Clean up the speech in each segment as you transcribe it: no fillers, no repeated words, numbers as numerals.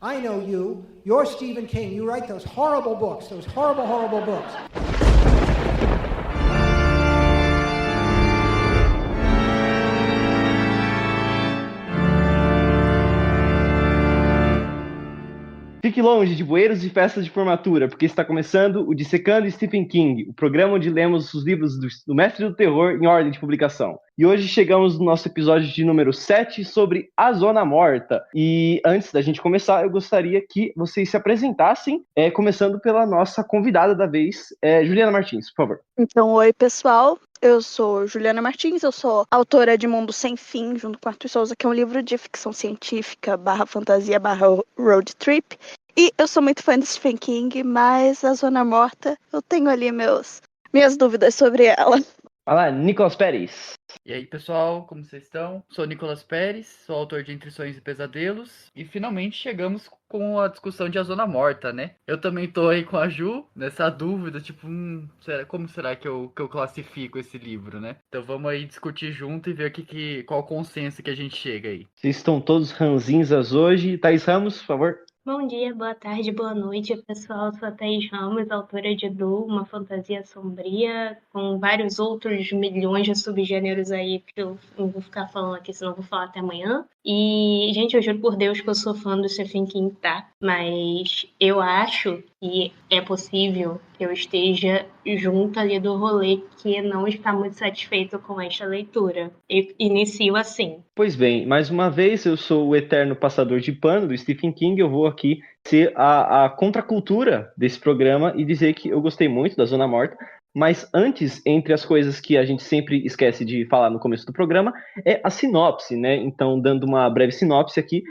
I know you. You're Stephen King. You write those horrible books, those horrible, horrible books. Fique longe de bueiros e festas de formatura, porque está começando o Dissecando Stephen King, o programa onde lemos os livros do Mestre do Terror em ordem de publicação. E hoje chegamos no nosso episódio de número 7 sobre A Zona Morta. E antes da gente começar, eu gostaria que vocês se apresentassem, começando pela nossa convidada da vez, Juliana Martins, por favor. Então, oi pessoal, eu sou Juliana Martins, eu sou autora de Mundo Sem Fim, junto com Arthur Souza, que é um livro de ficção científica, /fantasia, /road trip. E eu sou muito fã de Stephen King, mas A Zona Morta, eu tenho ali minhas dúvidas sobre ela. Olá, Nicolas Pérez. E aí, pessoal, como vocês estão? Sou Nicolas Pérez, sou autor de Entre Sonhos e Pesadelos, e finalmente chegamos com a discussão de A Zona Morta, né? Eu também tô aí com a Ju, nessa dúvida, tipo, como será que eu classifico esse livro, né? Então vamos aí discutir junto e ver qual consenso que a gente chega aí. Vocês estão todos ranzinzas hoje. Thaís Ramos, por favor. Bom dia, boa tarde, boa noite, pessoal. Sou a Thaís Ramos, autora de Du, uma fantasia sombria, com vários outros milhões de subgêneros aí que eu não vou ficar falando aqui, senão eu vou falar até amanhã. E, gente, eu juro por Deus que eu sou fã do Stephen King, tá? Mas eu acho que é possível que eu esteja junto ali do rolê que não está muito satisfeito com esta leitura. Eu inicio assim. Pois bem, mais uma vez, eu sou o eterno passador de pano do Stephen King. Eu vou aqui ser a contracultura desse programa e dizer que eu gostei muito da Zona Morta. Mas antes, entre as coisas que a gente sempre esquece de falar no começo do programa, é a sinopse, né? Então, dando uma breve sinopse aqui,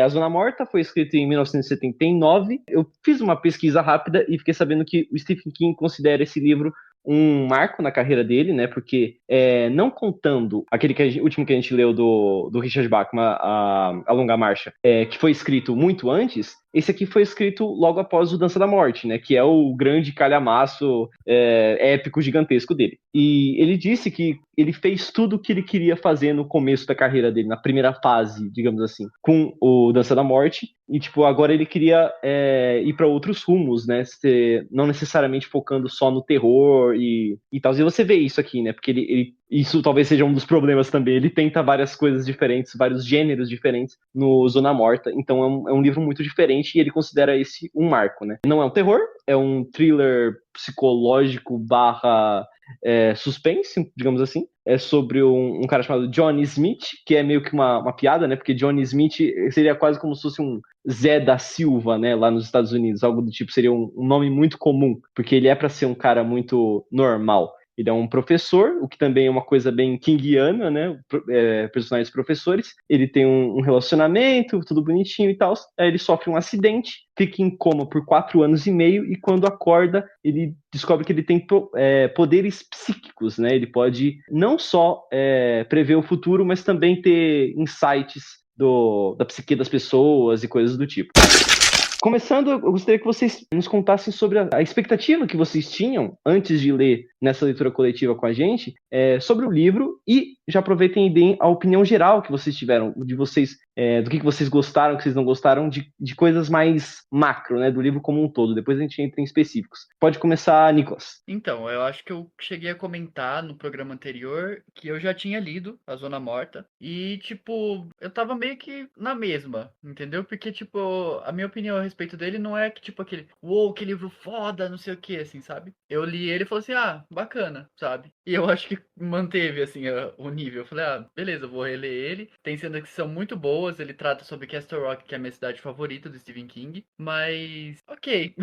A Zona Morta foi escrita em 1979. Eu fiz uma pesquisa rápida e fiquei sabendo que o Stephen King considera esse livro um marco na carreira dele, né? Porque não contando aquele último que a gente leu do Richard Bachman, a Longa Marcha, que foi escrito muito antes, esse aqui foi escrito logo após o Dança da Morte, né? Que é o grande calhamaço épico gigantesco dele. E ele disse que ele fez tudo o que ele queria fazer no começo da carreira dele, na primeira fase, digamos assim, com o Dança da Morte. E, tipo, agora ele queria ir para outros rumos, né? Não necessariamente focando só no terror e tal. E você vê isso aqui, né? Porque isso talvez seja um dos problemas também. Ele tenta várias coisas diferentes, vários gêneros diferentes no Zona Morta. Então é um livro muito diferente e ele considera esse um marco, né? Não é um terror, é um thriller psicológico / suspense, digamos assim. É sobre um cara chamado Johnny Smith, que é meio que uma piada, né? Porque Johnny Smith seria quase como se fosse um Zé da Silva, né? Lá nos Estados Unidos, algo do tipo, seria um nome muito comum, porque ele é para ser um cara muito normal. Ele é um professor, o que também é uma coisa bem kingiana, né? Personagens professores. Ele tem um relacionamento, tudo bonitinho e tal. Aí ele sofre um acidente, fica em coma por 4 anos e meio, e quando acorda, ele descobre que ele tem poderes psíquicos, né? Ele pode não só prever o futuro, mas também ter insights da psique das pessoas e coisas do tipo. Começando, eu gostaria que vocês nos contassem sobre a expectativa que vocês tinham antes de ler nessa leitura coletiva com a gente, sobre o livro, e já aproveitem e deem a opinião geral que vocês tiveram, de vocês, do que vocês gostaram, que vocês não gostaram, de coisas mais macro, né, do livro como um todo. Depois a gente entra em específicos. Pode começar, Nicolas. Então, eu acho que eu cheguei a comentar no programa anterior que eu já tinha lido A Zona Morta e, tipo, eu tava meio que na mesma, entendeu? Porque, tipo, a minha opinião a respeito dele não é que, tipo, uou, que livro foda, não sei o que, assim, sabe? Eu li ele e falei assim, bacana, sabe? E eu acho que manteve, assim, o nível. Eu falei, beleza, eu vou reler ele. Tem cenas que são muito boas, ele trata sobre Castle Rock, que é a minha cidade favorita do Stephen King, mas, ok.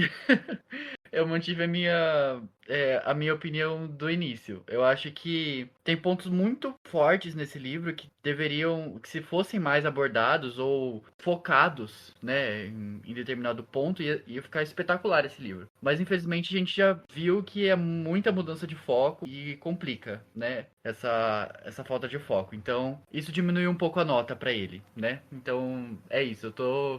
Eu mantive a minha opinião do início. Eu acho que tem pontos muito fortes nesse livro que que se fossem mais abordados ou focados, né, em determinado ponto, ia ficar espetacular esse livro. Mas infelizmente a gente já viu que é muita mudança de foco e complica, né, essa falta de foco. Então, isso diminuiu um pouco a nota pra ele, né? Então, é isso.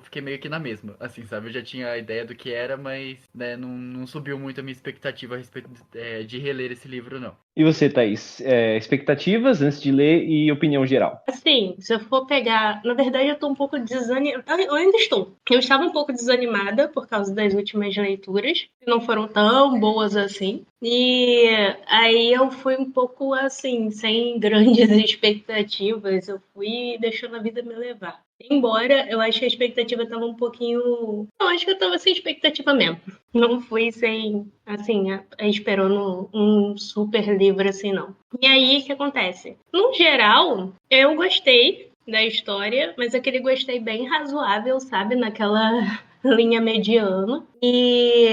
Fiquei meio que na mesma, assim, sabe? Eu já tinha a ideia do que era, mas, né, não subiu muito a minha expectativa a respeito respeito de reler esse livro, não. E você, Thaís? Expectativas antes de ler e opinião geral? Assim, se eu for pegar. Na verdade, eu tô um pouco desanimada. Eu ainda estou. Eu estava um pouco desanimada por causa das últimas leituras, que não foram tão boas assim. E aí eu fui um pouco assim, sem grandes expectativas. Eu fui deixando a vida me levar. Embora eu acho que a expectativa estava um pouquinho. Eu acho que eu estava sem expectativa mesmo. Não fui sem, assim, esperando um super livro assim, não. E aí, o que acontece? No geral, eu gostei da história, mas aquele gostei bem razoável, sabe? Naquela linha mediana. E,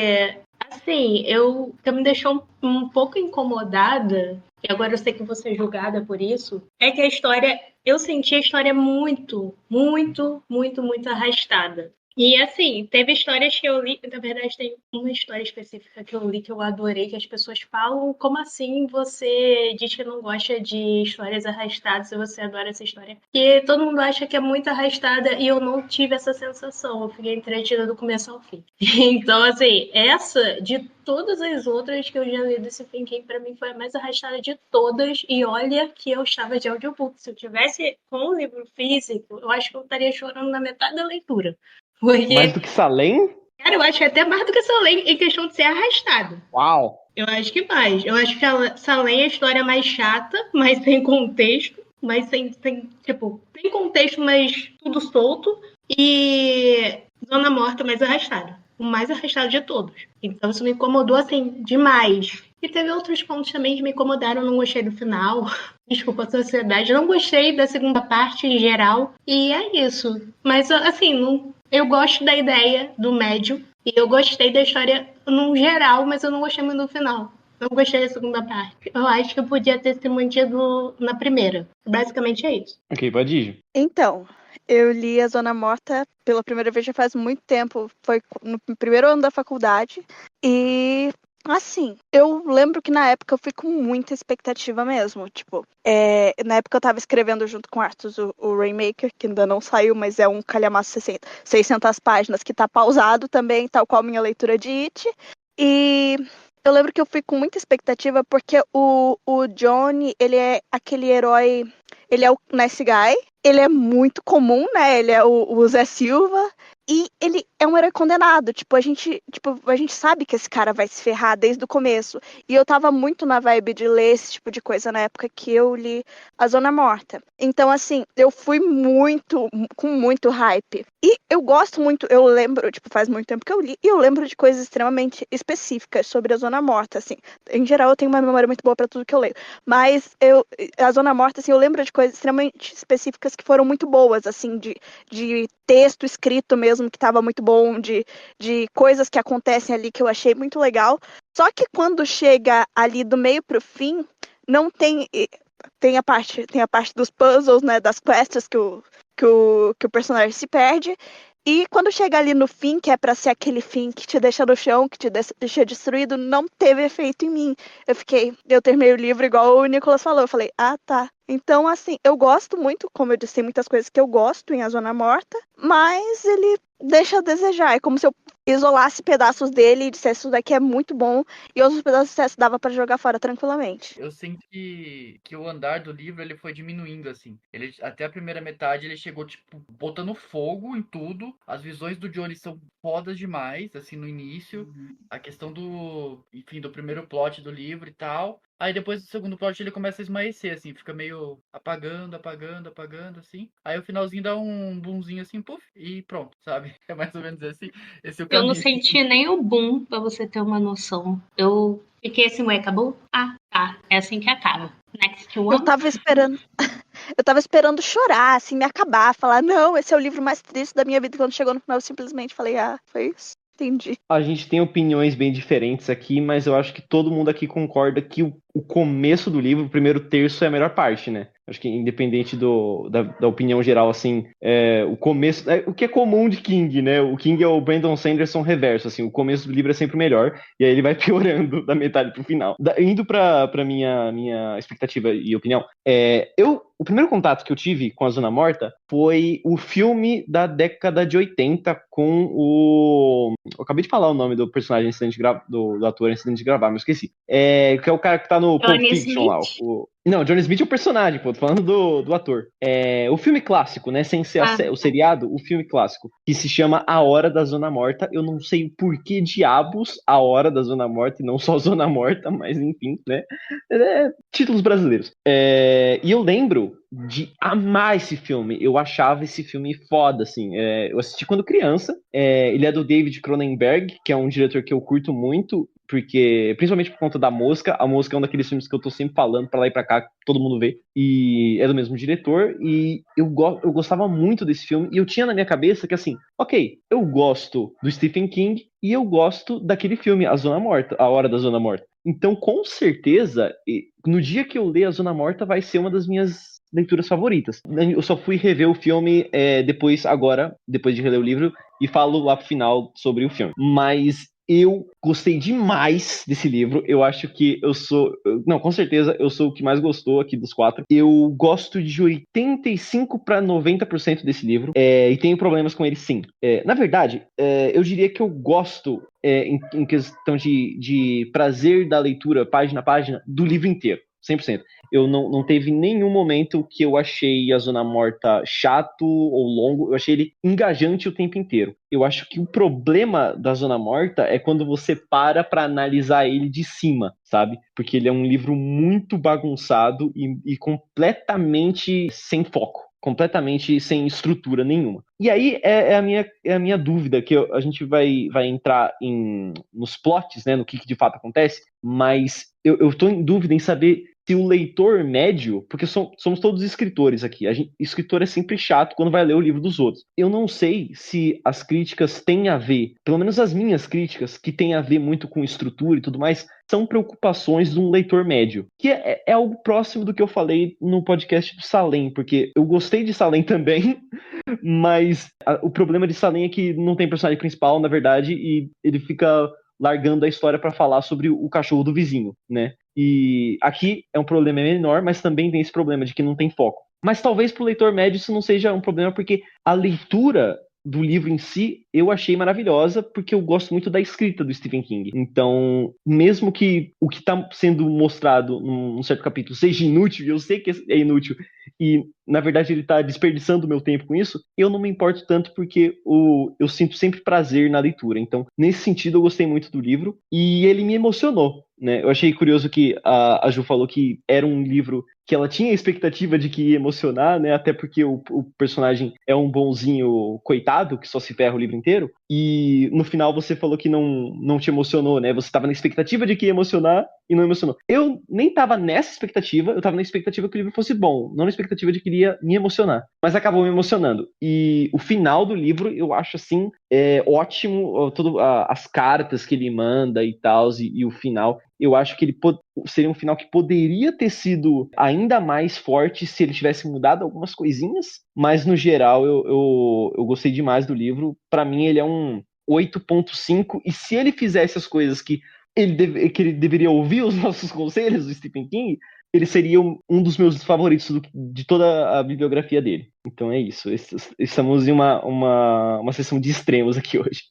assim, que me deixou um pouco incomodada, e agora eu sei que vou ser julgada por isso, é que a história, eu senti a história muito, muito, muito, muito arrastada. E assim, teve histórias que eu li, na verdade tem uma história específica que eu li que eu adorei, que as pessoas falam, como assim você diz que não gosta de histórias arrastadas e você adora essa história? Porque todo mundo acha que é muito arrastada e eu não tive essa sensação, eu fiquei entretida do começo ao fim. Então assim, essa de todas as outras que eu já li desse Stephen pra mim foi a mais arrastada de todas, e olha que eu estava de audiobook. Se eu tivesse com o livro físico, eu acho que eu estaria chorando na metade da leitura. Mais Porque, do que Salem? cara, eu acho que é até mais do que Salem em questão de ser arrastado. Uau! Eu acho que mais. Eu acho que a Salem é a história mais chata, mas sem contexto. Mas tipo, tem contexto, mas tudo solto. E Zona Morta mais arrastada. O mais arrastado de todos. Então isso me incomodou, assim, demais. E teve outros pontos também que me incomodaram. Eu não gostei do final. Desculpa a sociedade. Eu não gostei da segunda parte em geral. E é isso. Mas, assim, não, eu gosto da ideia do médium. E eu gostei da história no geral, mas eu não gostei muito do final. Não gostei da segunda parte. Eu acho que eu podia ter se mantido na primeira. Basicamente é isso. Ok, pode ir. Então, eu li A Zona Morta pela primeira vez já faz muito tempo. Foi no primeiro ano da faculdade. E, assim, eu lembro que na época eu fui com muita expectativa mesmo. Tipo, na época eu tava escrevendo junto com o Arthur o Rainmaker, que ainda não saiu, mas é um calhamaço 600 páginas que tá pausado também, tal qual minha leitura de It. E eu lembro que eu fui com muita expectativa porque o Johnny, ele é aquele herói. Ele é o Nice Guy. Ele é muito comum, né? Ele é o Zé Silva. E ele é um herói condenado. A gente sabe que esse cara vai se ferrar desde o começo. E eu tava muito na vibe de ler esse tipo de coisa na época que eu li A Zona Morta. Então, assim, eu fui com muito hype. E eu gosto muito, eu lembro, faz muito tempo que eu li, e eu lembro de coisas extremamente específicas sobre A Zona Morta, assim. Em geral, eu tenho uma memória muito boa pra tudo que eu leio. Mas A Zona Morta, assim, eu lembro de coisas extremamente específicas que foram muito boas, assim, de texto escrito mesmo, que estava muito bom, de coisas que acontecem ali que eu achei muito legal. Só que quando chega ali do meio pro fim, não tem a parte dos puzzles, né, das quests que o personagem se perde. E quando chega ali no fim, que é pra ser aquele fim que te deixa no chão, que te deixa destruído, não teve efeito em mim. Eu terminei o livro igual o Nicolas falou, eu falei, ah, tá. Então, assim, eu gosto muito, como eu disse, tem muitas coisas que eu gosto em A Zona Morta, mas ele deixa a desejar. É como se eu isolasse pedaços dele e dissesse, isso daqui é muito bom, e outros pedaços dissesse, dava pra jogar fora tranquilamente. Eu senti que o andar do livro ele foi diminuindo, assim. Ele, até a primeira metade ele chegou, tipo, botando fogo em tudo. As visões do Johnny são fodas demais, assim, no início. A questão enfim, do primeiro plot do livro e tal. Aí depois do segundo plot ele começa a esmaecer, assim, fica meio apagando, assim. Aí o finalzinho dá um boomzinho assim, puf, e pronto, sabe? É mais ou menos assim, esse é o Eu não caminho. senti nem o boom, pra você ter uma noção. Eu fiquei assim, ué, acabou? Ah, tá. É assim que acaba. Next Eu one. tava esperando chorar, assim, me acabar, falar, não, esse é o livro mais triste da minha vida. Quando chegou no final, eu simplesmente falei, ah, foi isso. Entendi. A gente tem opiniões bem diferentes aqui, mas eu acho que todo mundo aqui concorda que o o começo do livro, o primeiro terço é a melhor parte, né? Acho que independente da opinião geral, assim, o começo... o que é comum de King, né? O King é o Brandon Sanderson reverso, assim, o começo do livro é sempre o melhor, e aí ele vai piorando da metade pro final. Indo pra minha expectativa e opinião, o primeiro contato que eu tive com a Zona Morta foi o filme da década de 80 com o... Eu acabei de falar o nome do personagem do ator antes de gravar, mas esqueci. Que é o cara que tá no Pulp Johnny Fiction lá. Não, Johnny Smith é o personagem, pô, tô falando do ator. O filme clássico, né, sem ser o seriado, o filme clássico, que se chama A Hora da Zona Morta. Eu não sei por que diabos A Hora da Zona Morta e não só Zona Morta, mas enfim, né, títulos brasileiros. E eu lembro de amar esse filme. Eu achava esse filme foda, assim. Eu assisti quando criança. Ele é do David Cronenberg, que é um diretor que eu curto muito, porque, principalmente por conta da Mosca. A Mosca é um daqueles filmes que eu tô sempre falando pra lá e pra cá, que todo mundo vê. E é do mesmo diretor. E eu gostava muito desse filme. E eu tinha na minha cabeça que, assim, ok, eu gosto do Stephen King e eu gosto daquele filme, A Zona Morta, A Hora da Zona Morta. Então, com certeza, no dia que eu ler A Zona Morta, vai ser uma das minhas leituras favoritas. Eu só fui rever o filme depois de reler o livro, e falo lá pro final sobre o filme. Mas eu gostei demais desse livro. Eu acho que com certeza, eu sou o que mais gostou aqui dos 4. Eu gosto de 85% para 90% desse livro. E tenho problemas com ele, sim. Na verdade, eu diria que eu gosto, em questão de prazer da leitura, página a página, do livro inteiro. 100%. Eu não teve nenhum momento que eu achei a Zona Morta chato ou longo. Eu achei ele engajante o tempo inteiro. Eu acho que o problema da Zona Morta é quando você para analisar ele de cima, sabe? Porque ele é um livro muito bagunçado e completamente sem foco. Completamente sem estrutura nenhuma. E aí é a minha dúvida, que a gente vai entrar nos plots, né, no que de fato acontece, mas eu tô em dúvida em saber se o leitor médio, porque somos todos escritores aqui, escritor é sempre chato quando vai ler o livro dos outros. Eu não sei se as críticas têm a ver, pelo menos as minhas críticas, que têm a ver muito com estrutura e tudo mais, são preocupações de um leitor médio, que é algo próximo do que eu falei no podcast do Salem, porque eu gostei de Salem também, mas o problema de Salem é que não tem personagem principal, na verdade, e ele fica largando a história para falar sobre o cachorro do vizinho, né? E aqui é um problema menor, mas também tem esse problema de que não tem foco. Mas talvez para o leitor médio isso não seja um problema, porque a leitura do livro em si eu achei maravilhosa, porque eu gosto muito da escrita do Stephen King. Então, mesmo que o que está sendo mostrado num certo capítulo seja inútil, e eu sei que é inútil, e na verdade ele está desperdiçando o meu tempo com isso, eu não me importo tanto, porque eu sinto sempre prazer na leitura. Então, nesse sentido, eu gostei muito do livro, e ele me emocionou, né? Eu achei curioso que a Ju falou que era um livro que ela tinha a expectativa de que ia emocionar, né? Até porque o personagem é um bonzinho coitado, que só se ferra o livro inteiro. E no final você falou que não te emocionou, né? Você estava na expectativa de que ia emocionar e não emocionou. Eu nem estava nessa expectativa, eu estava na expectativa que o livro fosse bom, não na expectativa de que ele ia me emocionar. Mas acabou me emocionando. E o final do livro eu acho, assim, ótimo, as cartas que ele manda e tal, e o final. Eu acho que ele seria um final que poderia ter sido ainda mais forte se ele tivesse mudado algumas coisinhas, mas no geral eu gostei demais do livro. Para mim ele é um 8.5, e se ele fizesse as coisas que ele deveria ouvir os nossos conselhos do Stephen King, ele seria um dos meus favoritos de toda a bibliografia dele. Então é isso. Estamos em uma sessão de extremos aqui hoje.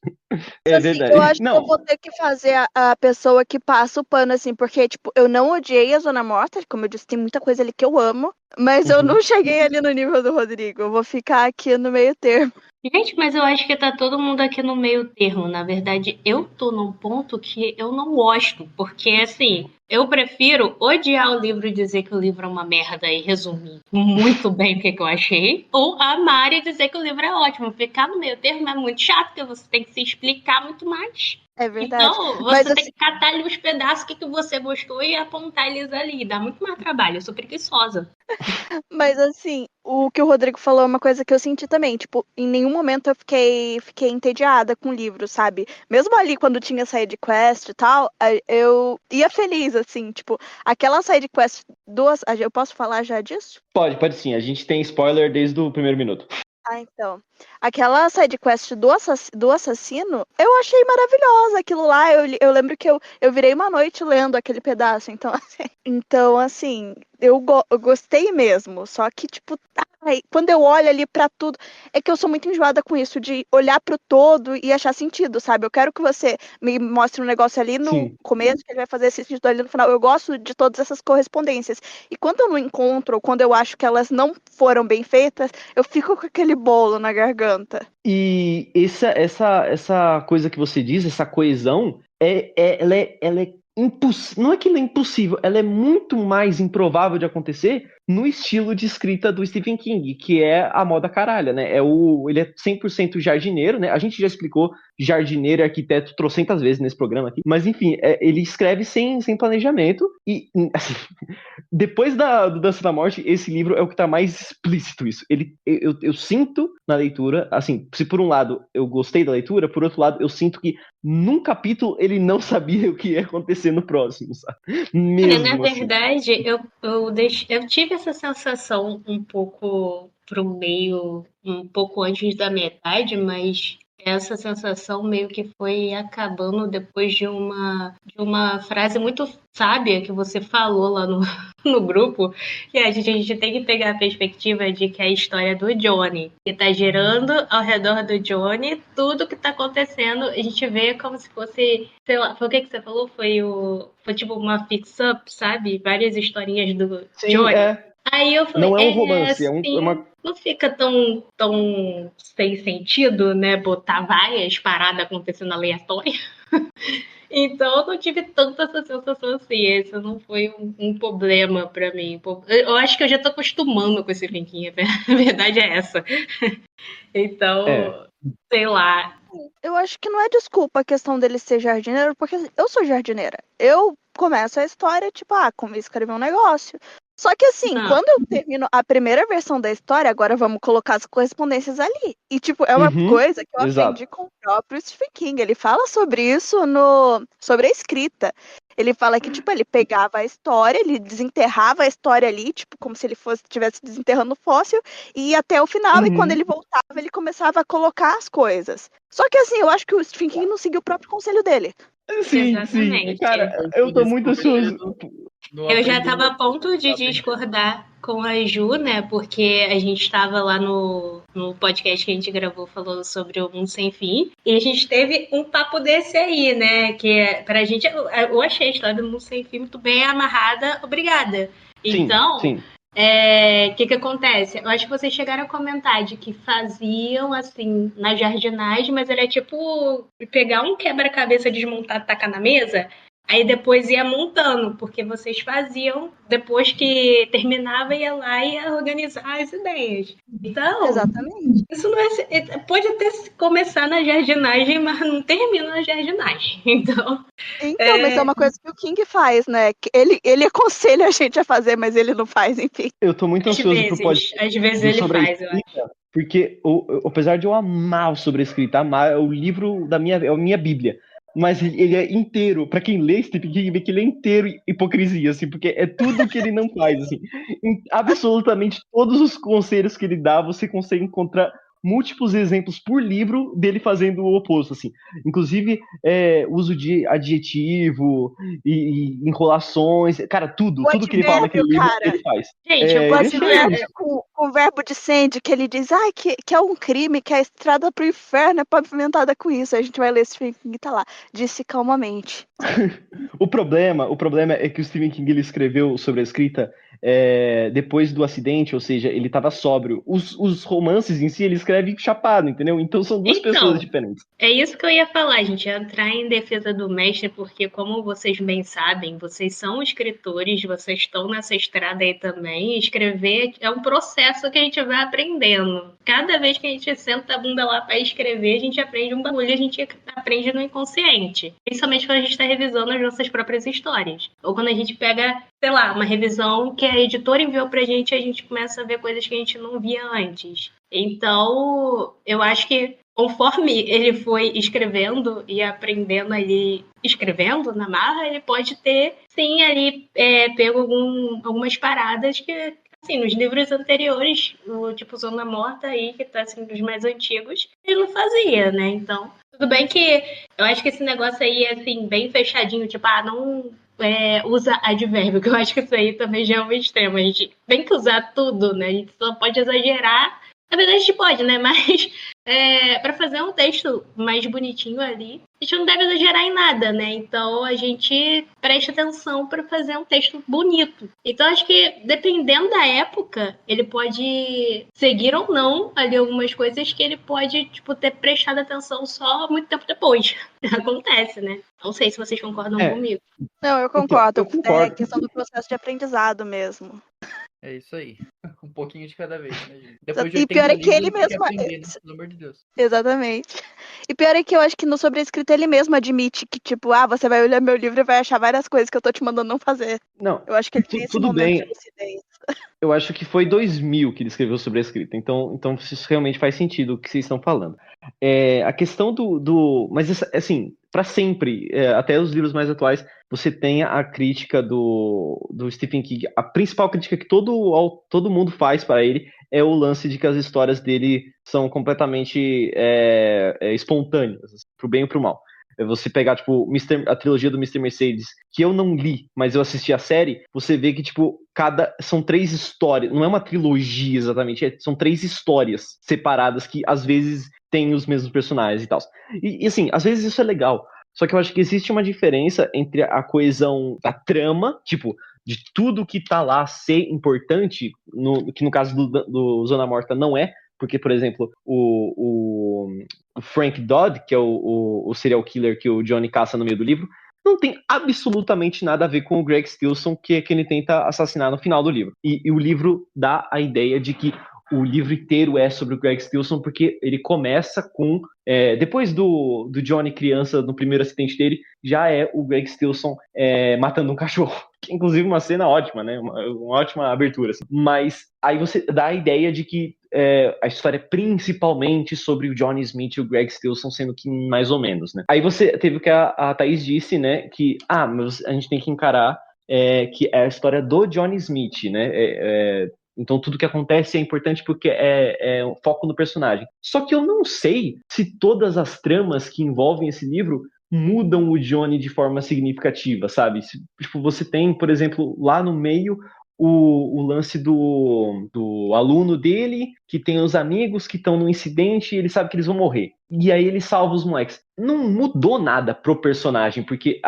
É verdade. Eu acho que eu vou ter que fazer a pessoa que passa o pano, assim, porque, tipo, eu não odiei a Zona Morta, como eu disse, tem muita coisa ali que eu amo, mas eu não cheguei ali no nível do Rodrigo. Eu vou ficar aqui no meio termo. Gente, mas eu acho que tá todo mundo aqui no meio termo. Na verdade, eu tô num ponto que eu não gosto, porque, assim, eu prefiro odiar o livro e dizer que o livro é uma merda e resumir muito bem o que eu achei, ou amar e dizer que o livro é ótimo. Ficar no meio termo é muito chato, porque você tem que se explicar muito mais. É verdade. Então, Mas você tem assim, que catar ali os pedaços que você gostou e apontar eles ali. Dá muito mais trabalho, eu sou preguiçosa. o que o Rodrigo falou é uma coisa que eu senti também. Tipo, em nenhum momento eu fiquei entediada com o livro, sabe? Mesmo ali quando tinha side quest e tal, eu ia feliz, assim. Tipo, aquela side quest duas. Eu posso falar já disso? Pode sim. A gente tem spoiler desde o primeiro minuto. Ah, então. Aquela sidequest do assassino, eu achei maravilhosa aquilo lá. Eu lembro que eu virei uma noite lendo aquele pedaço. Então, assim, eu gostei mesmo. Só que, tipo, quando eu olho ali pra tudo, é que eu sou muito enjoada com isso, de olhar pro todo e achar sentido, sabe? Eu quero que você me mostre um negócio ali no Sim. começo, que ele vai fazer esse sentido ali no final. Eu gosto de todas essas correspondências. E quando eu não encontro, ou quando eu acho que elas não foram bem feitas, eu fico com aquele bolo na garganta. E essa coisa que você diz, essa coesão, ela é impossível. Não é que ela é impossível, ela é muito mais improvável de acontecer no estilo de escrita do Stephen King, que é a moda caralha, né? Ele é 100% jardineiro, né? A gente já explicou jardineiro e arquiteto trocentas vezes nesse programa aqui, mas enfim, ele escreve sem planejamento e, assim, depois do Dança da Morte, esse livro é o que tá mais explícito isso. Eu sinto na leitura, assim, se por um lado eu gostei da leitura, por outro lado eu sinto que num capítulo ele não sabia o que ia acontecer no próximo, sabe? Olha, na Mesmo assim. verdade, eu tive essa sensação um pouco pro meio, um pouco antes da metade, mas essa sensação meio que foi acabando depois de uma frase muito sábia que você falou lá no, no grupo, que a gente tem que pegar a perspectiva de que é a história do Johnny, que tá girando ao redor do Johnny, tudo que tá acontecendo, a gente vê como se fosse, sei lá, foi o que você falou? Foi tipo uma fix-up, sabe? Várias historinhas do Sim, Johnny. Aí eu falei, não é um romance, é assim, uma. não fica tão sem sentido, né? Botar várias paradas acontecendo aleatórias. Então, eu não tive tanta essa sensação assim. Esse não foi um problema pra mim. Eu acho que eu já tô acostumando com esse linkinho. A verdade é essa. É. Então, sei lá. Eu acho que não é desculpa a questão dele ser jardineiro, porque eu sou jardineira. Eu começo a história, tipo, como escrever um negócio. Só que assim, Não. quando eu termino a primeira versão da história, agora vamos colocar as correspondências ali. E, tipo, é uma Uhum, coisa que eu exato. aprendi com o próprio Stephen King. Ele fala sobre isso sobre a escrita. Ele fala que, tipo, ele pegava a história, ele desenterrava a história ali, tipo, como se ele estivesse desenterrando fóssil, e ia até o final, e quando Uhum. ele voltava, ele começava a colocar as coisas. Só que assim, eu acho que o Stephen King não seguiu o próprio conselho dele. Sim. Exatamente. Cara, Eu eu fui tô muito ansioso. descobrindo, não Eu já aprendeu. estava a ponto de Tá aprendendo. discordar com a Ju, né? Porque a gente estava lá no podcast que a gente gravou falando sobre o Mundo Sem Fim. E a gente teve um papo desse aí, né? Que pra gente, eu achei a história do Mundo Sem Fim muito bem amarrada. Obrigada. Então, Sim. o que acontece? Eu acho que vocês chegaram a comentar de que faziam assim na jardinagem, mas era tipo pegar um quebra-cabeça desmontado e tacar na mesa. Aí depois ia montando, porque vocês faziam, depois que terminava, ia lá e ia organizar as ideias. Então, Exatamente. isso não pode até começar na jardinagem, mas não termina na jardinagem. Então, Então, mas é uma coisa que o King faz, né? Que ele aconselha a gente a fazer, mas ele não faz, enfim. Eu tô muito ansioso pro podcast às vezes do ele Sobre a faz, eu acho. Escrita, porque apesar de eu amar o Sobre a Escrita, amar é o livro é a minha bíblia, mas ele é inteiro, pra quem lê Stephen King, vê que ele é inteiro hipocrisia, assim, porque é tudo que ele não faz, assim. Em absolutamente todos os conselhos que ele dá, você consegue encontrar múltiplos exemplos por livro dele fazendo o oposto, assim. Inclusive, uso de adjetivo e enrolações, cara, O tudo que ele fala advérbio, naquele livro, cara. ele faz. Gente, eu O Ele é posso. cheio disso. advérbio com o verbo de sende, que ele diz, que é um crime, que a estrada pro inferno é pavimentada com isso. Aí a gente vai ler esse filme e tá lá. Disse calmamente. O problema é que o Stephen King ele escreveu sobre a escrita depois do acidente, ou seja, ele estava sóbrio. Os romances em si ele escreve chapado, entendeu? Então são duas pessoas Então, diferentes. é isso que eu ia falar, gente, entrar em defesa do mestre, porque como vocês bem sabem, vocês são escritores, vocês estão nessa estrada aí também, e escrever é um processo que a gente vai aprendendo. Cada vez que a gente senta a bunda lá para escrever, a gente aprende um bagulho, a gente aprende no inconsciente. Principalmente quando a gente está revisando as nossas próprias histórias. Ou quando a gente pega, sei lá, uma revisão que a editora enviou pra gente e a gente começa a ver coisas que a gente não via antes. Então, eu acho que conforme ele foi escrevendo e aprendendo ali, escrevendo na marra, ele pode ter, sim, ali pego algumas paradas que, assim, nos livros anteriores, o tipo Zona Morta aí, que tá assim, dos mais antigos, ele não fazia, né? Então, tudo bem que eu acho que esse negócio aí é, assim, bem fechadinho, tipo, não usa advérbio, que eu acho que isso aí também já é um extremo. A gente tem que usar tudo, né? A gente só pode exagerar. Na verdade, a gente pode, né? Mas para fazer um texto mais bonitinho ali, a gente não deve exagerar em nada, né? Então a gente presta atenção para fazer um texto bonito. Então acho que dependendo da época, ele pode seguir ou não ali algumas coisas que ele pode, tipo, ter prestado atenção só muito tempo depois. Acontece, né? Não sei se vocês concordam É. comigo. Não, eu Então, concordo. eu concordo. É questão do processo de aprendizado mesmo. É isso aí. Um pouquinho de cada vez, né, gente? Depois de E 80 pior é que ele livros, tem que mesmo. aprender, né? Pelo amor de Deus. Exatamente. E pior é que eu acho que sobre a escrita ele mesmo admite que, tipo, você vai olhar meu livro e vai achar várias coisas que eu tô te mandando não fazer. Não, Eu acho que ele tem esse tudo momento bem. de lucidez. Eu acho que foi 2000 que ele escreveu sobre a escrita, então isso realmente faz sentido o que vocês estão falando. A questão mas assim, para sempre, até os livros mais atuais, você tem a crítica do Stephen King. A principal crítica que todo mundo faz para ele é o lance de que as histórias dele são completamente espontâneas, pro bem e pro mal. Você pegar, tipo, a trilogia do Mr. Mercedes, que eu não li, mas eu assisti a série, você vê que, tipo, são 3 histórias, não é uma trilogia exatamente, são 3 histórias separadas que, às vezes, têm os mesmos personagens e tal. E, assim, às vezes isso é legal, só que eu acho que existe uma diferença entre a coesão da trama, tipo, de tudo que tá lá ser importante, que no caso do Zona Morta não é, porque, por exemplo, o Frank Dodd, que é o serial killer que o Johnny caça no meio do livro, não tem absolutamente nada a ver com o Greg Stilson, que ele tenta assassinar no final do livro. E o livro dá a ideia de que o livro inteiro é sobre o Greg Stilson, porque ele começa com... depois do Johnny criança, no primeiro acidente dele, já é o Greg Stilson matando um cachorro. Que, inclusive, uma cena ótima, né? Uma ótima abertura. Assim. Mas aí você dá a ideia de que a história é principalmente sobre o Johnny Smith e o Greg Stilson, sendo que mais ou menos, né? Aí você teve o que a Thaís disse, né? Que, mas a gente tem que encarar que é a história do Johnny Smith, né? Então tudo que acontece é importante porque é um foco no personagem. Só que eu não sei se todas as tramas que envolvem esse livro mudam o Johnny de forma significativa, sabe? Tipo, você tem, por exemplo, lá no meio o lance do aluno dele, que tem os amigos que estão no incidente e ele sabe que eles vão morrer. E aí ele salva os moleques. Não mudou nada pro personagem, porque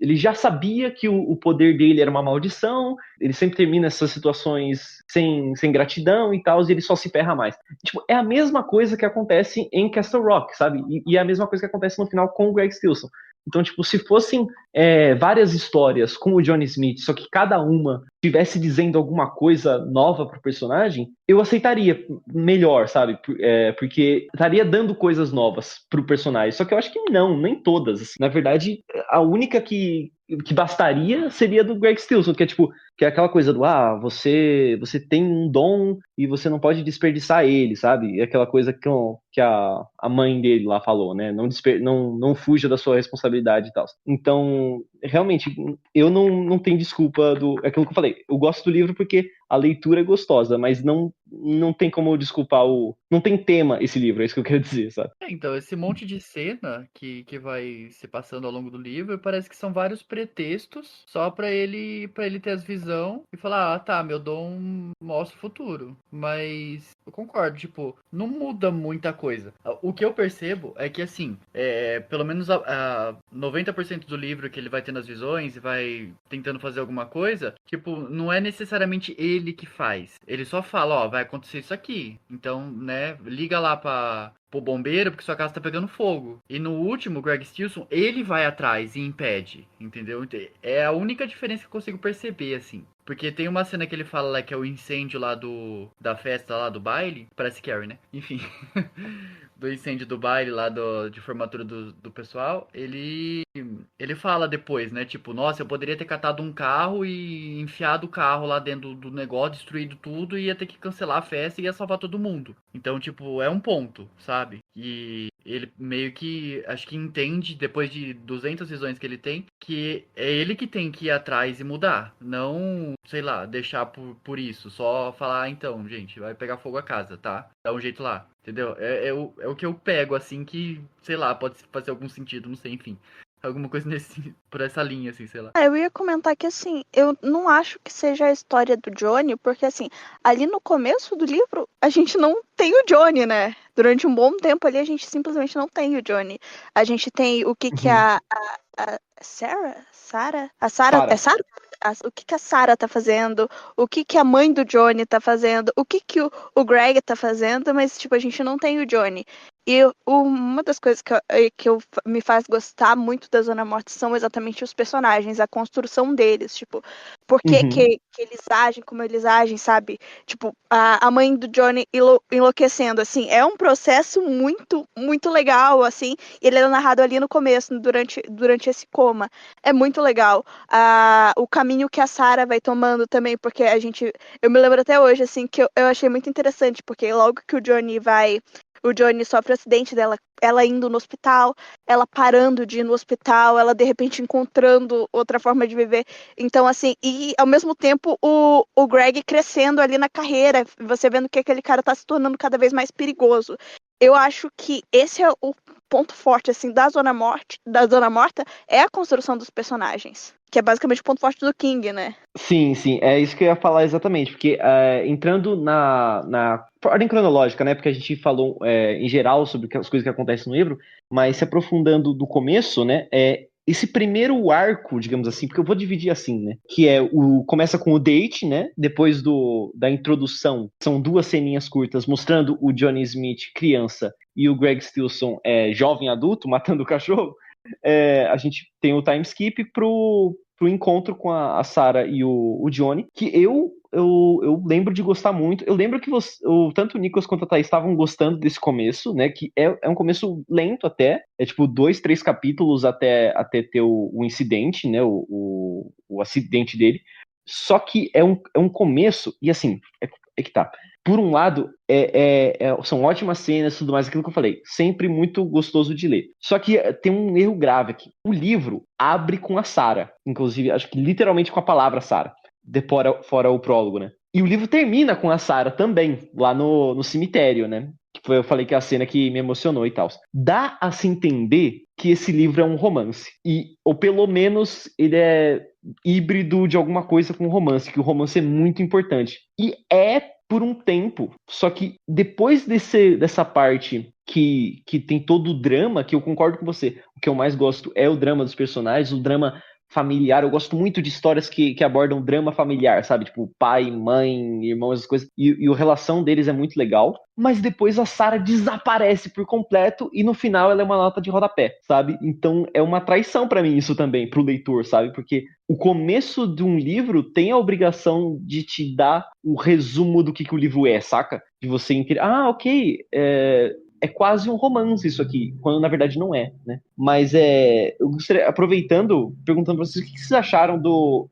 ele já sabia que o poder dele era uma maldição, ele sempre termina essas situações sem gratidão e tal, e ele só se ferra mais. Tipo, é a mesma coisa que acontece em Castle Rock, sabe? E é a mesma coisa que acontece no final com o Greg Stilson. Então, tipo, se fossem várias histórias com o Johnny Smith, só que cada uma estivesse dizendo alguma coisa nova pro personagem, eu aceitaria melhor, sabe? Porque estaria dando coisas novas pro personagem. Só que eu acho que não, nem todas. Assim. Na verdade, a única que bastaria seria do Greg Stilson, que é tipo, que é aquela coisa do você tem um dom e você não pode desperdiçar ele, sabe? E aquela coisa que a mãe dele lá falou, né? Não fuja da sua responsabilidade e tal. Então, realmente, eu não tenho desculpa é aquilo que eu falei. Eu gosto do livro porque a leitura é gostosa, mas não tem como desculpar não tem tema esse livro, é isso que eu quero dizer, sabe? Então, esse monte de cena que vai se passando ao longo do livro, parece que são vários pretextos só pra ele ter as visão e falar, tá, meu dom mostra o futuro. Mas eu concordo, tipo, não muda muita coisa. O que eu percebo é que, assim, pelo menos a 90% do livro que ele vai tendo as visões e vai tentando fazer alguma coisa, tipo, não é necessariamente ele que faz. Ele só fala, vai acontecer isso aqui. Então, né, liga lá pra pro bombeiro porque sua casa tá pegando fogo. E no último, o Greg Stilson, ele vai atrás e impede, entendeu? É a única diferença que eu consigo perceber, assim. Porque tem uma cena que ele fala lá que é o incêndio lá da festa lá do baile. Parece Carrie, né? Enfim. Do incêndio do baile lá de formatura do pessoal. Ele fala depois, né? Tipo, nossa, eu poderia ter catado um carro e enfiado o carro lá dentro do negócio, destruído tudo e ia ter que cancelar a festa e ia salvar todo mundo. Então, tipo, é um ponto, sabe? E ele meio que, acho que entende, depois de 200 visões que ele tem, que é ele que tem que ir atrás e mudar. Não, sei lá, deixar por isso. Só falar, ah, então, gente, vai pegar fogo a casa, tá? Dá um jeito lá, entendeu? É o que eu pego, assim, que, sei lá, pode fazer algum sentido, não sei, enfim. Alguma coisa por essa linha, assim, sei lá. Eu ia comentar que, assim, eu não acho que seja a história do Johnny, porque, assim, ali no começo do livro, a gente não tem o Johnny, né? Durante um bom tempo ali, a gente simplesmente não tem o Johnny. A gente tem o que a Sarah? Sarah? A Sarah? É Sarah? O que a Sarah tá fazendo? O que a mãe do Johnny tá fazendo? O que o Greg tá fazendo? Mas, tipo, a gente não tem o Johnny. E uma das coisas que me faz gostar muito da Zona Morte são exatamente os personagens, a construção deles, tipo, por que eles agem como eles agem, sabe? Tipo, a mãe do Johnny enlouquecendo, assim, é um processo muito, muito legal, assim, e ele é narrado ali no começo, durante esse coma. É muito legal. O caminho que a Sarah vai tomando também, porque eu me lembro até hoje, assim, que eu achei muito interessante, porque logo que o Johnny sofre o acidente dela, ela indo no hospital, ela parando de ir no hospital, ela de repente encontrando outra forma de viver. Então, assim, e ao mesmo tempo o Greg crescendo ali na carreira, você vendo que aquele cara tá se tornando cada vez mais perigoso. Eu acho que esse é o ponto forte, assim, da Zona Morta, é a construção dos personagens. Que é basicamente o ponto forte do King, né? Sim, sim, é isso que eu ia falar exatamente, porque entrando na ordem cronológica, né, porque a gente falou em geral sobre as coisas que acontecem no livro, mas se aprofundando do começo, né, esse primeiro arco, digamos assim, porque eu vou dividir assim, né, que começa com o date, né, depois da introdução, são 2 ceninhas curtas mostrando o Johnny Smith criança e o Greg Stilson jovem adulto matando o cachorro. A gente tem o time skip pro encontro com a Sarah e o Johnny, que eu lembro de gostar muito. Eu lembro que tanto o Nicholas quanto a Thaís estavam gostando desse começo, né? Que é um começo lento até. É tipo 2, 3 capítulos até ter o incidente, né? O acidente dele. Só que é um começo, e assim, é que tá. Por um lado, são ótimas cenas, tudo mais, aquilo que eu falei. Sempre muito gostoso de ler. Só que tem um erro grave aqui. O livro abre com a Sarah. Inclusive, acho que literalmente com a palavra Sarah. Fora o prólogo, né? E o livro termina com a Sarah também, lá no cemitério, né? Que eu falei que é a cena que me emocionou e tal. Dá a se entender que esse livro é um romance. Ou pelo menos ele é híbrido de alguma coisa com romance, que o romance é muito importante. E por um tempo. Só que depois dessa parte que tem todo o drama, que eu concordo com você, o que eu mais gosto é o drama dos personagens, o drama familiar. Eu gosto muito de histórias que abordam drama familiar, sabe? Tipo, pai, mãe, irmãos, essas coisas. E a relação deles é muito legal. Mas depois a Sarah desaparece por completo e no final ela é uma nota de rodapé, sabe? Então é uma traição pra mim isso também, pro leitor, sabe? Porque o começo de um livro tem a obrigação de te dar o resumo do que o livro é, saca? De você entender, ok, é quase um romance isso aqui, quando na verdade não é, né? Mas eu gostaria, aproveitando, perguntando pra vocês, o que vocês acharam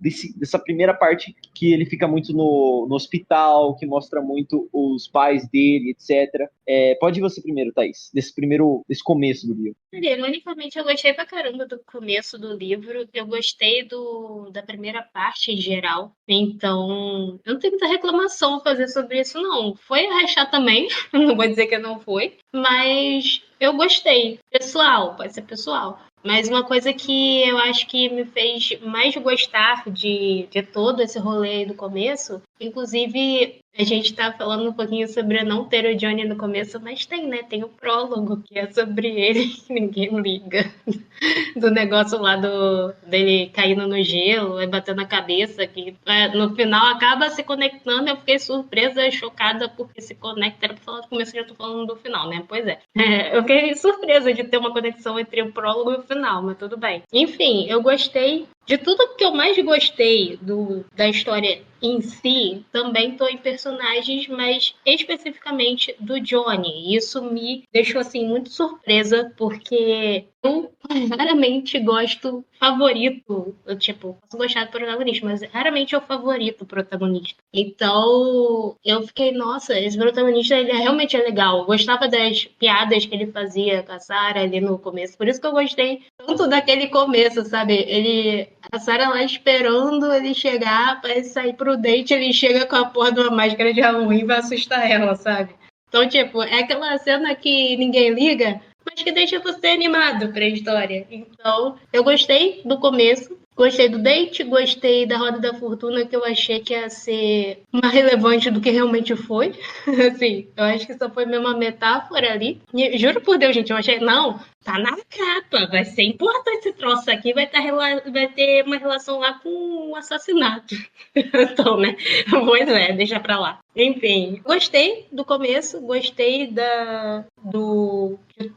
dessa primeira parte que ele fica muito no hospital, que mostra muito os pais dele, etc. Pode ir você primeiro, Thaís, desse começo do livro. Ironicamente, eu gostei pra caramba do começo do livro. Eu gostei da primeira parte em geral. Então, eu não tenho muita reclamação a fazer sobre isso, não. Foi arrastar também, não vou dizer que não foi. Mas Eu gostei. Pessoal, pode ser pessoal. Mas uma coisa que eu acho que me fez mais gostar de todo esse rolê aí do começo, inclusive a gente tá falando um pouquinho sobre não ter o Johnny no começo, mas tem, né? Tem o prólogo, que é sobre ele, que ninguém liga. Do negócio lá dele caindo no gelo e batendo a cabeça, que no final acaba se conectando. Eu fiquei surpresa, chocada, porque se conecta. Era pra falar do começo, já tô falando do final, né? Pois é. Eu fiquei surpresa de ter uma conexão entre o prólogo e o final, mas tudo bem. Enfim, eu gostei. De tudo que eu mais gostei da história em si, também estou em personagens, mas especificamente do Johnny. Isso me deixou assim muito surpresa, porque eu raramente gosto favorito. Eu posso gostar do protagonista, mas raramente é o favorito protagonista. Então, eu fiquei, nossa, esse protagonista ele realmente é legal. Eu gostava das piadas que ele fazia com a Sarah ali no começo. Por isso que eu gostei tanto daquele começo, sabe? A Sarah lá esperando ele chegar pra ele sair pro date, ele chega com a porra de uma máscara de Halloween e vai assustar ela, sabe? Então, tipo, é aquela cena que ninguém liga, mas que deixa você animado pra história. Então, eu gostei do começo, gostei do date, gostei da Roda da Fortuna, que eu achei que ia ser mais relevante do que realmente foi. Assim, eu acho que só foi mesmo uma metáfora ali. E, juro por Deus, gente, eu achei, não, tá na capa, vai ser importante esse troço aqui, vai ter uma relação lá com um assassinato. Então, né? Pois é, deixa pra lá. Enfim, gostei do começo, gostei de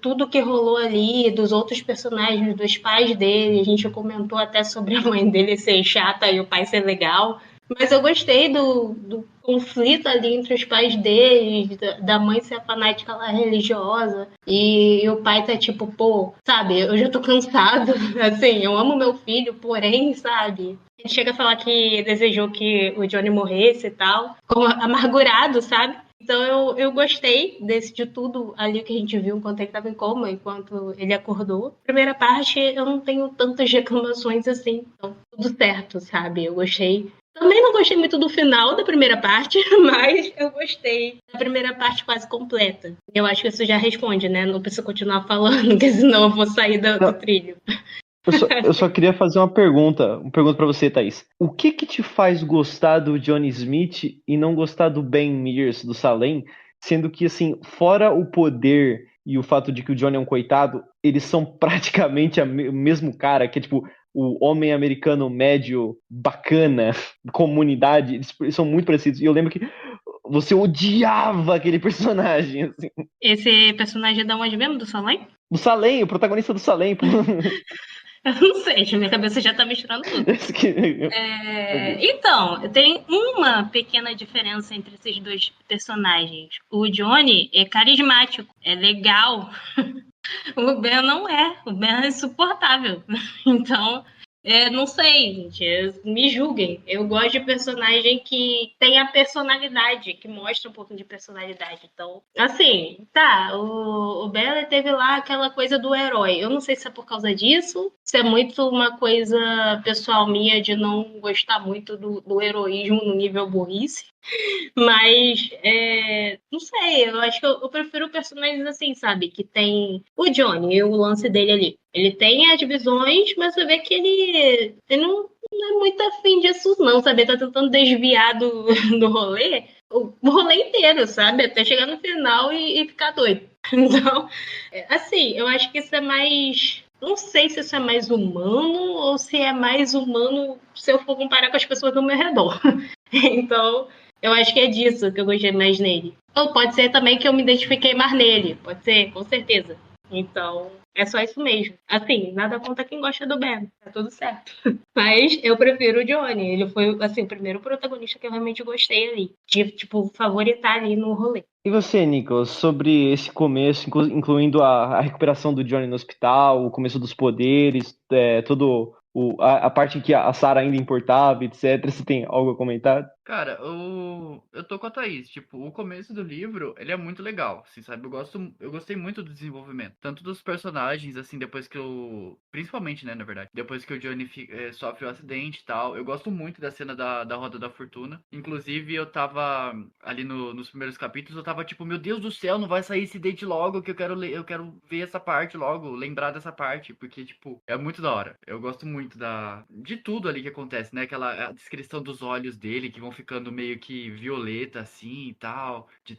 tudo que rolou ali, dos outros personagens, dos pais dele. A gente comentou até sobre a mãe dele ser chata e o pai ser legal. Mas eu gostei do conflito ali entre os pais dele, da mãe ser a fanática lá religiosa, e o pai tá tipo, pô, sabe, eu já tô cansado, assim, eu amo meu filho, porém, sabe, ele chega a falar que desejou que o Johnny morresse e tal, como amargurado, sabe? Então eu gostei de tudo ali que a gente viu enquanto ele estava em coma, enquanto ele acordou. Primeira parte eu não tenho tantas reclamações assim, então tudo certo, sabe? Eu gostei. Também não gostei muito do final da primeira parte, mas eu gostei da primeira parte quase completa. Eu acho que isso já responde, né? Não preciso continuar falando, porque senão eu vou sair do Não, trilho. eu só queria fazer uma pergunta para você, Thaís. O que te faz gostar do Johnny Smith e não gostar do Ben Mears, do Salem, sendo que, assim, fora o poder e o fato de que o Johnny é um coitado, eles são praticamente o mesmo cara, que é tipo o homem americano médio bacana, comunidade, eles são muito parecidos. E eu lembro que você odiava aquele personagem, assim. Esse personagem é da onde mesmo? Do Salem? Do Salem, o protagonista do Salem. Eu não sei, minha cabeça já tá misturando tudo. Esse que- Então, tem uma pequena diferença entre esses dois personagens. O Johnny é carismático, é legal. O Ben não é. O Ben é insuportável. Então, não sei, gente. Me julguem. Eu gosto de personagem que tem a personalidade, que mostra um pouco de personalidade. Então, assim, tá. O Ben ele teve lá aquela coisa do herói. Eu não sei se é por causa disso, se é muito uma coisa pessoal minha de não gostar muito do heroísmo no nível burrice. Mas, não sei, eu acho que eu prefiro personagens assim, sabe? Que tem o Johnny e o lance dele ali. Ele tem as visões, mas você vê que ele não é muito afim disso, não, sabe? Ele tá tentando desviar do rolê, o rolê inteiro, sabe? Até chegar no final e ficar doido. Então, assim, eu acho que isso é mais. Não sei se isso é mais humano ou se é mais humano se eu for comparar com as pessoas do meu redor. Então, eu acho que é disso que eu gostei mais nele. Ou pode ser também que eu me identifiquei mais nele. Pode ser, com certeza. Então, é só isso mesmo. Assim, nada contra quem gosta do Ben. Tá tudo certo. Mas eu prefiro o Johnny. Ele foi, assim, o primeiro protagonista que eu realmente gostei ali. De, tipo, favoritar ali no rolê. E você, Nicolas, sobre esse começo, incluindo a recuperação do Johnny no hospital, o começo dos poderes, todo a parte em que a Sarah ainda importava, etc. Você tem algo a comentar? Cara, eu tô com a Thaís. Tipo, o começo do livro, ele é muito legal, assim, sabe? Eu gostei muito do desenvolvimento. Tanto dos personagens, assim, depois que eu... Principalmente, né, na verdade. Depois que o Johnny sofre o acidente e tal. Eu gosto muito da cena da Roda da Fortuna. Inclusive, eu tava ali nos primeiros capítulos, eu tava tipo, meu Deus do céu, não vai sair esse date logo, que eu quero ler, eu quero ver essa parte logo, lembrar dessa parte. Porque, tipo, é muito da hora. Eu gosto muito de tudo ali que acontece, né? A descrição dos olhos dele, que vão ficando meio que violeta, assim, e tal. De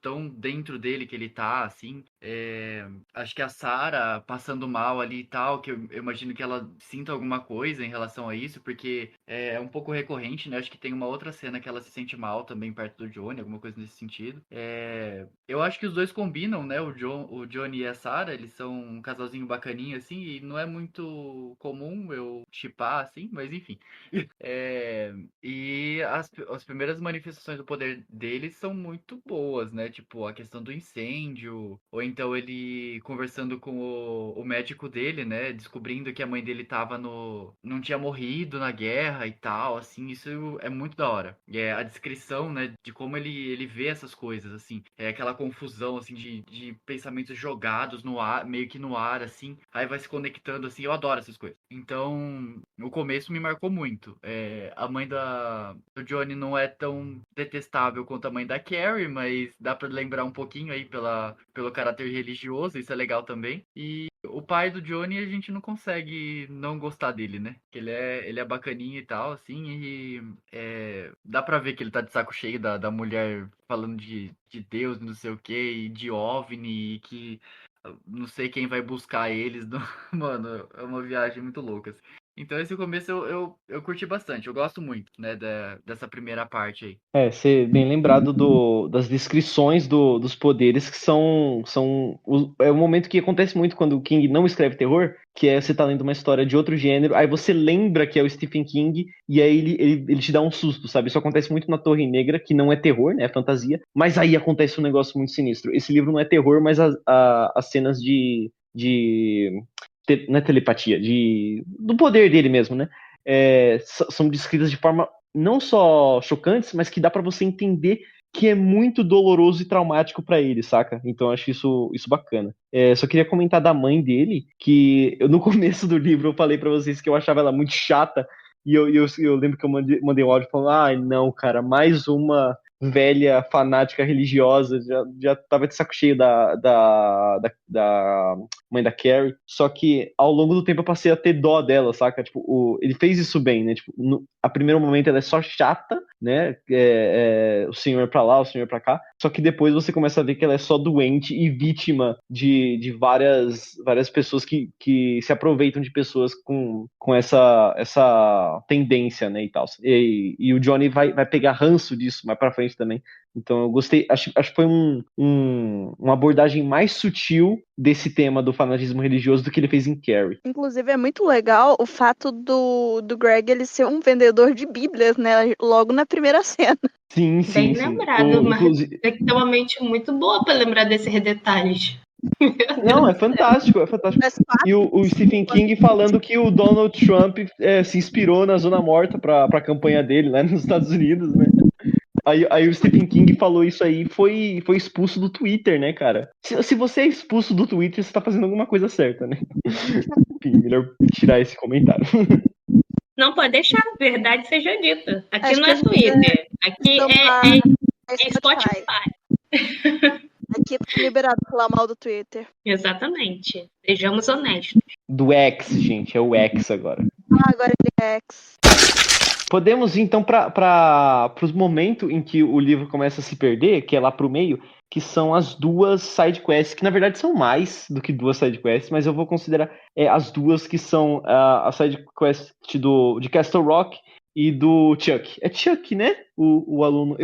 tão dentro dele que ele tá, assim. Acho que a Sarah passando mal ali e tal, que eu imagino que ela sinta alguma coisa em relação a isso, porque é um pouco recorrente, né? Acho que tem uma outra cena que ela se sente mal também perto do Johnny, alguma coisa nesse sentido. Eu acho que os dois combinam, né? O Johnny e a Sarah, eles são um casalzinho bacaninho, assim, e não é muito comum eu shippar, assim, mas enfim. E as primeiras manifestações do poder deles são muito boas, né? Tipo, a questão do incêndio, ou então ele conversando com o médico dele, né? Descobrindo que a mãe dele não tinha morrido na guerra e tal, assim, isso é muito da hora. E é a descrição, né, de como ele vê essas coisas, assim. É aquela confusão, assim, de pensamentos jogados no ar, meio que no ar, assim, aí vai se conectando, assim, eu adoro essas coisas. Então, o começo me marcou muito. A mãe do Johnny não é tão detestável quanto a mãe da Carrie, mas dá pra lembrar um pouquinho aí pelo caráter religioso, isso é legal também. E o pai do Johnny, a gente não consegue não gostar dele, né? Que ele é bacaninho e tal, assim, e dá pra ver que ele tá de saco cheio da mulher falando de Deus, não sei o que, e de OVNI, e que não sei quem vai buscar eles. Mano, é uma viagem muito louca, assim. Então esse começo eu curti bastante, eu gosto muito, né, dessa primeira parte aí. Ser bem lembrado das descrições dos poderes que é o momento que acontece muito quando o King não escreve terror, que é você tá lendo uma história de outro gênero, aí você lembra que é o Stephen King, e aí ele te dá um susto, sabe? Isso acontece muito na Torre Negra, que não é terror, né? É fantasia, mas aí acontece um negócio muito sinistro. Esse livro não é terror, mas as cenas não é telepatia, do poder dele mesmo, né? São descritas de forma não só chocantes, mas que dá pra você entender que é muito doloroso e traumático pra ele, saca? Então eu acho isso bacana. Só queria comentar da mãe dele, que no começo do livro eu falei pra vocês que eu achava ela muito chata, e eu lembro que eu mandei um áudio falando, ai não, cara, mais uma velha fanática religiosa, já tava de saco cheio da mãe da Carrie, só que ao longo do tempo eu passei a ter dó dela, saca? Tipo, ele fez isso bem, né? Tipo, a primeiro momento ela é só chata, né? O senhor pra lá, o senhor pra cá, só que depois você começa a ver que ela é só doente e vítima de várias pessoas que se aproveitam de pessoas com essa tendência, né, e tal. E o Johnny vai pegar ranço disso mais pra frente também. Então eu gostei, acho que foi uma abordagem mais sutil desse tema do fanatismo religioso do que ele fez em Carrie. Inclusive, é muito legal o fato do Greg ele ser um vendedor de bíblias, né? Logo na primeira cena. Sim, Bem sim, sim. lembrado, mas Inclusive... tem que ter uma mente muito boa para lembrar desses detalhes. Não, é fantástico, é fantástico. E o Stephen King falando que o Donald Trump se inspirou na Zona Morta para a campanha dele lá nos Estados Unidos, né? Aí o Stephen King falou isso aí e foi expulso do Twitter, né, cara? Se você é expulso do Twitter, você tá fazendo alguma coisa certa, né? Enfim, melhor tirar esse comentário. Não pode deixar a verdade seja dita. Aqui Acho não que é Twitter, aqui é Spotify. Aqui tá liberado falar mal do Twitter. Exatamente. Sejamos honestos. Do X, gente, é o X agora. Agora ele é X. Podemos ir então para os momentos em que o livro começa a se perder, que é lá pro meio, que são as duas sidequests, que na verdade são mais do que duas sidequests, mas eu vou considerar as duas que são a sidequest de Castle Rock e do Chuck. É Chuck, né? O aluno.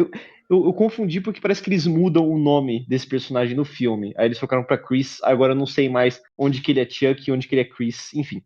Eu confundi porque parece que eles mudam o nome desse personagem no filme. Aí eles trocaram pra Chris, agora eu não sei mais onde que ele é Chuck, onde que ele é Chris, enfim.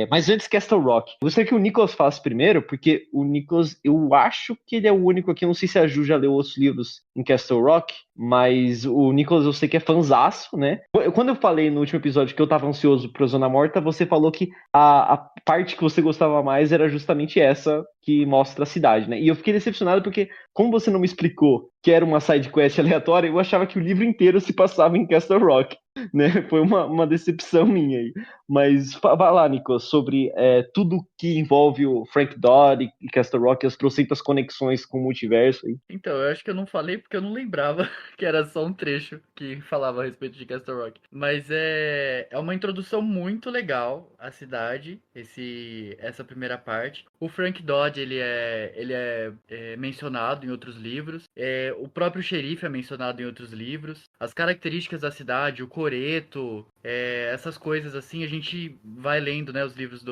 Mas antes, Castle Rock. Eu gostaria que o Nicolas falasse primeiro, porque o Nicolas, eu acho que ele é o único aqui, eu não sei se a Ju já leu outros livros em Castle Rock, mas o Nicolas eu sei que é fanzaço, né? Quando eu falei no último episódio que eu tava ansioso pro Zona Morta, você falou que a parte que você gostava mais era justamente essa que mostra a cidade, né? E eu fiquei decepcionado porque, como você não me explicou que era uma side quest aleatória, eu achava que o livro inteiro se passava em Castle Rock, né? Foi uma decepção minha aí. Mas vai lá, Nicolas, sobre tudo que envolve o Frank Dodd e Castle Rock, as trocentas conexões com o multiverso aí. Então, eu acho que eu não falei porque eu não lembrava que era só um trecho que falava a respeito de Castle Rock. Mas é uma introdução muito legal à cidade, essa primeira parte. O Frank Dodd, ele é mencionado em outros livros. O próprio xerife é mencionado em outros livros. As características da cidade, o coreto, essas coisas assim, a gente vai lendo, né, os livros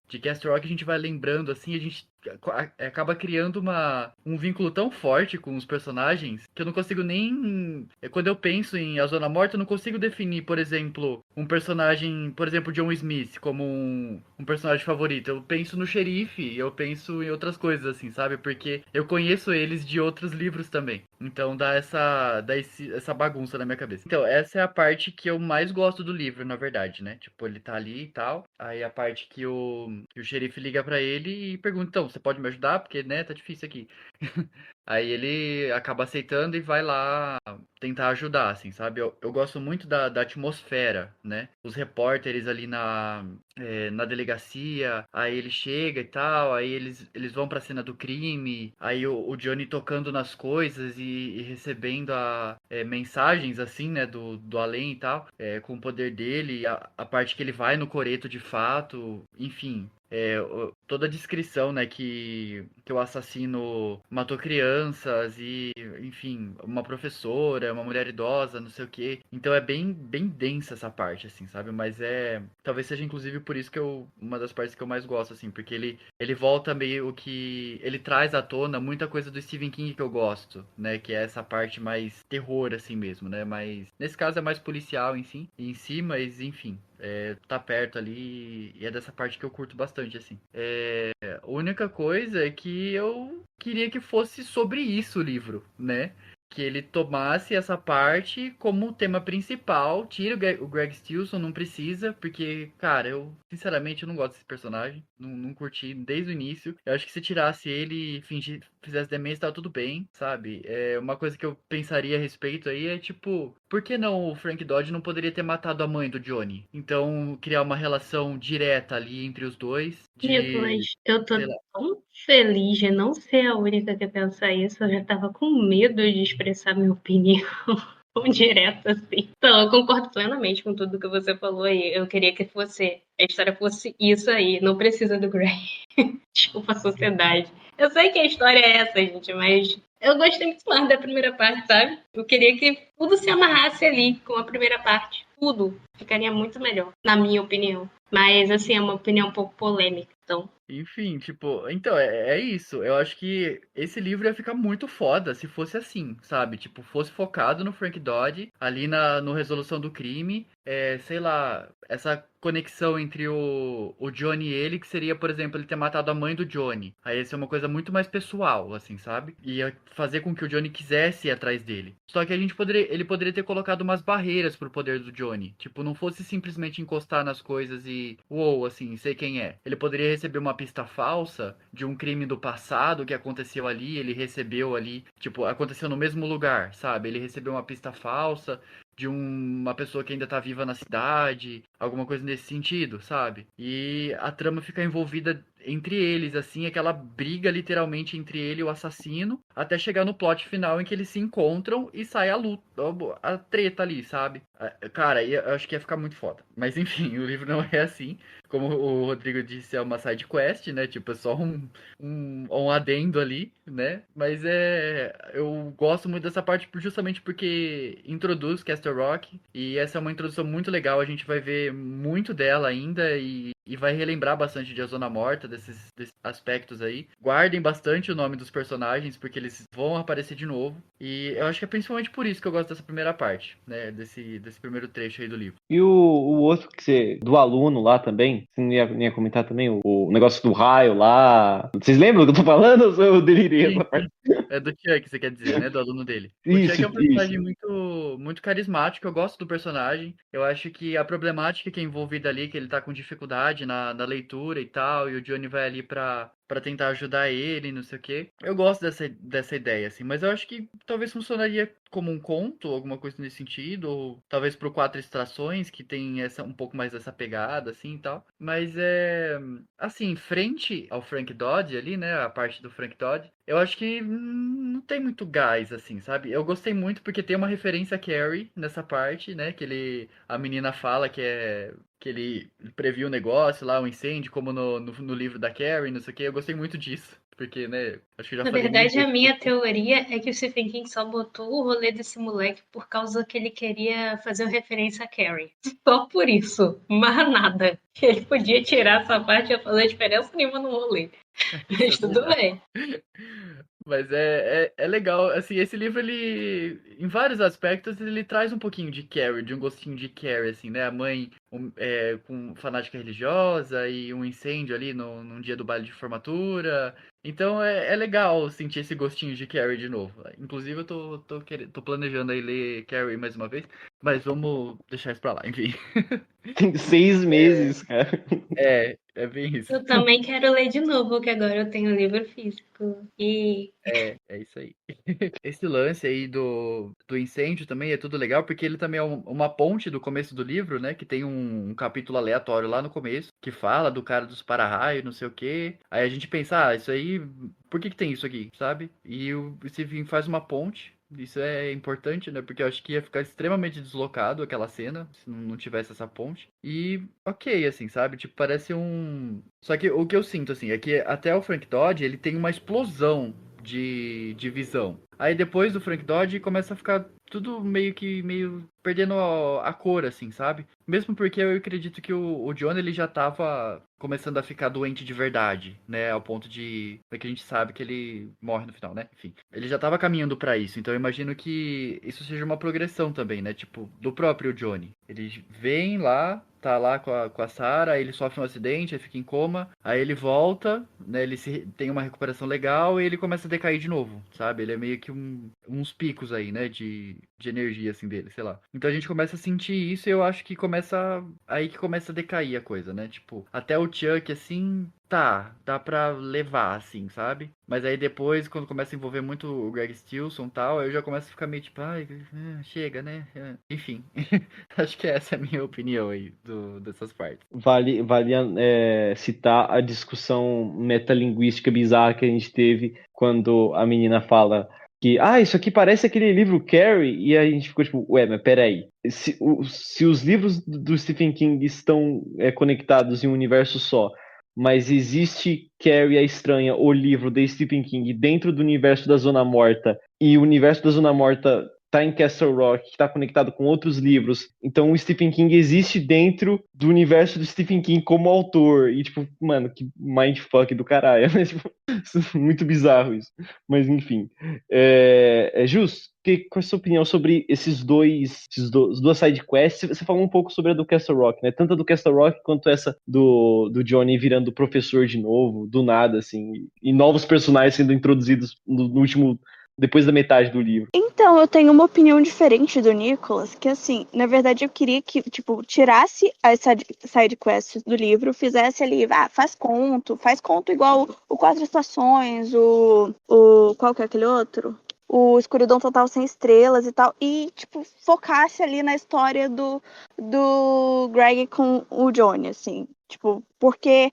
de Castle Rock, a gente vai lembrando assim, a gente acaba criando um vínculo tão forte com os personagens que eu não consigo nem. Quando eu penso em A Zona Morta, eu não consigo definir, por exemplo, um personagem, por exemplo, John Smith, como um personagem favorito. Eu penso no xerife, eu penso em outras coisas, assim, sabe? Porque eu conheço eles de outros livros também. Então dá essa bagunça na minha cabeça. Então, essa é a parte que eu mais gosto do livro, na verdade, né? Tipo, ele tá ali e tal. Aí a parte que o xerife liga pra ele e pergunta, então, você pode me ajudar? Porque, né, tá difícil aqui. Aí ele acaba aceitando e vai lá tentar ajudar, assim, sabe? Eu gosto muito da atmosfera, né? Os repórteres ali na delegacia, aí ele chega e tal, aí eles vão pra cena do crime, aí o Johnny tocando nas coisas e recebendo mensagens, assim, né, do além e tal, com o poder dele, a parte que ele vai no coreto de fato, enfim. Toda a descrição, né, que o assassino matou crianças e, enfim, uma professora, uma mulher idosa, não sei o quê. Então é bem, bem densa essa parte, assim, sabe? Mas talvez seja inclusive por isso que uma das partes que eu mais gosto, assim, porque ele volta meio que, ele traz à tona muita coisa do Stephen King que eu gosto, né, que é essa parte mais terror, assim mesmo, né, mas nesse caso é mais policial em si, mas enfim. Tá perto ali e é dessa parte que eu curto bastante, assim. A única coisa é que eu queria que fosse sobre isso o livro, né? Que ele tomasse essa parte como tema principal. Tira o Greg Stilson, não precisa, porque, cara, eu sinceramente eu não gosto desse personagem. Não curti desde o início. Eu acho que se tirasse ele e fizesse demência, tava tudo bem, sabe? Uma coisa que eu pensaria a respeito aí é tipo, por que não o Frank Dodge não poderia ter matado a mãe do Johnny? Então, criar uma relação direta ali entre os dois. Nicolas, eu tô Sei lá. tão feliz de não ser a única que pensa isso. Eu já tava com medo de expressar minha opinião tão direta assim. Então, eu concordo plenamente com tudo que você falou aí. Eu queria que a história fosse isso aí. Não precisa do Grey. Desculpa a sociedade. Eu sei que a história é essa, gente, mas eu gostei muito mais da primeira parte, sabe? Eu queria que tudo se amarrasse ali com a primeira parte. Tudo ficaria muito melhor, na minha opinião. Mas, assim, é uma opinião um pouco polêmica, então. Enfim, tipo, então, é isso. Eu acho que esse livro ia ficar muito foda se fosse assim, sabe? Tipo, fosse focado no Frank Dodd, ali no Resolução do Crime, sei lá, essa conexão entre o Johnny e ele, que seria, por exemplo, ele ter matado a mãe do Johnny. Aí ia ser uma coisa muito mais pessoal, assim, sabe? Ia fazer com que o Johnny quisesse ir atrás dele. Só que ele poderia ter colocado umas barreiras pro poder do Johnny. Tipo, não fosse simplesmente encostar nas coisas e, uou, assim, sei quem é. Ele poderia receber uma pista falsa de um crime do passado que aconteceu ali, ele recebeu ali, tipo, aconteceu no mesmo lugar, sabe? Ele recebeu uma pista falsa de uma pessoa que ainda tá viva na cidade, alguma coisa nesse sentido, sabe? E a trama fica envolvida entre eles, assim, aquela briga literalmente entre ele e o assassino, até chegar no plot final em que eles se encontram e sai a luta, a treta ali, sabe? Cara, eu acho que ia ficar muito foda. Mas enfim, o livro não é assim. Como o Rodrigo disse, é uma side quest, né? Tipo, é só um adendo ali, né? Mas eu gosto muito dessa parte justamente porque introduz Castle Rock. E essa é uma introdução muito legal. A gente vai ver muito dela ainda. E e vai relembrar bastante de A Zona Morta, desses aspectos aí. Guardem bastante o nome dos personagens, porque eles vão aparecer de novo. E eu acho que é principalmente por isso que eu gosto dessa primeira parte, né? Desse primeiro trecho aí do livro. E o outro que você. Do aluno lá também, você não ia comentar também? O negócio do raio lá. Vocês lembram do que eu tô falando? Ou eu delirei Sim, essa parte? é do Chuck, você quer dizer, né? Do aluno dele. O Isso, Chuck é um isso. personagem muito, muito carismático, eu gosto do personagem. Eu acho que a problemática que é envolvida ali, que ele tá com dificuldade na leitura e tal, e o Johnny vai ali pra tentar ajudar ele, não sei o quê. Eu gosto dessa ideia, assim, mas eu acho que talvez funcionaria como um conto, alguma coisa nesse sentido, ou talvez pro Quatro Estações, que tem um pouco mais dessa pegada, assim, e tal. Mas assim, frente ao Frank Dodge ali, né, a parte do Frank Dodge, eu acho que não tem muito gás, assim, sabe? Eu gostei muito porque tem uma referência a Carrie nessa parte, né, a menina fala que ele previu o negócio lá, o incêndio, como no livro da Carrie, não sei o que. Eu gostei muito disso, porque, né, acho que eu já Na falei mil verdade, a vezes. minha teoria é que o Stephen King só botou o rolê desse moleque por causa que ele queria fazer uma referência a Carrie. Só por isso, mais nada. Ele podia tirar essa parte e ia fazer diferença nenhuma no rolê. Isso é Mas tudo verdade. bem. Mas é legal, assim, esse livro, ele, em vários aspectos, ele traz um pouquinho de Carrie, de um gostinho de Carrie, assim, né? A mãe com fanática religiosa e um incêndio ali num dia do baile de formatura. Então é legal sentir esse gostinho de Carrie de novo. Inclusive eu tô planejando aí ler Carrie mais uma vez, mas vamos deixar isso pra lá, enfim. Tem 6 meses, cara. É bem isso. Eu também quero ler de novo, que agora eu tenho livro físico. E É isso aí. Esse lance aí do incêndio também é tudo legal, porque ele também é uma ponte do começo do livro, né? Que tem um capítulo aleatório lá no começo, que fala do cara dos para-raios, não sei o quê. Aí a gente pensa, isso aí, por que tem isso aqui, sabe? E o Stephen faz uma ponte. Isso é importante, né? Porque eu acho que ia ficar extremamente deslocado aquela cena, se não tivesse essa ponte. E ok, assim, sabe? Tipo, parece um. Só que o que eu sinto, assim, é que até o Frank Dodge, ele tem uma explosão de visão. Aí depois do Frank Dodge começa a ficar tudo meio perdendo a cor, assim, sabe? Mesmo porque eu acredito que o John, ele já tava começando a ficar doente de verdade, né? Ao ponto de que a gente sabe que ele morre no final, né? Enfim, ele já tava caminhando pra isso. Então eu imagino que isso seja uma progressão também, né? Tipo, do próprio Johnny. Ele vem lá, tá lá com a Sarah, aí ele sofre um acidente, aí fica em coma, aí ele volta, né? Ele tem uma recuperação legal e ele começa a decair de novo, sabe? Ele é meio que uns picos aí, né? De energia, assim, dele, sei lá. Então a gente começa a sentir isso e eu acho que aí que começa a decair a coisa, né? Tipo, até o Chuck, assim, dá pra levar, assim, sabe? Mas aí depois, quando começa a envolver muito o Greg Stilson e tal, eu já começo a ficar meio tipo, ai, chega, né? Enfim, acho que essa é a minha opinião aí dessas partes. Vale citar a discussão metalinguística bizarra que a gente teve quando a menina fala que, isso aqui parece aquele livro Carrie, e a gente ficou tipo, ué, mas peraí, se os livros do Stephen King estão conectados em um universo só, mas existe Carrie a Estranha, o livro de Stephen King, dentro do universo da Zona Morta, e o universo da Zona Morta tá em Castle Rock, que tá conectado com outros livros. Então o Stephen King existe dentro do universo do Stephen King como autor. E tipo, mano, que mindfuck do caralho. Tipo, muito bizarro isso. Mas enfim. Jus, qual é a sua opinião sobre as duas side quests? Você falou um pouco sobre a do Castle Rock, né? Tanto a do Castle Rock quanto essa do Johnny virando professor de novo, do nada, assim. E novos personagens sendo introduzidos no último depois da metade do livro. Então, eu tenho uma opinião diferente do Nicholas, que assim, na verdade eu queria que, tipo, tirasse as side quests do livro, fizesse ali, faz conto igual o Quatro Estações, qual que é aquele outro? O Escuridão Total Sem Estrelas e tal, e, tipo, focasse ali na história do Greg com o Johnny, assim, tipo, porque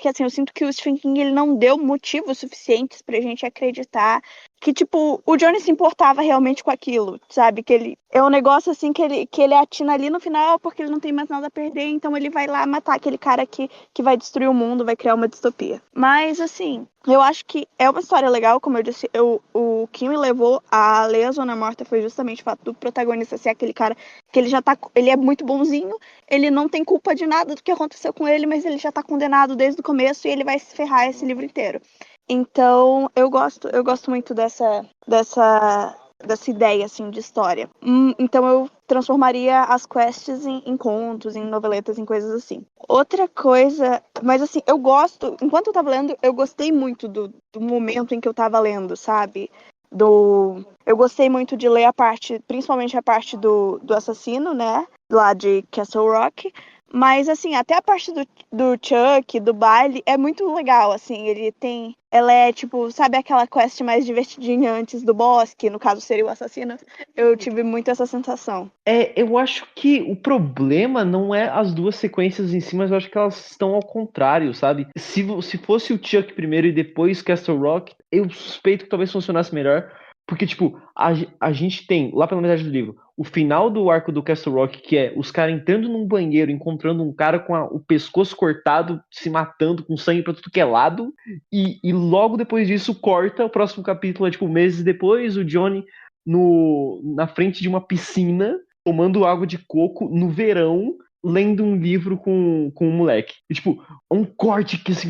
assim, eu sinto que o Stephen King, ele não deu motivos suficientes pra gente acreditar que, tipo, o Johnny se importava realmente com aquilo, sabe? Que ele é um negócio, assim, que ele atina ali no final porque ele não tem mais nada a perder, então ele vai lá matar aquele cara que vai destruir o mundo, vai criar uma distopia. Mas, assim, eu acho que é uma história legal, como eu disse, o que me levou a ler A Zona Morta foi justamente o fato do protagonista ser aquele cara que ele é muito bonzinho, ele não tem culpa de nada do que aconteceu com ele, mas ele já tá condenado desde o começo e ele vai se ferrar esse livro inteiro. Então, eu gosto muito dessa ideia, assim, de história. Então, eu transformaria as quests em contos, em noveletas, em coisas assim. Outra coisa, mas assim, enquanto eu tava lendo, eu gostei muito do momento em que eu tava lendo, sabe? Eu gostei muito de ler principalmente a parte do assassino, né? Lá de Castle Rock. Mas, assim, até a parte do Chuck, do baile, é muito legal, assim. Ela é, tipo, sabe aquela quest mais divertidinha antes do boss, que no caso seria o assassino? Eu tive muito essa sensação. Eu acho que o problema não é as duas sequências em si, mas eu acho que elas estão ao contrário, sabe? Se fosse o Chuck primeiro e depois Castle Rock, eu suspeito que talvez funcionasse melhor. Porque, tipo, a gente tem, lá pela metade do livro, o final do arco do Castle Rock, que é os caras entrando num banheiro, encontrando um cara com o pescoço cortado, se matando, com sangue pra tudo que é lado. E logo depois disso, corta. O próximo capítulo é, tipo, meses depois, o Johnny na frente de uma piscina, tomando água de coco no verão, lendo um livro com um moleque. E, tipo, um corte que assim.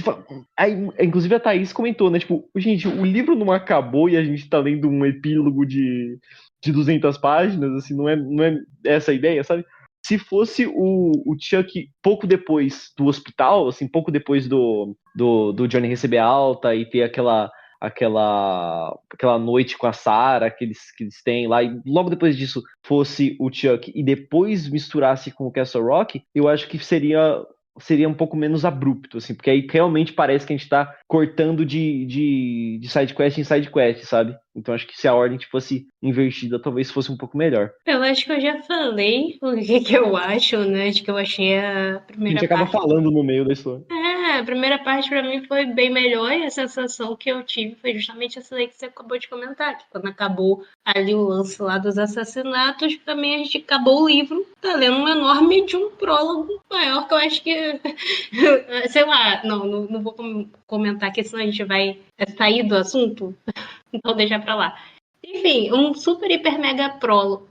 Aí, inclusive a Thaís comentou, né? Tipo, gente, o livro não acabou e a gente tá lendo um epílogo de 200 páginas, assim, não é essa a ideia, sabe? Se fosse o Chuck pouco depois do hospital, assim, pouco depois do Johnny receber alta e ter aquela noite com a Sarah que eles têm lá, e logo depois disso fosse o Chuck e depois misturasse com o Castle Rock, eu acho que seria um pouco menos abrupto, assim, porque aí realmente parece que a gente tá cortando de side quest em side quest, sabe? Então acho que se a ordem fosse invertida, talvez fosse um pouco melhor. Eu acho que eu já falei o que eu acho, né? De que eu achei a A primeira gente acaba parte. falando no meio da história. A primeira parte pra mim foi bem melhor e a sensação que eu tive foi justamente essa daí que você acabou de comentar, que quando acabou ali o lance lá dos assassinatos, pra mim a gente acabou o livro, tá lendo um enorme de um prólogo maior que eu acho que, sei lá, não vou comentar aqui, senão a gente vai sair do assunto, então deixa pra lá. Enfim, um super, hiper, mega prólogo,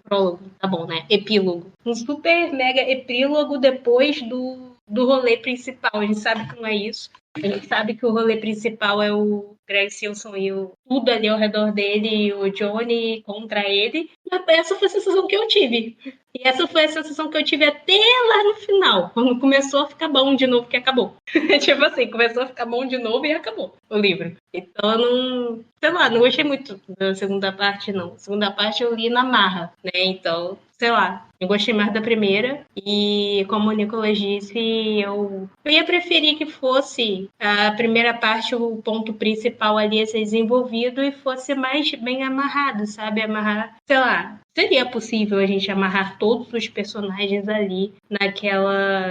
tá bom, né? Epílogo. Um super, mega epílogo depois do rolê principal. A gente sabe que não é isso. A gente sabe que o rolê principal é o Greg Silson e tudo ali ao redor dele e o Johnny contra ele. Mas essa foi a sensação que eu tive. E essa foi a sensação que eu tive até lá no final, quando começou a ficar bom de novo, que acabou. Tipo assim, começou a ficar bom de novo e acabou o livro. Então eu não, sei lá, não gostei muito da segunda parte, não. A segunda parte eu li na marra, né? Então, sei lá, eu gostei mais da primeira. E como o Nicolas disse, eu ia preferir que fosse a primeira parte, o ponto principal ali a ser desenvolvido e fosse mais bem amarrado, sabe? Amarrar, sei lá, seria possível a gente amarrar todos os personagens ali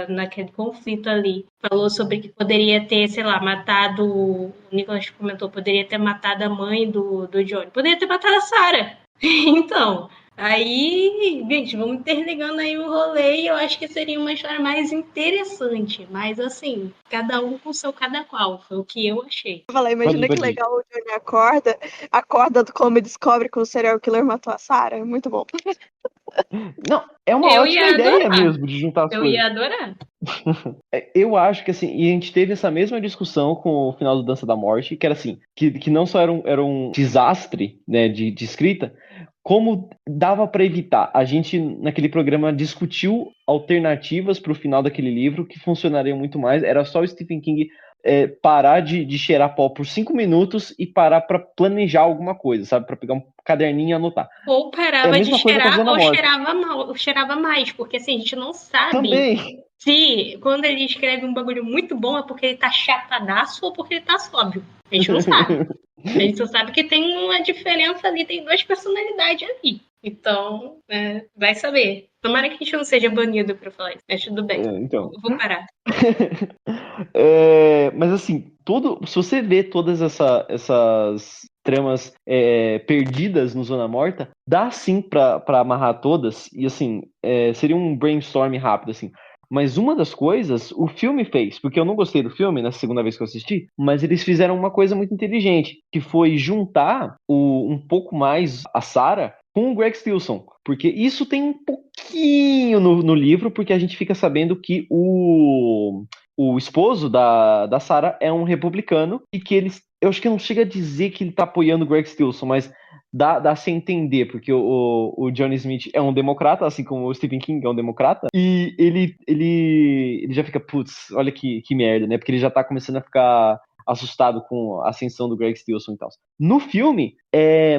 naquele conflito ali. Falou sobre que poderia ter, sei lá, matado. O Nicolas comentou, poderia ter matado a mãe do Johnny. Poderia ter matado a Sarah. Então, aí, gente, vamos interligando aí o rolê e eu acho que seria uma história mais interessante. Mas, assim, cada um com seu cada qual. Foi o que eu achei. Eu falei, imagina Pode que ir. legal o Johnny acorda do coma e descobre que o serial killer matou a Sarah. É muito bom. Não, é uma Eu ótima ia ideia adorar. mesmo de juntar as Eu coisas. ia adorar. Eu acho que assim, e a gente teve essa mesma discussão com o final do Dança da Morte, que era assim, que não só era um desastre, né, de escrita, como dava para evitar. A gente, naquele programa, discutiu alternativas para o final daquele livro que funcionariam muito mais. Era só o Stephen King parar de cheirar pó por 5 minutos e parar para planejar alguma coisa, sabe? Para pegar um caderninho e anotar. Ou É a parava de mesma coisa com a cheirar Zona ou Morta. cheirava mal, ou cheirava mais, porque assim, a gente não sabe Também. se quando ele escreve um bagulho muito bom é porque ele tá chapadaço ou porque ele tá sóbrio. A gente não sabe. A gente só sabe que tem uma diferença ali, tem duas personalidades ali. Então, vai saber. Tomara que a gente não seja banido pra falar isso, mas tudo bem. Então. Eu vou parar. Mas assim, se você vê todas essas tramas perdidas no Zona Morta, dá sim pra amarrar todas, e assim, seria um brainstorm rápido, assim. Mas uma das coisas o filme fez, porque eu não gostei do filme na segunda vez que eu assisti, mas eles fizeram uma coisa muito inteligente, que foi juntar um pouco mais a Sarah com o Greg Stilson. Porque isso tem um pouquinho no livro, porque a gente fica sabendo que o esposo da Sarah é um republicano e que eles. Eu acho que não chega a dizer que ele tá apoiando o Greg Stilson, mas dá-se a entender, porque o Johnny Smith é um democrata, assim como o Stephen King é um democrata, e ele já fica, putz, olha que merda, né? Porque ele já tá começando a ficar assustado com a ascensão do Greg Stilson e tal. No filme,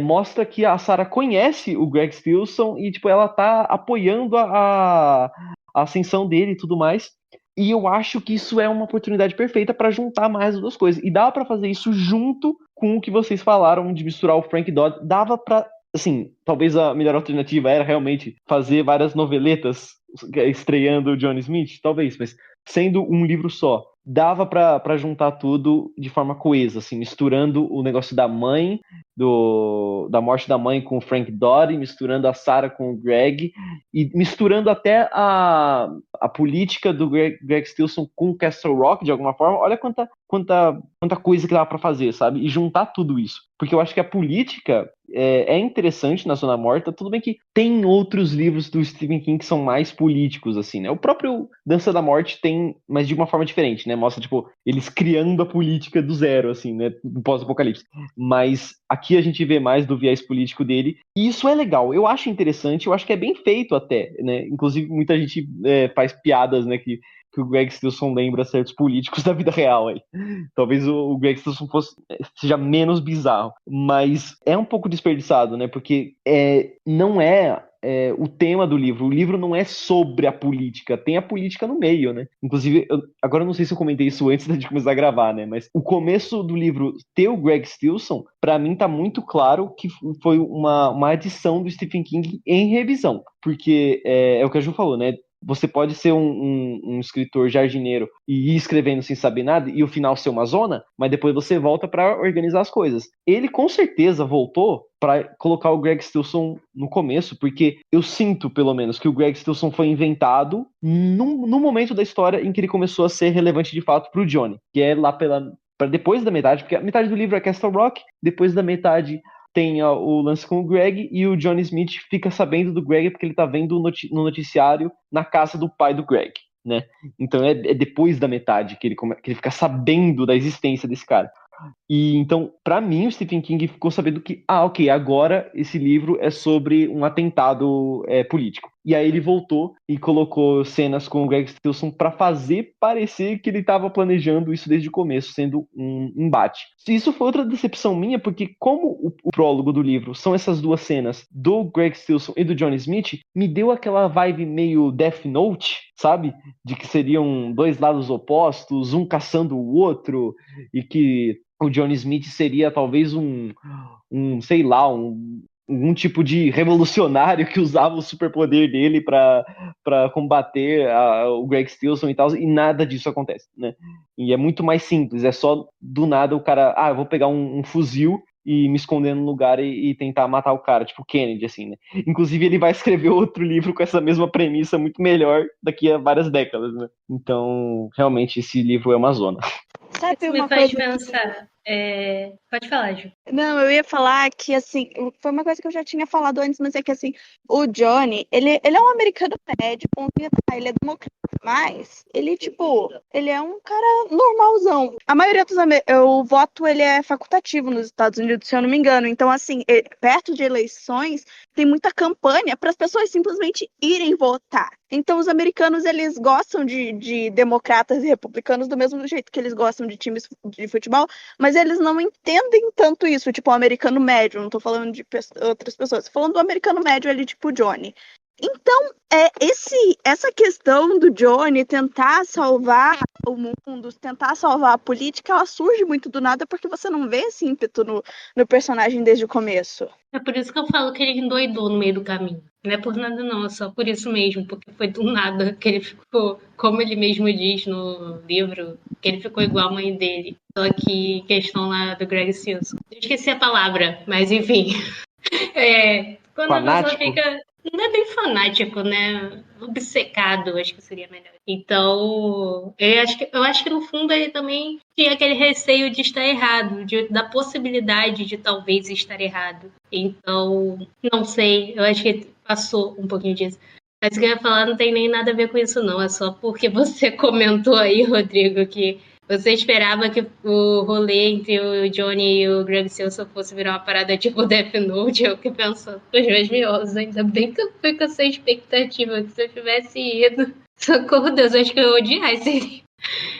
mostra que a Sarah conhece o Greg Stilson e, tipo, ela tá apoiando a ascensão dele e tudo mais. E eu acho que isso é uma oportunidade perfeita para juntar mais as duas coisas. E dava para fazer isso junto com o que vocês falaram de misturar o Frank Dodd. Dava para, assim, talvez a melhor alternativa era realmente fazer várias noveletas estreando o Johnny Smith, talvez, mas sendo um livro só. Dava para juntar tudo de forma coesa, assim, misturando o negócio da mãe, da morte da mãe com o Frank Dodd, misturando a Sarah com o Greg, e misturando até a política do Greg Stilson com o Castle Rock, de alguma forma. Olha quanta coisa que dava para fazer, sabe? E juntar tudo isso. Porque eu acho que a política é interessante na Zona Morta. Tudo bem que tem outros livros do Stephen King que são mais políticos, assim, né? O próprio Dança da Morte tem, mas de uma forma diferente, né? Mostra, tipo, eles criando a política do zero, assim, né? No pós-apocalipse. Mas aqui a gente vê mais do viés político dele. E isso é legal. Eu acho interessante. Eu acho que é bem feito até, né? Inclusive, muita gente faz piadas, né? Que o Greg Stilson lembra certos políticos da vida real aí. Talvez o Greg Stilson seja menos bizarro. Mas é um pouco desperdiçado, né? Porque não é o tema do livro. O livro não é sobre a política. Tem a política no meio, né? Inclusive, agora eu não sei se eu comentei isso antes de começar a gravar, né? Mas o começo do livro ter o Greg Stilson, pra mim tá muito claro que foi uma adição do Stephen King em revisão. Porque é o que a Ju falou, né? Você pode ser um escritor jardineiro e ir escrevendo sem saber nada e o final ser uma zona, mas depois você volta para organizar as coisas. Ele com certeza voltou para colocar o Greg Stilson no começo, porque eu sinto, pelo menos, que o Greg Stilson foi inventado no momento da história em que ele começou a ser relevante de fato para o Johnny, que é lá para depois da metade, porque a metade do livro é Castle Rock, depois da metade tem o lance com o Greg e o Johnny Smith fica sabendo do Greg porque ele tá vendo no noticiário na casa do pai do Greg, né? Então é depois da metade que ele fica sabendo da existência desse cara. E então, pra mim, o Stephen King ficou sabendo que, ok, agora esse livro é sobre um atentado político. E aí ele voltou e colocou cenas com o Greg Stilson pra fazer parecer que ele estava planejando isso desde o começo, sendo um embate. Isso foi outra decepção minha, porque como o prólogo do livro são essas duas cenas do Greg Stilson e do Johnny Smith, me deu aquela vibe meio Death Note, sabe? De que seriam dois lados opostos, um caçando o outro, e que o Johnny Smith seria talvez sei lá, um tipo de revolucionário que usava o superpoder dele para combater o Greg Stilson e tal, e nada disso acontece, né? E é muito mais simples, é só do nada o cara, eu vou pegar um fuzil e me esconder num lugar e tentar matar o cara, tipo Kennedy, assim, né? Inclusive ele vai escrever outro livro com essa mesma premissa muito melhor daqui a várias décadas, né? Então, realmente, esse livro é uma zona. Sabe Isso uma me faz coisa pensar. Pode falar, Ju. Não, eu ia falar que, assim, foi uma coisa que eu já tinha falado antes, mas é que, assim, o Johnny, ele é um americano médio, ele é democrata, mas ele, tipo, ele é um cara normalzão. A maioria o voto, ele é facultativo nos Estados Unidos, se eu não me engano. Então, assim, perto de eleições, tem muita campanha para as pessoas simplesmente irem votar. Então, os americanos, eles gostam de democratas e republicanos do mesmo jeito que eles gostam de times de futebol, mas eles não entendem tanto isso, tipo, o americano médio, não tô falando de outras pessoas, tô falando do americano médio ali, tipo, o Johnny. Então, essa questão do Johnny tentar salvar o mundo, tentar salvar a política, ela surge muito do nada porque você não vê esse ímpeto no personagem desde o começo. É por isso que eu falo que ele endoidou no meio do caminho. Não é por nada não, é só por isso mesmo, porque foi do nada que ele ficou, como ele mesmo diz no livro, que ele ficou igual a mãe dele. Só que questão lá do Greg Stilson. Eu esqueci a palavra, mas enfim. Quando Fanático. a pessoa fica... não é bem fanático, né? Obcecado, acho que seria melhor. Então, eu acho que no fundo ele também tinha aquele receio de estar errado, da possibilidade de talvez estar errado. Então, não sei, eu acho que passou um pouquinho disso. Mas o que eu ia falar não tem nem nada a ver com isso, não. É só porque você comentou aí, Rodrigo, que você esperava que o rolê entre o Johnny e o Greg Silson fosse virar uma parada tipo Death Note. Eu que penso, os meus miolos, ainda bem que eu fui com essa expectativa, que se eu tivesse ido, socorro Deus, acho que eu ia odiar esse livro.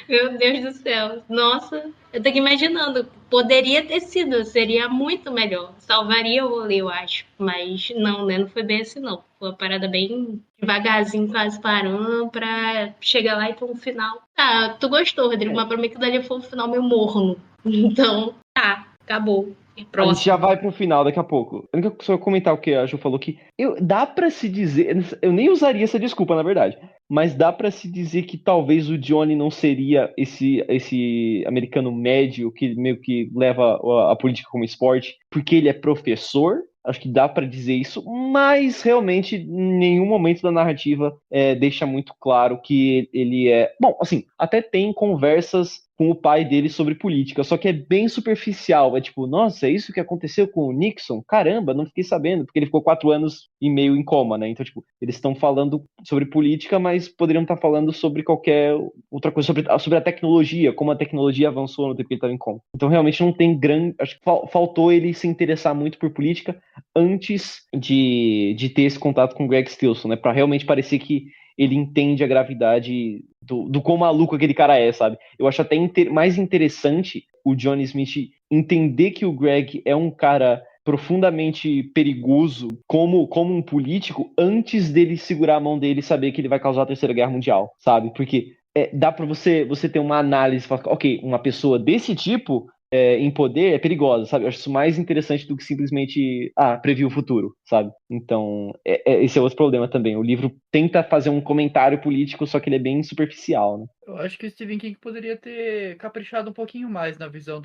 Meu Deus do céu. Nossa, eu tô aqui imaginando. Poderia ter sido, seria muito melhor. Salvaria o rolê, eu acho. Mas não, né? Não foi bem assim, não. Foi uma parada bem devagarzinho, quase parando, pra chegar lá e ter um final. Tá, tu gostou, Rodrigo, mas pra mim que dali foi um final meio morno. Então, tá, acabou. A gente já Próximo. vai pro final daqui a pouco. Eu quero só comentar o que a Ju falou que dá pra se dizer, eu nem usaria essa desculpa, na verdade, mas dá pra se dizer que talvez o Johnny não seria esse americano médio que meio que leva a política como esporte, porque ele é professor. Acho que dá pra dizer isso, mas realmente em nenhum momento da narrativa deixa muito claro que ele é. Bom, assim, até tem conversas com o pai dele sobre política, só que é bem superficial. É tipo, nossa, é isso que aconteceu com o Nixon? Caramba, não fiquei sabendo, porque ele ficou 4 anos e meio em coma, né? Então, tipo, eles estão falando sobre política, mas poderiam estar falando sobre qualquer outra coisa, sobre a tecnologia, como a tecnologia avançou no tempo que ele estava em coma. Então, realmente não tem grande. Acho que faltou ele se interessar muito por política antes de ter esse contato com o Greg Stilson, né? Pra realmente parecer que ele entende a gravidade do quão maluco aquele cara é, sabe? Eu acho até mais interessante o Johnny Smith entender que o Greg é um cara profundamente perigoso como um político antes dele segurar a mão dele e saber que ele vai causar a Terceira Guerra Mundial, sabe? Porque dá pra você ter uma análise, falar, ok, uma pessoa desse tipo em poder é perigosa, sabe? Eu acho isso mais interessante do que simplesmente prever o futuro, sabe? Então, esse é outro problema também. O livro tenta fazer um comentário político, só que ele é bem superficial, né? Eu acho que o Stephen King poderia ter caprichado um pouquinho mais na visão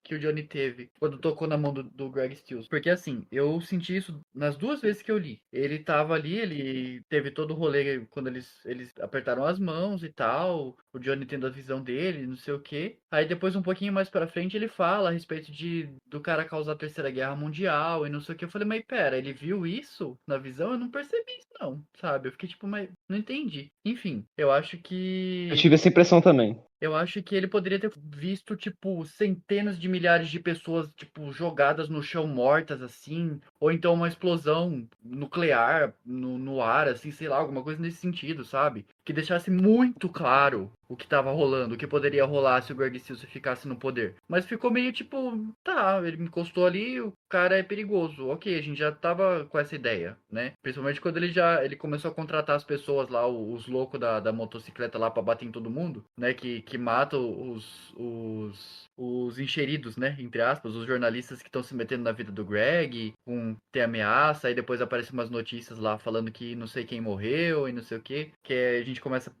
que o Johnny teve quando tocou na mão do Greg Stills. Porque assim, eu senti isso nas 2 vezes que eu li. Ele tava ali, ele teve todo o rolê quando eles apertaram as mãos e tal. O Johnny tendo a visão dele, não sei o quê. Aí depois, um pouquinho mais pra frente, ele fala a respeito do cara causar a Terceira Guerra Mundial e não sei o que. Eu falei, mas pera, ele viu isso na visão? Eu não percebi isso não, sabe? Eu fiquei tipo, mas não entendi. Enfim, eu acho Eu que tive essa impressão também. eu acho que ele poderia ter visto, tipo, centenas de milhares de pessoas, tipo, jogadas no chão mortas, assim. Ou então uma explosão nuclear no ar, assim, sei lá, alguma coisa nesse sentido, sabe? Que deixasse muito claro o que tava rolando, o que poderia rolar se o Greg Silson ficasse no poder. Mas ficou meio tipo, tá, ele encostou ali, o cara é perigoso. Ok, a gente já tava com essa ideia, né? Principalmente quando ele começou a contratar as pessoas lá, os loucos da motocicleta lá pra bater em todo mundo, né? Que matam os encheridos, né? Entre aspas, os jornalistas que estão se metendo na vida do Greg, tem ameaça, aí depois aparecem umas notícias lá falando que não sei quem morreu e não sei o que. A gente começa.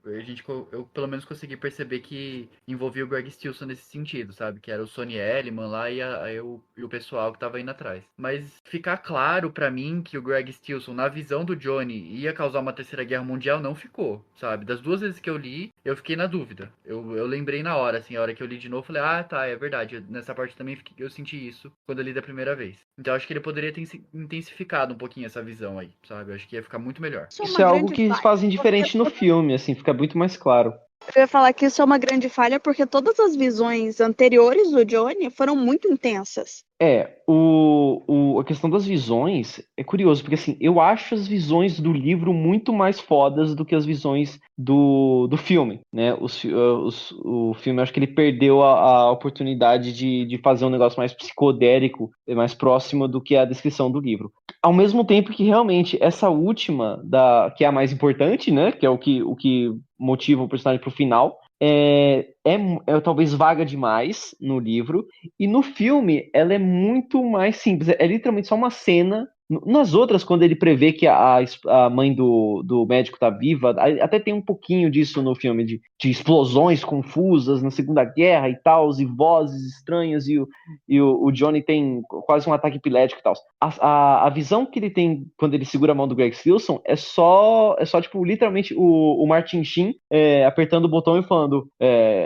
Eu pelo menos consegui perceber que envolvia o Greg Stilson nesse sentido, sabe? Que era o Sonny Elliman lá e o pessoal que tava indo atrás. Mas ficar claro pra mim que o Greg Stilson, na visão do Johnny, ia causar uma terceira guerra mundial, não ficou, sabe? Das 2 vezes que eu li, eu fiquei na dúvida. Eu lembrei na hora, assim, a hora que eu li de novo, eu falei, tá, é verdade. Nessa parte também eu senti isso quando eu li da primeira vez. Então acho que ele poderia ter intensificado um pouquinho essa visão aí, sabe? Eu acho que ia ficar muito melhor. Isso é Isso uma é algo grande que eles falha, fazem porque diferente no filme, assim, fica muito mais claro. eu ia falar que isso é uma grande falha porque todas as visões anteriores do Johnny foram muito intensas. A questão das visões é curioso, porque assim, eu acho as visões do livro muito mais fodas do que as visões do filme, né? O filme, eu acho que ele perdeu a oportunidade de fazer um negócio mais psicodélico, mais próximo do que a descrição do livro. Ao mesmo tempo que realmente essa última, que é a mais importante, né? Que é o que motiva o personagem pro final, talvez vaga demais no livro. E no filme, ela é muito mais simples. É literalmente só uma cena Nas outras, quando ele prevê que a mãe do médico tá viva, até tem um pouquinho disso no filme, de explosões confusas na Segunda Guerra e tal, e vozes estranhas, o Johnny tem quase um ataque epilético e tal. A visão que ele tem quando ele segura a mão do Greg Silson é só tipo, literalmente o Martin Sheen apertando o botão e falando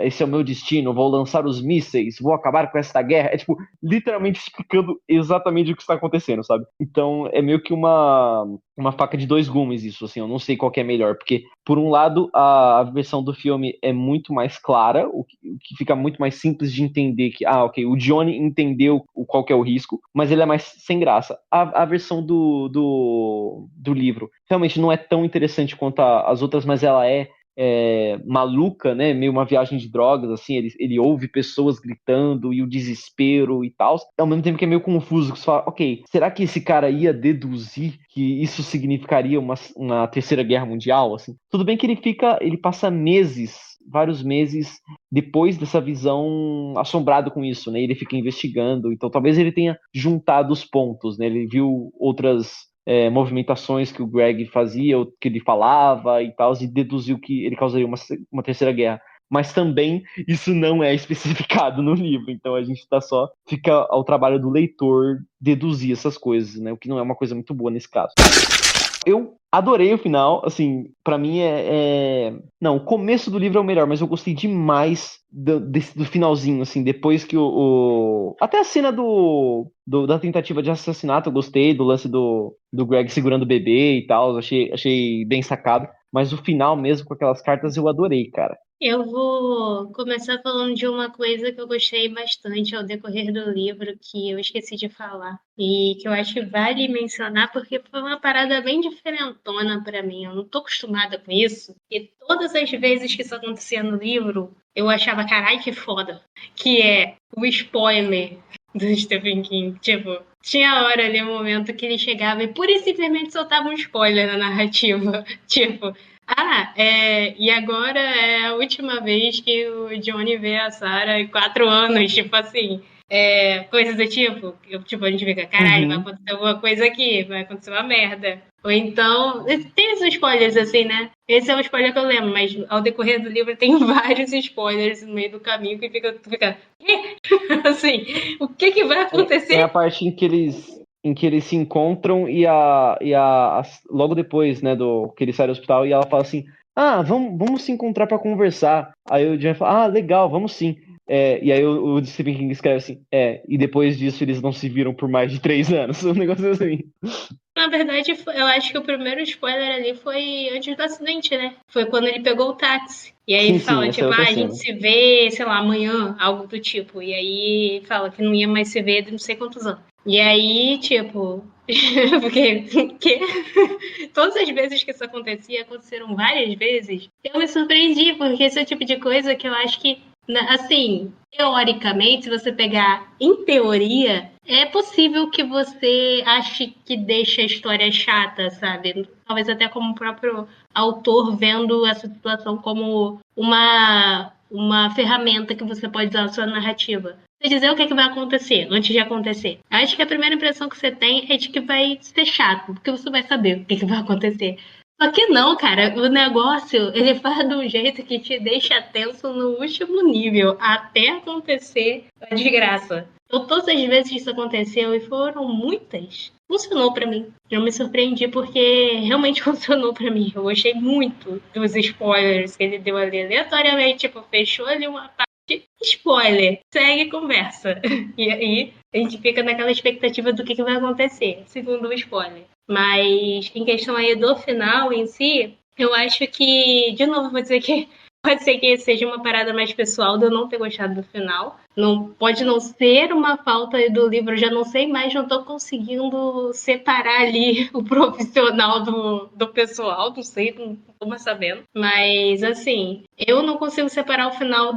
esse é o meu destino, vou lançar os mísseis, vou acabar com esta guerra. É tipo, literalmente explicando exatamente o que está acontecendo, sabe? Então é meio que uma faca de dois gumes isso, assim, eu não sei qual que é melhor, porque por um lado a versão do filme é muito mais clara, o que fica muito mais simples de entender que, ok, o Johnny entendeu qual que é o risco, mas ele é mais sem graça. A versão do livro realmente não é tão interessante quanto as outras, mas ela é maluca, né? Meio uma viagem de drogas, assim, ele ouve pessoas gritando e o desespero e tal, ao mesmo tempo que é meio confuso, que você fala, ok, será que esse cara ia deduzir que isso significaria uma terceira guerra mundial, assim? Tudo bem que ele passa vários meses depois dessa visão assombrado com isso, né? Ele fica investigando, então talvez ele tenha juntado os pontos, né? Ele viu outras movimentações que o Greg fazia, ou que ele falava e tal, e deduziu que ele causaria uma terceira guerra. Mas também isso não é especificado no livro, então a gente fica ao trabalho do leitor deduzir essas coisas, né? O que não é uma coisa muito boa nesse caso. Eu adorei o final, assim, pra mim Não, o começo do livro é o melhor, mas eu gostei demais do finalzinho, assim, depois que até a cena da tentativa de assassinato eu gostei, do lance do Greg segurando o bebê e tal, achei bem sacado, mas o final mesmo com aquelas cartas eu adorei, cara. Eu vou começar falando de uma coisa que eu gostei bastante ao decorrer do livro, que eu esqueci de falar, e que eu acho que vale mencionar, porque foi uma parada bem diferentona pra mim. Eu não tô acostumada com isso, e todas as vezes que isso acontecia no livro, eu achava, carai, que foda, que é o spoiler do Stephen King. Tipo, tinha hora ali, um momento que ele chegava e pura e simplesmente soltava um spoiler na narrativa. Tipo, e agora é a última vez que o Johnny vê a Sarah em 4 anos, tipo assim. Coisas do tipo, a gente fica, caralho, vai acontecer alguma coisa aqui, vai acontecer uma merda. Ou então, tem esses spoilers assim, né? Esse é o spoiler que eu lembro, mas ao decorrer do livro tem vários spoilers no meio do caminho que tu fica, quê? Assim, o que vai acontecer? É a parte em que eles se encontram e logo depois, né, que ele sai do hospital e ela fala assim, vamos se encontrar pra conversar. Aí o Johnny fala, legal, vamos sim. E aí o Stephen King escreve assim, e depois disso eles não se viram por mais de 3 anos, um negócio assim. Na verdade, eu acho que o primeiro spoiler ali foi antes do acidente, né? Foi quando ele pegou o táxi. E aí ele fala, tipo, a gente se vê, sei lá, amanhã, algo do tipo. E aí fala que não ia mais se ver de não sei quantos anos. E aí, tipo, porque todas as vezes que isso acontecia, aconteceram várias vezes, eu me surpreendi, porque esse é o tipo de coisa que eu acho que, assim, teoricamente, se você pegar em teoria, é possível que você ache que deixa a história chata, sabe? Talvez até como o próprio autor vendo essa situação como uma ferramenta que você pode usar na sua narrativa. Você dizer o que vai acontecer antes de acontecer. Eu acho que a primeira impressão que você tem é de que vai ser chato, porque você vai saber o que vai acontecer. Só que não, cara, o negócio, ele faz de um jeito que te deixa tenso no último nível, até acontecer a desgraça. Então, todas as vezes que isso aconteceu, e foram muitas, funcionou pra mim. Eu me surpreendi porque realmente funcionou pra mim. Eu gostei muito dos spoilers que ele deu ali aleatoriamente, tipo, fechou ali uma parte, spoiler, segue conversa. E aí, a gente fica naquela expectativa do que vai acontecer, segundo o spoiler. Mas, em questão aí do final em si, eu acho que, de novo, vou dizer que pode ser que seja uma parada mais pessoal de eu não ter gostado do final. Pode não ser uma falta do livro, eu já não sei mais, não estou conseguindo separar ali o profissional do pessoal, não sei, não estou mais sabendo. Mas, assim, eu não consigo separar o final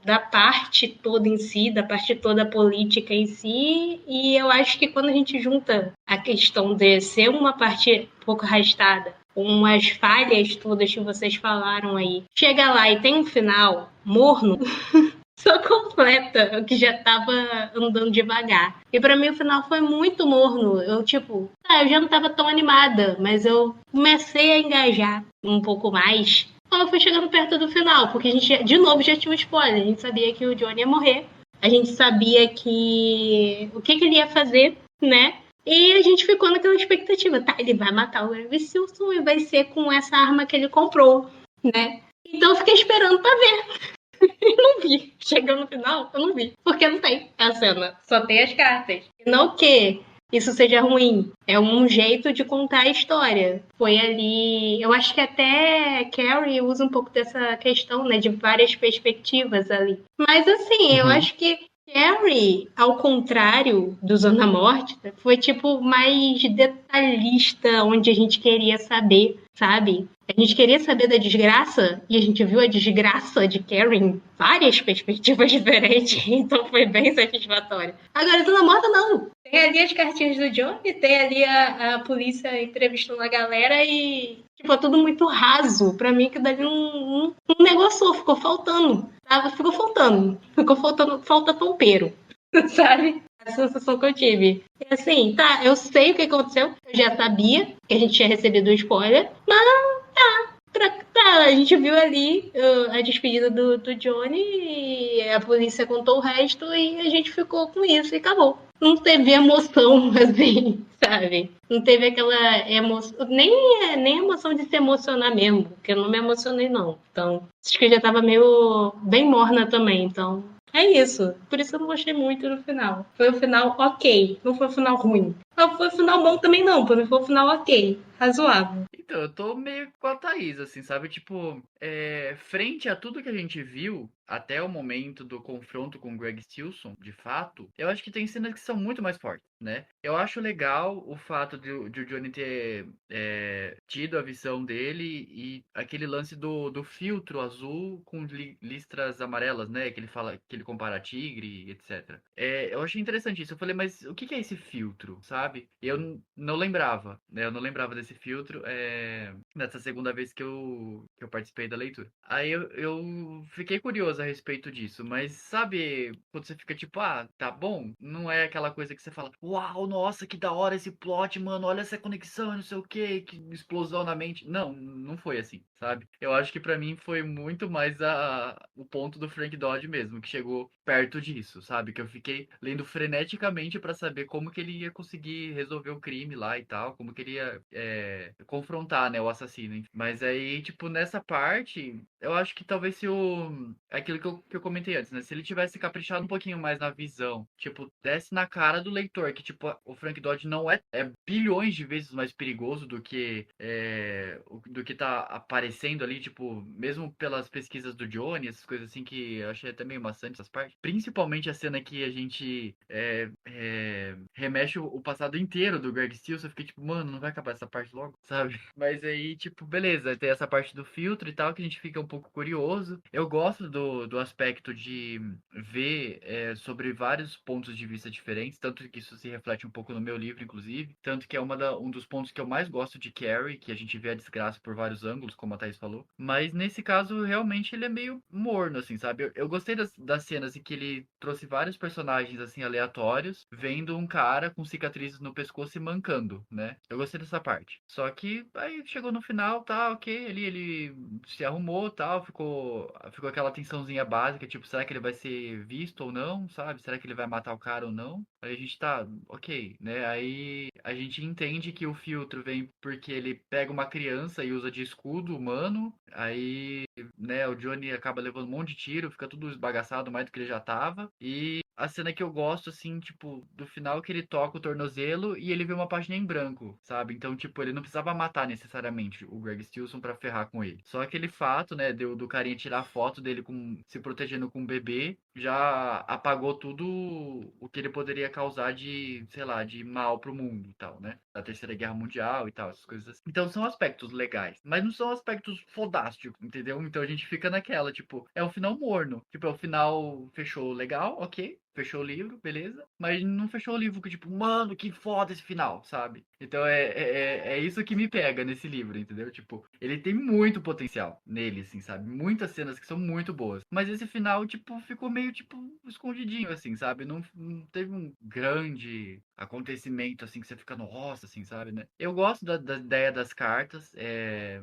da parte toda em si, da parte toda política em si, e eu acho que quando a gente junta a questão de ser uma parte um pouco arrastada, com as falhas todas que vocês falaram aí, chega lá e tem um final morno, só completa, que já tava andando devagar. E pra mim o final foi muito morno. Eu, tipo, eu já não tava tão animada, mas eu comecei a engajar um pouco mais quando eu fui chegando perto do final, porque a gente, de novo, já tinha um spoiler. A gente sabia que o Johnny ia morrer. A gente sabia que o que ele ia fazer, né? E a gente ficou naquela expectativa, tá? Ele vai matar o Greg Silson e vai ser com essa arma que ele comprou, né? Então eu fiquei esperando pra ver. Eu não vi. Chegando no final, eu não vi. Porque não tem a cena. Só tem as cartas. Não que isso seja ruim. É um jeito de contar a história. Foi ali. Eu acho que até Carrie usa um pouco dessa questão, né? De várias perspectivas ali. Mas assim, eu acho que Carrie, ao contrário do Zona Morte, foi tipo mais detalhista, onde a gente queria saber, sabe? A gente queria saber da desgraça e a gente viu a desgraça de Carrie em várias perspectivas diferentes, então foi bem satisfatório. Agora, Zona Morta não. Tem ali as cartinhas do Johnny, tem ali a polícia entrevistando a galera e tipo, é tudo muito raso. Pra mim, que dali um negócio ficou faltando. Ficou faltando. Ficou faltando, falta tompeiro, sabe? A sensação que eu tive. E assim, tá, eu sei o que aconteceu. Eu já sabia que a gente tinha recebido o spoiler, mas a gente viu ali a despedida do Johnny, e a polícia contou o resto e a gente ficou com isso e acabou. Não teve emoção, assim, sabe? Não teve aquela emoção, nem emoção de se emocionar mesmo, porque eu não me emocionei, não. Então, acho que eu já tava meio bem morna também, então. É isso. Por isso eu não gostei muito do final. Foi um final ok, não foi um final ruim. Não foi um final bom também, não. Foi um final ok, razoável. Então, eu tô meio com a Thaís, assim, sabe? Tipo, frente a tudo que a gente viu até o momento do confronto com o Greg Stilson, de fato, eu acho que tem cenas que são muito mais fortes, né? Eu acho legal o fato de o Johnny ter tido a visão dele e aquele lance do filtro azul com listras amarelas, né? Que ele fala, que ele compara a tigre, etc. Eu achei interessante isso. Eu falei, mas o que que é esse filtro, sabe? Não lembrava, né? Eu não lembrava desse filtro nessa segunda vez que eu participei da leitura. Aí eu fiquei curioso a respeito disso, mas sabe quando você fica tipo, ah, tá bom? Não é aquela coisa que você fala, uau, nossa, que da hora esse plot, mano, olha essa conexão, não sei o que explosão na mente. Não, não foi assim, sabe? Eu acho que pra mim foi muito mais o ponto do Frank Dodge mesmo, que chegou perto disso, sabe? Que eu fiquei lendo freneticamente pra saber como que ele ia conseguir resolver o crime lá e tal, como que ele ia confrontar, né, o assassino. Mas aí, tipo, nessa parte, eu acho que talvez se o... Aquilo que eu comentei antes, né? Se ele tivesse caprichado um pouquinho mais na visão, tipo, desse na cara do leitor, que, tipo, o Frank Dodge não é bilhões de vezes mais perigoso do que tá aparecendo ali, tipo, mesmo pelas pesquisas do Johnny, essas coisas assim que eu achei até meio maçante essas partes. Principalmente a cena que a gente remexe o passado inteiro do Greg Stilson, eu fiquei tipo, mano, não vai acabar essa parte logo, sabe? Mas aí, tipo, beleza, tem essa parte do filtro e tal, que a gente fica um pouco curioso. Eu gosto do aspecto de ver sobre vários pontos de vista diferentes, tanto que isso se reflete um pouco no meu livro, inclusive. Tanto que é um dos pontos que eu mais gosto de Carrie, que a gente vê a desgraça por vários ângulos, como a Thaís falou. Mas nesse caso, realmente, ele é meio morno, assim, sabe? Eu gostei das cenas em que ele trouxe vários personagens, assim, aleatórios, vendo um cara com cicatrizes no pescoço e mancando, né? Eu gostei dessa parte. Só que aí chegou no final, tá, ok, ele se arrumou, tal, ficou aquela tensãozinha básica, tipo, será que ele vai ser visto ou não, sabe? Será que ele vai matar o cara ou não? Aí a gente tá, ok, né? Aí a gente entende que o filtro vem porque ele pega uma criança e usa de escudo humano, aí, né, o Johnny acaba levando um monte de tiro, fica tudo esbagaçado mais do que ele já tava, e a cena que eu gosto, assim, tipo, do final que ele toca o tornozelo e ele vê uma página em branco, sabe? Então, tipo, ele não precisava matar necessariamente o Greg Stilson pra ferrar com ele. Só aquele fato, né, do carinha tirar foto dele se protegendo com um bebê, já apagou tudo o que ele poderia causar de, sei lá, de mal pro mundo e tal, né? Da Terceira Guerra Mundial e tal, essas coisas assim. Então são aspectos legais, mas não são aspectos fodásticos, entendeu? Então a gente fica naquela, tipo, é o final morno. Tipo, é o final fechou legal, ok, fechou o livro, beleza, mas não fechou o livro que, tipo, mano, que foda esse final, sabe? Então é isso que me pega nesse livro, entendeu? Tipo, ele tem muito potencial nele, assim, sabe? Muitas cenas que são muito boas. Mas esse final, tipo, ficou meio, tipo, escondidinho, assim, sabe? Não teve um grande acontecimento, assim, que você fica, nossa, assim, sabe, né? Eu gosto da ideia das cartas.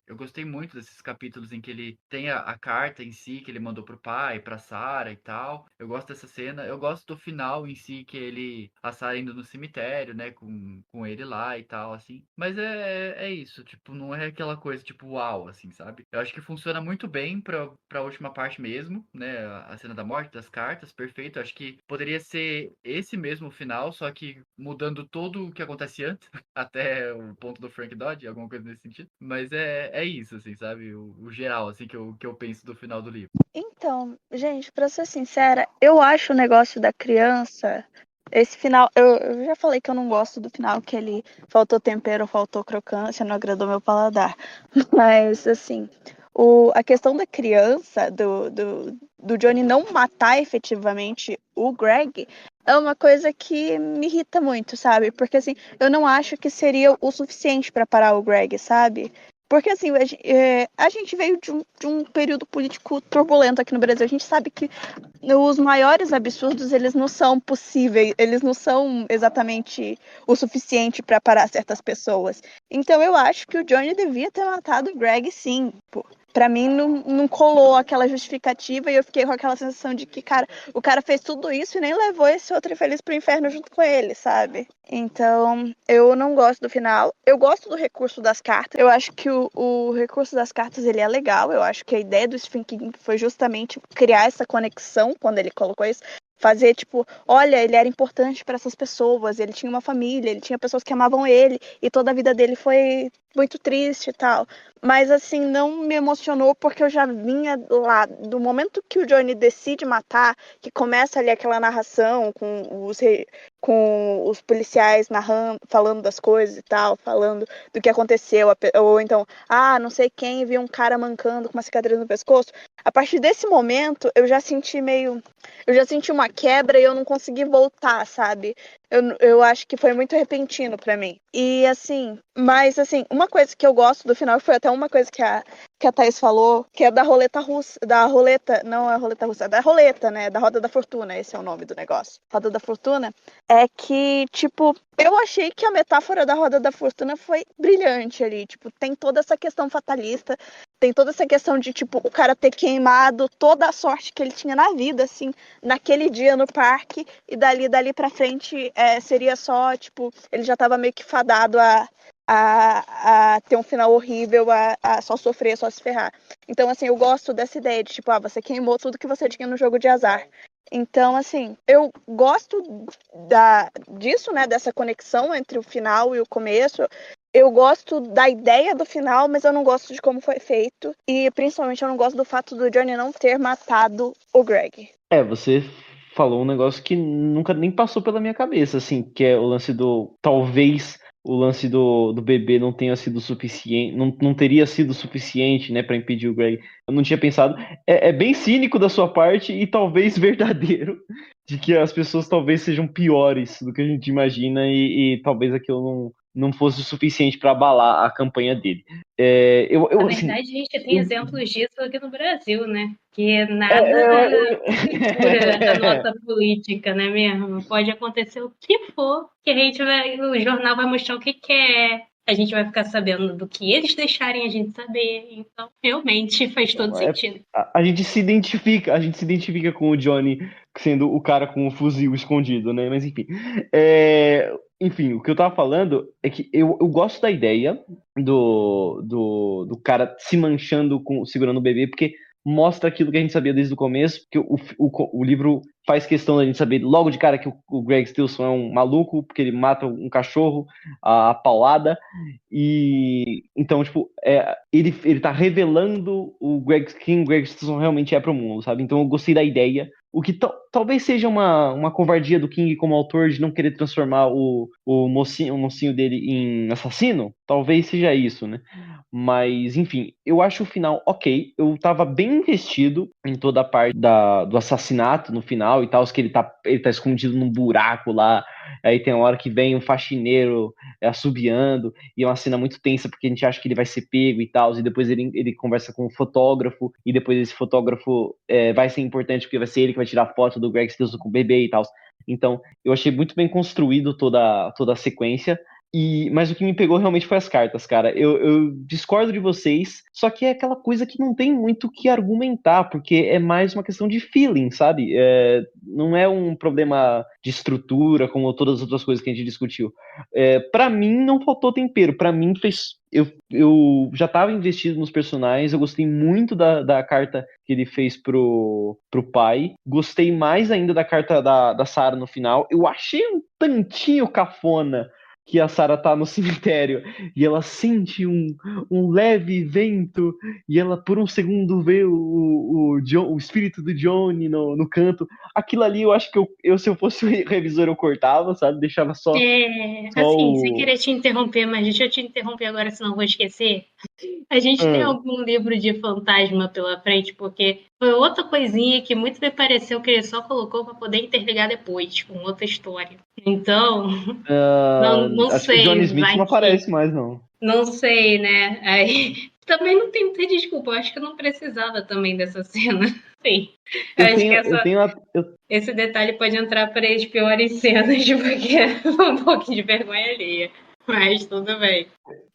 Eu gostei muito desses capítulos em que ele tem a carta em si, que ele mandou pro pai, pra Sarah e tal. Eu gosto dessa cena. Eu gosto do final em si, que a Sarah indo no cemitério, né, com ele lá e tal, assim. Mas é isso, tipo, não é aquela coisa, tipo, uau, assim, sabe? Eu acho que funciona muito bem pra última parte mesmo, né, a cena da morte, das cartas, perfeito. Eu acho que poderia ser esse mesmo final, só que mudando todo o que acontece antes, até o ponto do Frank Dodge, alguma coisa nesse sentido. Mas é isso, assim, sabe? O geral, assim, que eu penso do final do livro. Então, gente, pra ser sincera, eu acho o negócio da criança. Esse final, eu já falei que eu não gosto do final, que ele faltou tempero, faltou crocância, não agradou meu paladar. Mas, assim, a questão da criança, do Johnny não matar efetivamente o Greg, é uma coisa que me irrita muito, sabe? Porque, assim, eu não acho que seria o suficiente pra parar o Greg, sabe? Porque, assim, a gente veio de um período político turbulento aqui no Brasil. A gente sabe que os maiores absurdos, eles não são possíveis, eles não são exatamente o suficiente para parar certas pessoas. Então eu acho que o Johnny devia ter matado o Greg, sim. Pô. Pra mim não colou aquela justificativa e eu fiquei com aquela sensação de que, cara, o cara fez tudo isso e nem levou esse outro infeliz pro inferno junto com ele, sabe? Então, eu não gosto do final. Eu gosto do recurso das cartas. Eu acho que o recurso das cartas, ele é legal. Eu acho que a ideia do Stephen King foi justamente criar essa conexão quando ele colocou isso. Fazer, tipo, olha, ele era importante para essas pessoas, ele tinha uma família, ele tinha pessoas que amavam ele, e toda a vida dele foi muito triste e tal. Mas, assim, não me emocionou porque eu já vinha lá, do momento que o Johnny decide matar, que começa ali aquela narração com os policiais narrando, falando das coisas e tal, falando do que aconteceu, ou então, não sei quem viu um cara mancando com uma cicatriz no pescoço. A partir desse momento, eu já senti uma quebra e eu não consegui voltar, sabe? Eu acho que foi muito repentino pra mim. E assim, mas assim, uma coisa que eu gosto do final foi até uma coisa que a Thaís falou, que é da roleta russa, não é a roleta russa, é da roleta, né? Da Roda da Fortuna, esse é o nome do negócio. Roda da Fortuna é que, tipo, eu achei que a metáfora da Roda da Fortuna foi brilhante ali, tipo, tem toda essa questão fatalista, tem toda essa questão de, tipo, o cara ter queimado toda a sorte que ele tinha na vida, assim, naquele dia no parque, e dali pra frente seria só, tipo, ele já tava meio que fadado a ter um final horrível, a só sofrer, só se ferrar. Então, assim, eu gosto dessa ideia de, tipo, você queimou tudo que você tinha no jogo de azar. Então, assim, eu gosto disso, né, dessa conexão entre o final e o começo. Eu gosto da ideia do final, mas eu não gosto de como foi feito. E, principalmente, eu não gosto do fato do Johnny não ter matado o Greg. Você falou um negócio que nunca nem passou pela minha cabeça, assim, que é o lance talvez o lance do bebê não tenha sido suficiente, não teria sido suficiente, né, para impedir o Greg. Eu não tinha pensado. É bem cínico da sua parte e talvez verdadeiro, de que as pessoas talvez sejam piores do que a gente imagina e talvez aquilo não fosse o suficiente para abalar a campanha dele. Na Assim, verdade, a gente tem exemplos disso aqui no Brasil, né? Que nada segura a nossa política, né mesmo? Pode acontecer o que for, que o jornal vai mostrar o que quer, a gente vai ficar sabendo do que eles deixarem a gente saber. Então, realmente faz todo sentido. A gente se identifica com o Johnny sendo o cara com o fuzil escondido, né? Mas enfim. Enfim, o que eu tava falando é que eu gosto da ideia do cara se manchando segurando o bebê, porque mostra aquilo que a gente sabia desde o começo, porque o livro faz questão da gente saber logo de cara que o Greg Stilson é um maluco, porque ele mata um cachorro a paulada, e então, tipo, ele tá revelando quem o Greg Stilson realmente é pro mundo, sabe? Então eu gostei da ideia. O que talvez seja uma covardia do King como autor de não querer transformar o mocinho dele em assassino. Talvez seja isso, né? Mas, enfim, eu acho o final ok. Eu tava bem investido em toda a parte do assassinato no final. final e tal, que ele tá escondido num buraco lá, aí tem uma hora que vem um faxineiro assobiando, e é uma cena muito tensa, porque a gente acha que ele vai ser pego e tal, e depois ele conversa com um fotógrafo, e depois esse fotógrafo vai ser importante, porque vai ser ele que vai tirar foto do Greg Stilson com o bebê e tal. Então, eu achei muito bem construído toda a sequência, mas o que me pegou realmente foi as cartas, cara. Eu discordo de vocês, só que é aquela coisa que não tem muito o que argumentar, porque é mais uma questão de feeling, sabe? Não é um problema de estrutura, como todas as outras coisas que a gente discutiu. Pra mim, não faltou tempero. Pra mim, eu já tava investido nos personagens, eu gostei muito da carta que ele fez pro pai. Gostei mais ainda da carta da Sarah no final. Eu achei um tantinho cafona que a Sarah tá no cemitério e ela sente um leve vento e ela por um segundo vê o espírito do Johnny no canto. Aquilo ali eu acho que se eu fosse o revisor eu cortava, sabe? Deixava só assim, sem querer te interromper, mas deixa eu te interromper agora, senão eu vou esquecer. A gente tem algum livro de fantasma pela frente, porque foi outra coisinha que muito me pareceu que ele só colocou para poder interligar depois com outra história. Então, não acho sei. que o Johnny Smith não aparece mais, não. Não sei, né? Aí também não tem muita desculpa. Eu acho que eu não precisava também dessa cena. Sim. Esse detalhe pode entrar para as piores cenas, porque é um pouquinho de vergonha alheia. Mas tudo bem.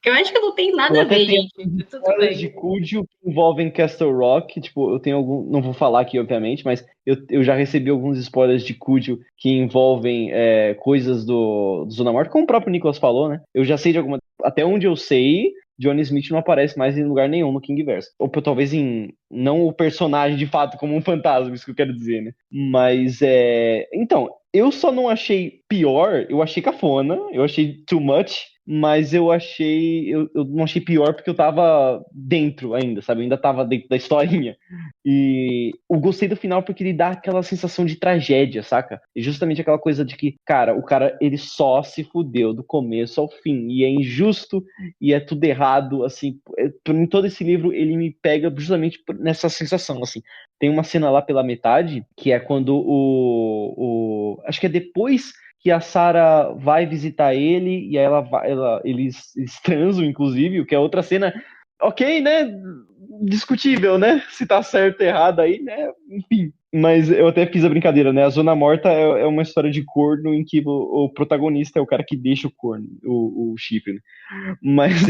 Eu acho que não tem nada a ver, gente. Tudo bem. De Cúdio que envolvem Castle Rock, tipo, eu tenho algum. Não vou falar aqui, obviamente, mas eu já recebi alguns spoilers de Cúdio que envolvem coisas do Zona Morta, como o próprio Nicolas falou, né? Eu já sei de alguma. Até onde eu sei, Johnny Smith não aparece mais em lugar nenhum no Kingverse. Ou talvez não o personagem de fato como um fantasma, isso que eu quero dizer, né? Mas então, eu só não achei pior, eu achei cafona, eu achei too much, mas eu não achei pior porque eu tava dentro ainda, sabe? Eu ainda tava dentro da historinha. E eu gostei do final porque ele dá aquela sensação de tragédia, saca? E justamente aquela coisa de que, cara, o cara, ele só se fudeu do começo ao fim, e é injusto, e é tudo errado, assim. Em todo esse livro, ele me pega justamente nessa sensação, assim. Tem uma cena lá pela metade, que é quando acho que é depois que a Sarah vai visitar ele, e aí eles transam, inclusive, o que é outra cena, ok, né? Discutível, né? Se tá certo ou errado aí, né? Enfim. Mas eu até fiz a brincadeira, né? A Zona Morta é uma história de corno em que o protagonista é o cara que deixa o corno, o chifre, né? Mas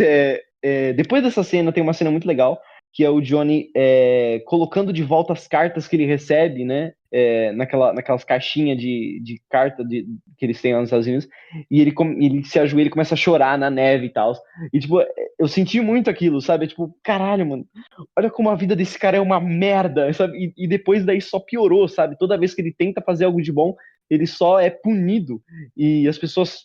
depois dessa cena, tem uma cena muito legal, que é o Johnny colocando de volta as cartas que ele recebe, né? Naquelas caixinhas de carta que eles têm lá nos Estados Unidos, e ele se ajoelha e começa a chorar na neve e tal. E, tipo, eu senti muito aquilo, sabe? Tipo, caralho, mano, olha como a vida desse cara é uma merda, sabe? E depois daí só piorou, sabe? Toda vez que ele tenta fazer algo de bom, ele só é punido. E as pessoas...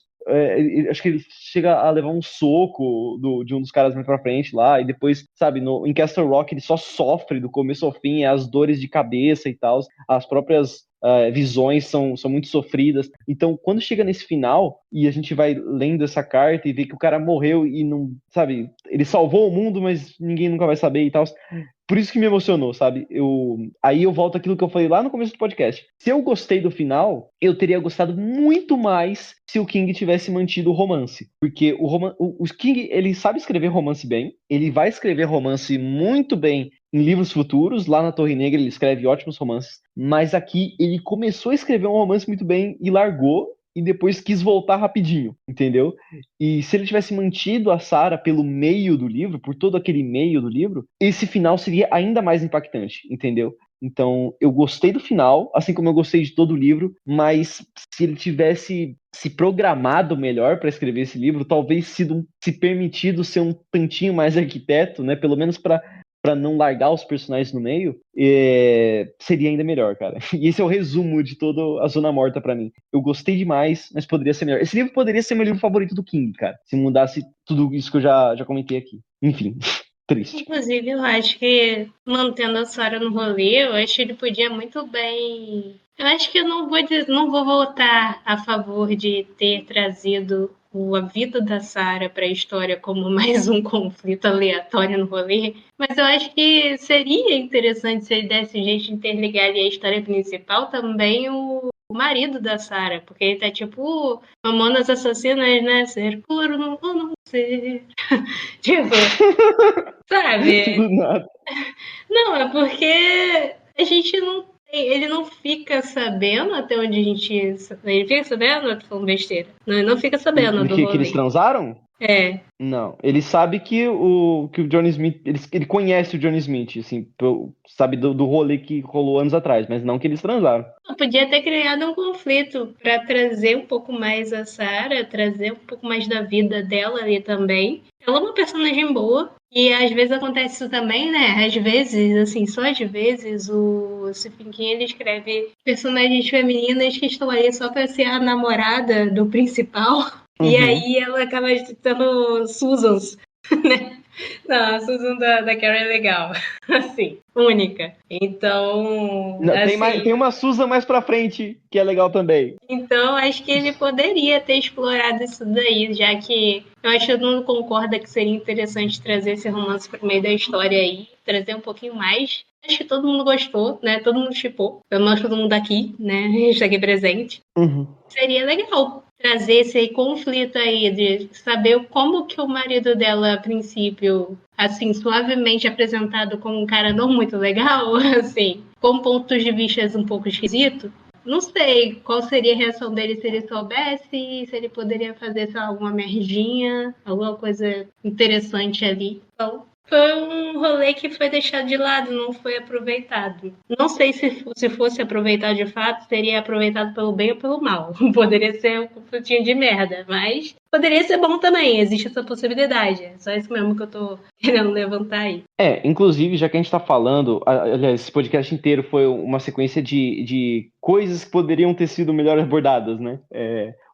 acho que ele chega a levar um soco de um dos caras mais pra frente lá, e depois, sabe, em Castle Rock ele só sofre do começo ao fim, as dores de cabeça e tal, as próprias visões são muito sofridas. Então, quando chega nesse final, e a gente vai lendo essa carta e vê que o cara morreu e não, sabe, ele salvou o mundo, mas ninguém nunca vai saber e tal. Por isso que me emocionou, sabe? Aí eu volto àquilo que eu falei lá no começo do podcast. Se eu gostei do final, eu teria gostado muito mais se o King tivesse mantido o romance. Porque o King, ele sabe escrever romance bem, ele vai escrever romance muito bem em livros futuros. Lá na Torre Negra ele escreve ótimos romances, mas aqui ele começou a escrever um romance muito bem e largou, e depois quis voltar rapidinho, entendeu? E se ele tivesse mantido a Sarah pelo meio do livro, por todo aquele meio do livro, esse final seria ainda mais impactante, entendeu? Então, eu gostei do final, assim como eu gostei de todo o livro, mas se ele tivesse se programado melhor para escrever esse livro, talvez se permitido ser um tantinho mais arquiteto, né? Pelo menos para não largar os personagens no meio, seria ainda melhor, cara. E esse é o resumo de toda a Zona Morta pra mim. Eu gostei demais, mas poderia ser melhor. Esse livro poderia ser meu livro favorito do King, cara, se mudasse tudo isso que eu já comentei aqui. Enfim. triste. Inclusive, eu acho que, mantendo a Sarah no rolê, eu acho que ele podia muito bem. Eu acho que eu não vou votar a favor de ter trazido a vida da Sarah para a história como mais um conflito aleatório no rolê, mas eu acho que seria interessante se ele desse jeito de interligar ali a história principal também o marido da Sarah, porque ele tá tipo Mamonas Assassinas, né? Ser puro ou não ser. Tipo, sabe? Do nada. Não, é porque a gente não tem, ele não fica sabendo até onde a gente. Ele fica sabendo? Eu tô falando besteira. Não, ele não fica sabendo Do do que eles rolê. transaram? É. Não. Ele sabe que o Johnny Smith. Ele conhece o Johnny Smith, assim, sabe do rolê que rolou anos atrás, mas não que eles transaram. Eu podia ter criado um conflito para trazer um pouco mais a Sarah, trazer um pouco mais da vida dela ali também. Ela é uma personagem boa. E às vezes acontece isso também, né? Às vezes, assim, só às vezes, o Stephen King ele escreve personagens femininas que estão ali só para ser a namorada do principal. E aí ela acaba tendo Susans, né? Não, a Susan da Carrie é legal. Assim, única. Então, Não, assim, tem uma Susan mais pra frente que é legal também. então acho que ele poderia ter explorado isso daí, já que eu acho que todo mundo concorda que seria interessante trazer esse romance pro meio da história aí, trazer um pouquinho mais. Acho que todo mundo gostou, né? Todo mundo shippou. Pelo menos todo mundo aqui, né? A gente tá aqui presente. Seria legal trazer esse conflito aí de saber como que o marido dela, a princípio, assim, suavemente apresentado como um cara não muito legal, assim, com pontos de vista um pouco esquisito. Não sei qual seria a reação dele se ele soubesse, se ele poderia fazer, sei lá, alguma merdinha, alguma coisa interessante ali. Então, foi um rolê que foi deixado de lado, não foi aproveitado. Não sei se fosse aproveitado de fato, seria aproveitado pelo bem ou pelo mal. Poderia ser um conflitinho de merda, mas poderia ser bom também, existe essa possibilidade. É só isso mesmo que eu tô querendo levantar aí. Inclusive, já que a gente tá falando, aliás, esse podcast inteiro foi uma sequência de coisas que poderiam ter sido melhor abordadas, né?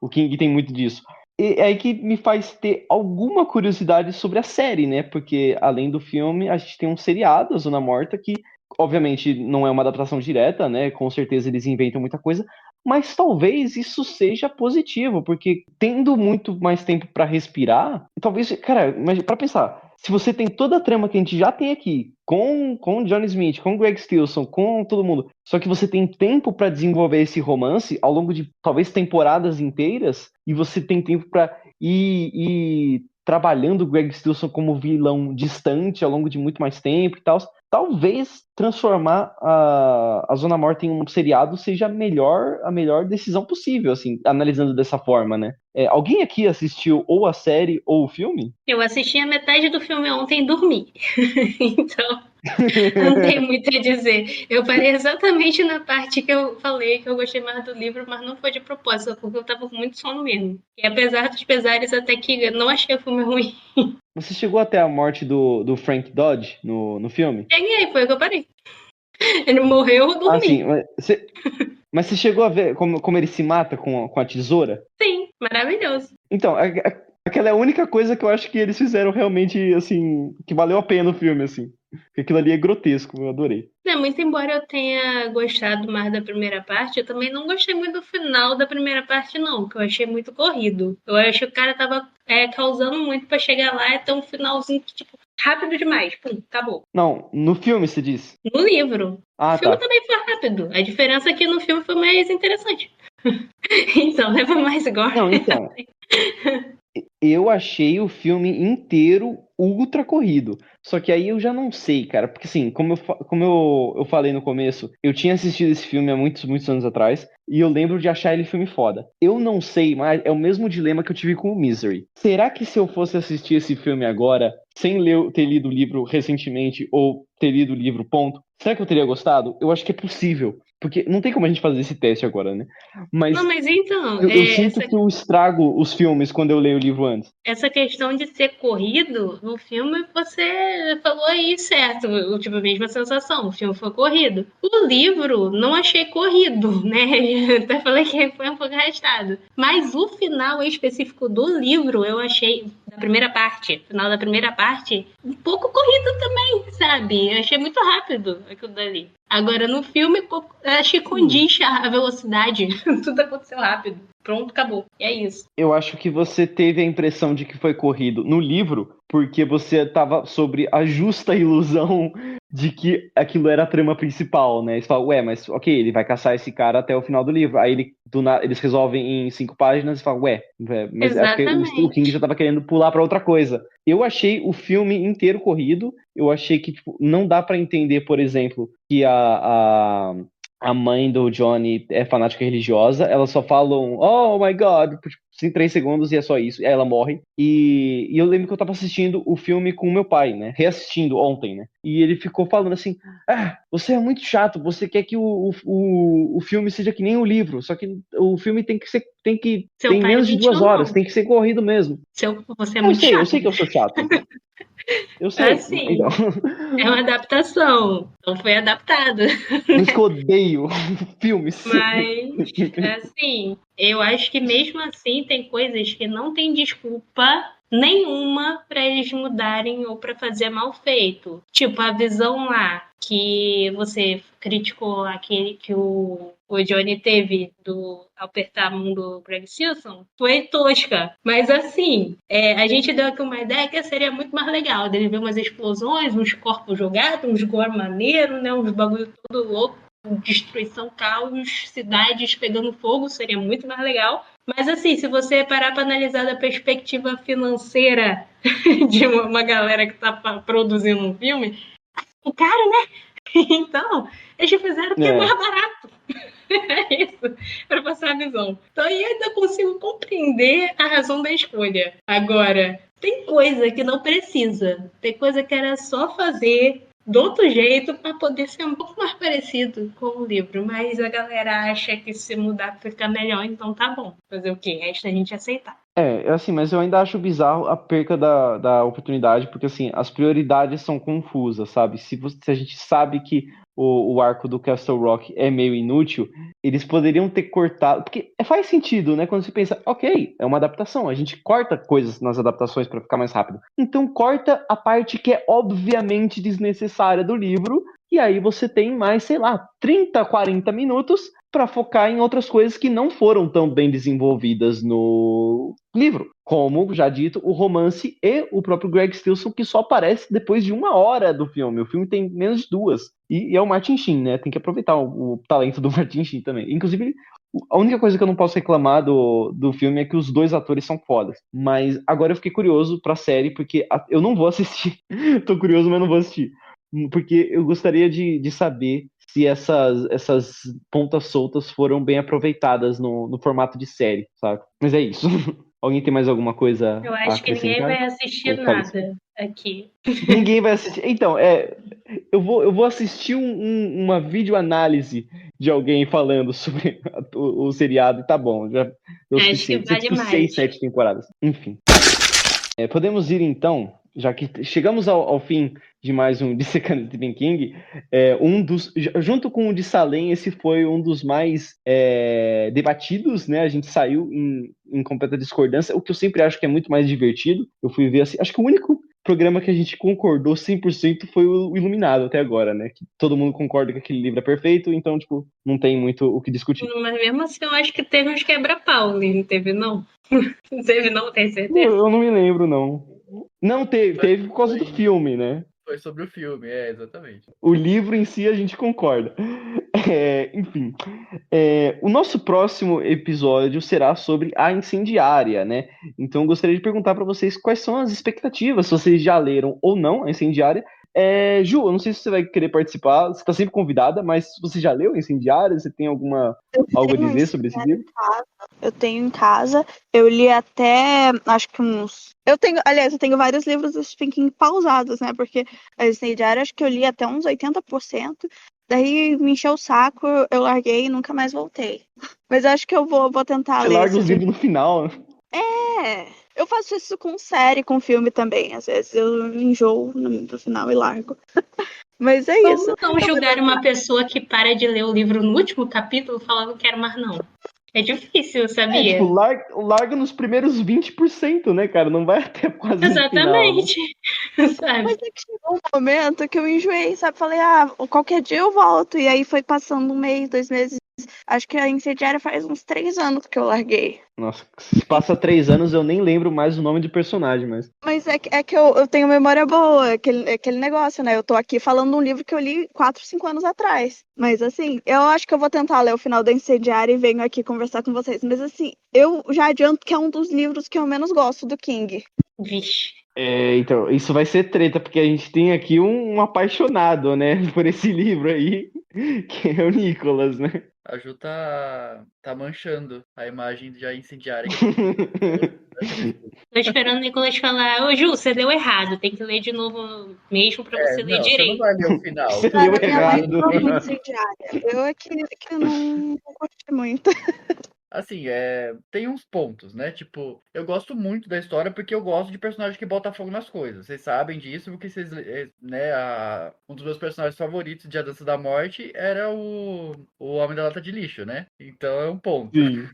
O King tem muito disso. E é aí que me faz ter alguma curiosidade sobre a série, né? Porque além do filme, a gente tem um seriado, A Zona Morta, que obviamente não é uma adaptação direta, né? Com certeza eles inventam muita coisa, mas talvez isso seja positivo, porque tendo muito mais tempo pra respirar, talvez, cara, mas para pensar, se você tem toda a trama que a gente já tem aqui, com o Johnny Smith, com o Greg Stilson, com todo mundo, só que você tem tempo pra desenvolver esse romance ao longo de talvez temporadas inteiras, e você tem tempo pra ir trabalhando o Greg Stilson como vilão distante ao longo de muito mais tempo e tal. Talvez transformar a Zona Morta em um seriado seja a melhor decisão possível, assim, analisando dessa forma, né? Alguém aqui assistiu ou a série ou o filme? Eu assisti a metade do filme ontem e dormi. Então, não tem muito a dizer. Eu parei exatamente na parte que eu falei que eu gostei mais do livro, mas não foi de propósito, porque eu tava com muito sono mesmo. E apesar dos pesares, até que eu não achei o filme ruim. Você chegou até a morte do Frank Dodge no filme? Cheguei, foi o que eu parei. Ele morreu, eu Ah, dormi. sim. Mas você chegou a ver como ele se mata com a tesoura? Sim, maravilhoso. Então, aquela é a única coisa que eu acho que eles fizeram realmente, assim, que valeu a pena no filme, assim. Porque aquilo ali é grotesco, eu adorei. Muito embora eu tenha gostado mais da primeira parte, eu também não gostei muito do final da primeira parte, não, que eu achei muito corrido. Eu acho que o cara tava causando muito pra chegar lá e ter um finalzinho que, tipo, rápido demais. Pum, acabou. Não, no filme você disse. No livro. Ah, O filme tá. também foi rápido. A diferença é que no filme foi mais interessante. Então, leva mais gore. Não, então. Eu achei o filme inteiro ultra corrido. Só que aí eu já não sei, cara. Porque assim, como eu falei no começo, eu tinha assistido esse filme há muitos, muitos anos atrás. E eu lembro de achar ele filme foda. Eu não sei, mas é o mesmo dilema que eu tive com o Misery. Será que se eu fosse assistir esse filme agora, sem ter lido o livro recentemente, ou ter lido o livro, ponto, será que eu teria gostado? Eu acho que é possível. Porque não tem como a gente fazer esse teste agora, né? Mas Não, mas então, eu sinto que eu estrago os filmes quando eu leio o livro antes. essa questão de ser corrido, no filme você falou aí certo, eu tive a mesma sensação, o filme foi corrido. O livro, não achei corrido, né? Até falei que foi um pouco arrastado. Mas o final específico do livro, eu achei, da primeira parte, final da primeira parte, um pouco corrido também, sabe? Eu achei muito rápido aquilo dali. Agora, no filme, eu achei que condiz a velocidade, tudo aconteceu rápido. Pronto, acabou. E é isso. Eu acho que você teve a impressão de que foi corrido no livro, porque você estava sobre a justa ilusão de que aquilo era a trama principal, né? Você fala, ué, mas ok, ele vai caçar esse cara até o final do livro. Aí eles resolvem em 5 páginas e falam, mas é porque o King já estava querendo pular para outra coisa. Eu achei o filme inteiro corrido. Eu achei que tipo, não dá para entender, por exemplo, que a mãe do Johnny é fanática religiosa, elas só falam, oh my god, tipo, em 3 segundos e é só isso. Aí ela morre. E eu lembro que eu tava assistindo o filme com o meu pai, né? Reassistindo ontem, né? E ele ficou falando assim, você é muito chato, você quer que o filme seja que nem o livro, só que o filme tem que tem menos de 2 horas, tem que ser corrido mesmo. Você é muito chato. Eu sei que eu sou chato. Eu sei. Assim, então. é uma adaptação. Então foi adaptado. Por isso que eu odeio filmes. Mas, assim, eu acho que mesmo assim tem coisas que não tem desculpa nenhuma para eles mudarem ou para fazer mal feito. Tipo, a visão lá que você criticou aquele que o Johnny teve do apertar a mão do Greg Silson foi tosca. Mas assim, a gente deu aqui uma ideia que seria muito mais legal. Dele ver umas explosões, uns corpos jogados, uns gore maneiro, né? Uns bagulho todo louco. Destruição, caos, cidades pegando fogo, seria muito mais legal. Mas assim, se você parar para analisar da perspectiva financeira de uma galera que está produzindo um filme, o cara, né? Então, eles fizeram porque é mais barato. É isso, para passar a visão. Então, eu ainda consigo compreender a razão da escolha. Agora, tem coisa que não precisa. Tem coisa que era só fazer de outro jeito para poder ser um pouco mais parecido com o livro. Mas a galera acha que se mudar fica melhor, então tá bom. Fazer o quê? Resta a gente aceitar. Assim, mas eu ainda acho bizarro a perca da oportunidade, porque assim, as prioridades são confusas, sabe? Se a gente sabe que o arco do Castle Rock é meio inútil, eles poderiam ter cortado, porque faz sentido, né? Quando você pensa, ok, é uma adaptação, a gente corta coisas nas adaptações para ficar mais rápido. Então corta a parte que é obviamente desnecessária do livro, e aí você tem mais, sei lá, 30, 40 minutos para focar em outras coisas que não foram tão bem desenvolvidas no livro. Como, já dito, o romance e o próprio Greg Stilson, que só aparece depois de 1 hora do filme. O filme tem menos de 2. E é o Martin Sheen, né? Tem que aproveitar o talento do Martin Sheen também. Inclusive, a única coisa que eu não posso reclamar do filme é que os 2 atores são fodas. Mas agora eu fiquei curioso pra série, porque eu não vou assistir. Tô curioso, mas não vou assistir. Porque eu gostaria de saber se essas pontas soltas foram bem aproveitadas no formato de série, sabe? Mas é isso. Alguém tem mais alguma coisa Eu a acho que ninguém acrescentar? vai assistir nada aqui. Ninguém vai assistir. Então, eu vou assistir uma videoanálise de alguém falando sobre o seriado e tá bom, já deu o Acho que suficiente. vale Tipo, mais. 6, 7 temporadas. Enfim. Podemos ir então, já que chegamos ao fim de mais um Dissecando Stephen King, junto com o de Salem, esse foi um dos mais debatidos, né? A gente saiu em completa discordância, o que eu sempre acho que é muito mais divertido. Eu fui ver assim, acho que o único programa que a gente concordou 100% foi o Iluminado até agora, né? Que todo mundo concorda que aquele livro é perfeito, então, tipo, não tem muito o que discutir. Mas mesmo assim, eu acho que teve uns quebra-pau, não teve, não? Não teve, não? Tem certeza? Eu não me lembro, não. Não teve por causa do filme, né? Foi sobre o filme, exatamente. O livro em si a gente concorda. Enfim, o nosso próximo episódio será sobre a Incendiária, né? Então eu gostaria de perguntar para vocês quais são as expectativas, se vocês já leram ou não a Incendiária. Ju, eu não sei se você vai querer participar, você está sempre convidada, mas você já leu a Incendiária? Você tem algo a dizer sobre esse livro? Eu tenho em casa, eu li até, acho que uns... eu tenho vários livros do Stephen King pausados, né, porque a Incendiária acho que eu li até uns 80%, Daí me encheu o saco, eu larguei e nunca mais voltei. Mas eu acho que eu vou tentar Você ler larga esse os livros no final, né? É, eu faço isso com série, com filme também. Às vezes eu enjoo no final e largo. Mas é isso. Como não Eu vou julgar tentar. uma pessoa que para de ler o livro no último capítulo e fala não quero mais não? É difícil, Tipo, sabia? larga nos primeiros 20%, né, cara? Não vai até quase no final, né? Exatamente. Mas Sabe? é que chegou um momento que eu enjoei, sabe? Falei, qualquer dia eu volto. E aí foi passando um mês, 2 meses. Acho que a Incendiária faz uns 3 anos que eu larguei. Nossa, se passa 3 anos, eu nem lembro mais o nome do personagem, mas. Mas é que eu tenho memória boa, aquele negócio, né? Eu tô aqui falando de um livro que eu li 4, 5 anos atrás. Mas assim, eu acho que eu vou tentar ler o final da Incendiária e venho aqui conversar com vocês. Mas assim, eu já adianto que é um dos livros que eu menos gosto do King. Vixe. Então, isso vai ser treta, porque a gente tem aqui um apaixonado, né, por esse livro aí, que é o Nicolas, né? A Ju tá manchando a imagem já incendiária que a gente tem. Tô esperando o Nicolas falar, ô Ju, você leu errado, tem que ler de novo mesmo pra você ler Não, você não direito. vai ler o final. Você Você leu vai Cara, minha mãe errado. ama Incendiária. Eu é que não curti muito. Assim, tem uns pontos, né? Tipo, eu gosto muito da história porque eu gosto de personagem que bota fogo nas coisas. Vocês sabem disso porque vocês, né? Um dos meus personagens favoritos de A Dança da Morte era o Homem da Lata de Lixo, né? Então é um ponto. Sim.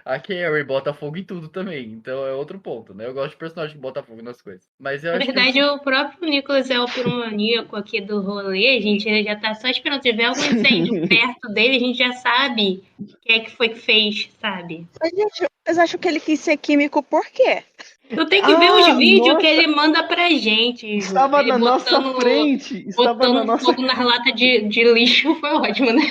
A Carrie bota fogo em tudo também, então é outro ponto, né? Eu gosto de personagem que bota fogo nas coisas. Mas eu Na acho que verdade, o próprio Nicolas é o piromaníaco aqui do rolê, a gente já tá só esperando. Se tiver algum incêndio perto dele, a gente já sabe quem é que foi que fez, sabe? Mas, gente, vocês acham que ele quis ser químico por quê? Tu tem que ver os vídeos que Nossa! ele manda pra gente, Ju. Estava Ele na nossa botando, frente! Estava na botando nossa. fogo nas latas de lixo, foi ótimo, né?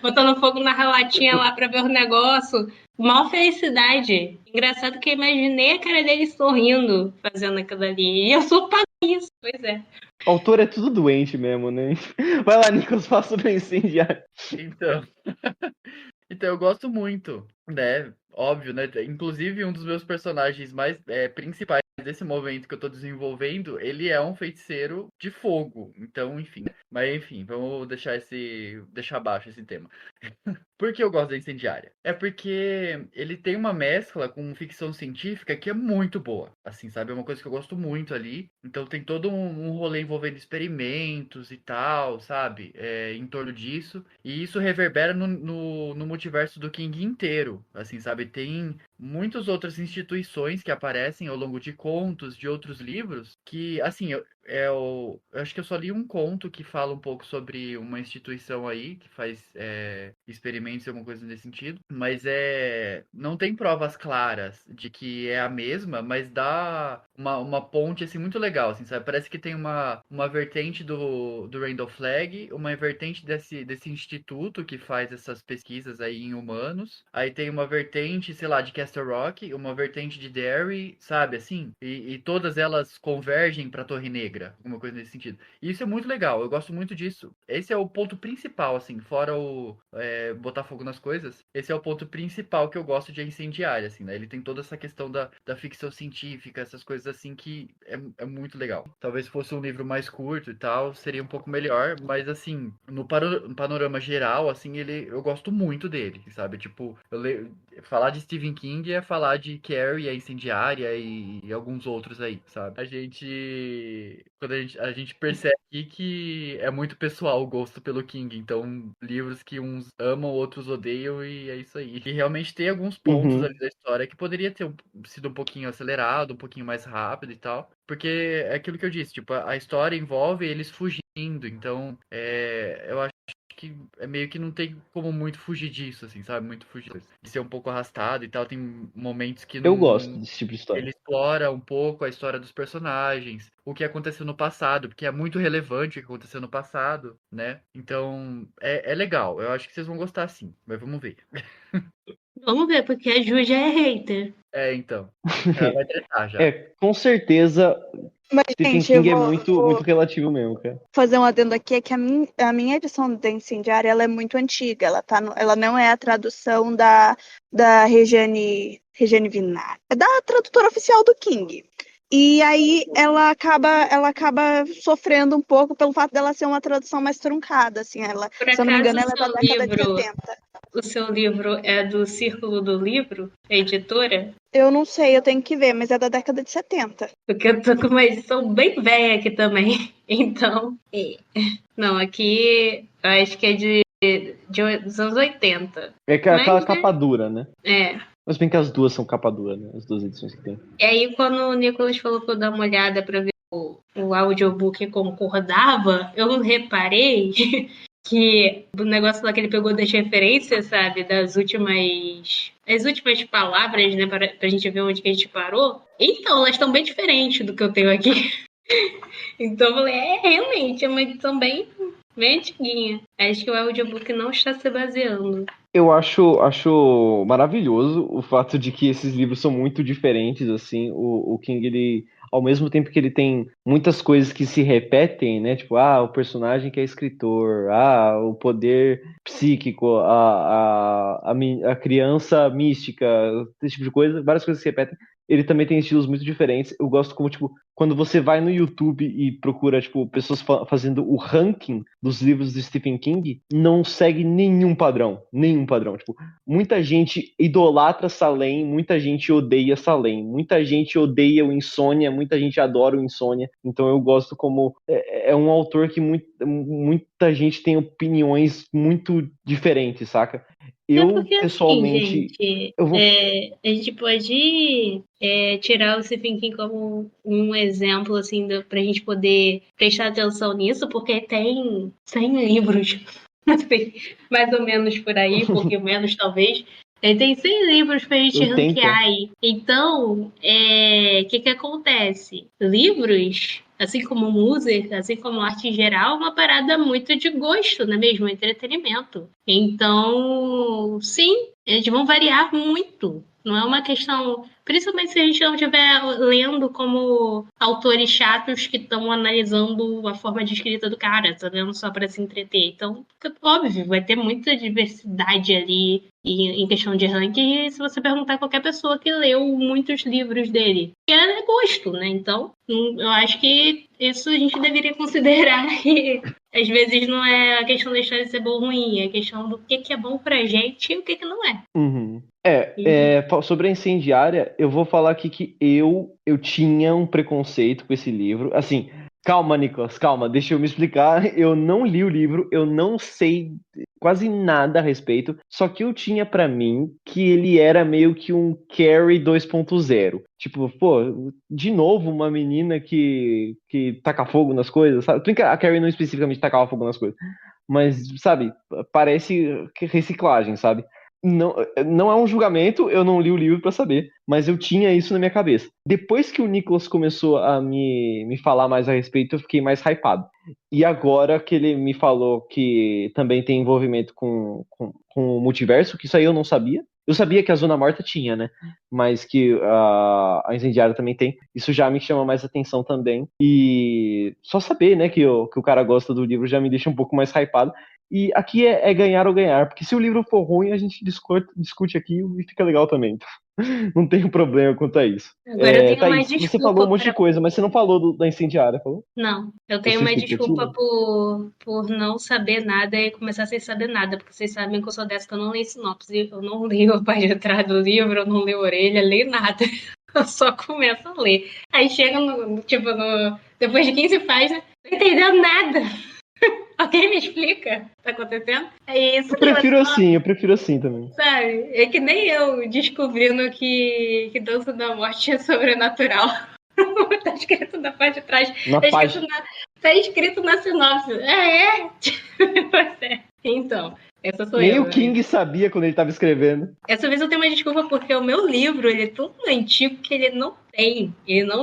Botando fogo na latinha lá pra ver o negócio. Mó felicidade. Engraçado que eu imaginei a cara dele sorrindo fazendo aquilo ali. E eu sou pra isso, pois é. O autor é tudo doente mesmo, né? Vai lá, Nicolas, faça o incendiário. Então. Então, eu gosto muito, né? Óbvio, né? Inclusive, um dos meus personagens mais principais desse momento que eu tô desenvolvendo, ele é um feiticeiro de fogo. Então, enfim. Mas, enfim, vamos deixar abaixo esse tema. Por que eu gosto da Incendiária? É porque ele tem uma mescla com ficção científica que é muito boa. Assim, sabe? É uma coisa que eu gosto muito ali. Então tem todo um rolê envolvendo experimentos e tal, sabe? Em torno disso. E isso reverbera no multiverso do King inteiro. Assim, sabe? Tem muitas outras instituições que aparecem ao longo de contos, de outros livros, que, assim, eu acho que eu só li um conto que fala um pouco sobre uma instituição aí que faz experimentos e alguma coisa nesse sentido, mas não tem provas claras de que é a mesma, mas dá uma ponte assim muito legal, assim, sabe? Parece que tem uma vertente do Rainbow Flag, uma vertente desse instituto que faz essas pesquisas aí em humanos, aí tem uma vertente, sei lá, de Castle Rock, uma vertente de Derry, sabe, assim? E todas elas convergem para Torre Negra, alguma coisa nesse sentido. E isso é muito legal, eu gosto muito disso. Esse é o ponto principal, assim, fora botar fogo nas coisas, esse é o ponto principal que eu gosto de Incendiária, assim, né? Ele tem toda essa questão da ficção científica, essas coisas assim que é muito legal. Talvez fosse um livro mais curto e tal, seria um pouco melhor, mas assim, no panorama geral, assim, eu gosto muito dele, sabe? Tipo, falar de Stephen King é falar de Carrie, a Incendiária e alguns outros aí, sabe? Quando a gente percebe que é muito pessoal o gosto pelo King, então livros que uns amam, outros odeiam e é isso aí. E realmente tem alguns pontos Uhum. ali da história que poderia ter sido um pouquinho acelerado, um pouquinho mais rápido e tal, porque é aquilo que eu disse, tipo, a história envolve eles fugindo, então eu acho que meio que não tem como muito fugir disso, assim, sabe? Muito fugir de ser um pouco arrastado e tal. Tem momentos que Eu gosto não. desse tipo de história. Ele explora um pouco a história dos personagens, o que aconteceu no passado, porque é muito relevante o que aconteceu no passado, né? Então, é legal. Eu acho que vocês vão gostar sim, mas vamos ver. Vamos ver, porque a Ju já é hater. Então. Ela vai tretar já. Com certeza, Mas, Stephen gente, eu King é vou, muito, vou muito relativo mesmo, cara. fazer um adendo aqui, é que a minha edição da Incendiária, ela é muito antiga, ela não é a tradução da Regiane Vinari, é da tradutora oficial do King. E aí ela acaba sofrendo um pouco pelo fato dela ser uma tradução mais truncada, assim, Por se eu não me engano, acaso ela é da década de 70. o seu livro é do Círculo do Livro, a editora? Eu não sei, eu tenho que ver, mas é da década de 70. Porque eu tô com uma edição bem velha aqui também. Então, não, aqui eu acho que é dos anos 80. É que é aquela Mas, capa dura, né? é. Mas bem que as duas são capa dura, né? As duas edições que tem. E aí, quando o Nicolas falou pra eu dar uma olhada pra ver o audiobook concordava, eu reparei que o negócio lá que ele pegou das referências, sabe, as últimas palavras, né, pra gente ver onde que a gente parou. Então, elas estão bem diferentes do que eu tenho aqui. Então, eu falei, realmente, é uma edição bem antiguinha. Acho que o audiobook não está se baseando. Eu acho maravilhoso o fato de que esses livros são muito diferentes, assim. O King, ele, ao mesmo tempo que ele tem muitas coisas que se repetem, né? Tipo, o personagem que é escritor, o poder psíquico, a criança mística, esse tipo de coisa, várias coisas se repetem. Ele também tem estilos muito diferentes. Eu gosto como, tipo, quando você vai no YouTube e procura, tipo, pessoas fazendo o ranking dos livros do Stephen King, não segue nenhum padrão. Nenhum padrão. Tipo, muita gente idolatra Salem, muita gente odeia Salem, muita gente odeia o Insônia, muita gente adora o Insônia. Então eu gosto como... É um autor que muita gente tem opiniões muito diferentes, saca? É Eu, porque assim, pessoalmente, gente, eu vou... a gente pode tirar o Stephen King como um exemplo, assim, pra gente poder prestar atenção nisso, porque tem 100 livros, assim, mais ou menos por aí, um pouquinho menos talvez. Tem 100 livros pra gente 80. ranquear aí. Então, o que acontece? Livros, assim como música, assim como arte em geral, é uma parada muito de gosto, não é mesmo? Entretenimento. Então, sim, eles vão variar muito. Não é uma questão. Principalmente se a gente não estiver lendo como autores chatos que estão analisando a forma de escrita do cara, tá lendo só para se entreter. Então, óbvio, vai ter muita diversidade ali em questão de ranking, se você perguntar a qualquer pessoa que leu muitos livros dele. É gosto, né? Então, eu acho que isso a gente deveria considerar que às vezes não é a questão da história ser boa ou ruim, é a questão do que é bom pra gente e o que não é. Uhum. Sobre a Incendiária, eu vou falar aqui que eu tinha um preconceito com esse livro. Assim, calma, Nicolas, calma, deixa eu me explicar. Eu não li o livro, eu não sei quase nada a respeito, só que eu tinha pra mim que ele era meio que um Carrie 2.0. Tipo, pô, de novo uma menina que taca fogo nas coisas, sabe? Tudo que a Carrie não especificamente tacava fogo nas coisas, mas, sabe, parece reciclagem, sabe? Não é um julgamento, eu não li o livro pra saber, mas eu tinha isso na minha cabeça. Depois que o Nicholas começou a me falar mais a respeito, eu fiquei mais hypado. E agora que ele me falou que também tem envolvimento com o multiverso, que isso aí eu não sabia. Eu sabia que a Zona Morta tinha, né? Mas que a Incendiária também tem. Isso já me chama mais atenção também. E só saber, né, que o cara gosta do livro já me deixa um pouco mais hypado. E aqui é ganhar ou ganhar, porque se o livro for ruim, a gente discute aqui e fica legal também. Então, não tenho problema quanto a isso. Agora eu tenho uma Thaís, você falou um desculpa monte de coisa, mas você não falou da Incendiária, falou? Não, eu Da tenho sua uma desculpa expectativa? por não saber nada e começar sem saber nada, porque vocês sabem que eu sou dessa que eu não leio sinopse, eu não leio a parte de trás do livro, eu não leio a orelha, leio nada. Eu só começo a ler. Aí chega depois de 15 páginas, não tô entendendo nada. Alguém me explica o que tá acontecendo? É isso Eu prefiro assim também. sabe? É que nem eu descobrindo que Dança da Morte é sobrenatural. Tá escrito na parte de trás. Na página. Tá escrito na sinopse. Pois é. Então, essa sou Nem eu. o King sabia quando ele estava escrevendo. Essa vez eu tenho uma desculpa porque o meu livro ele é tão antigo que ele não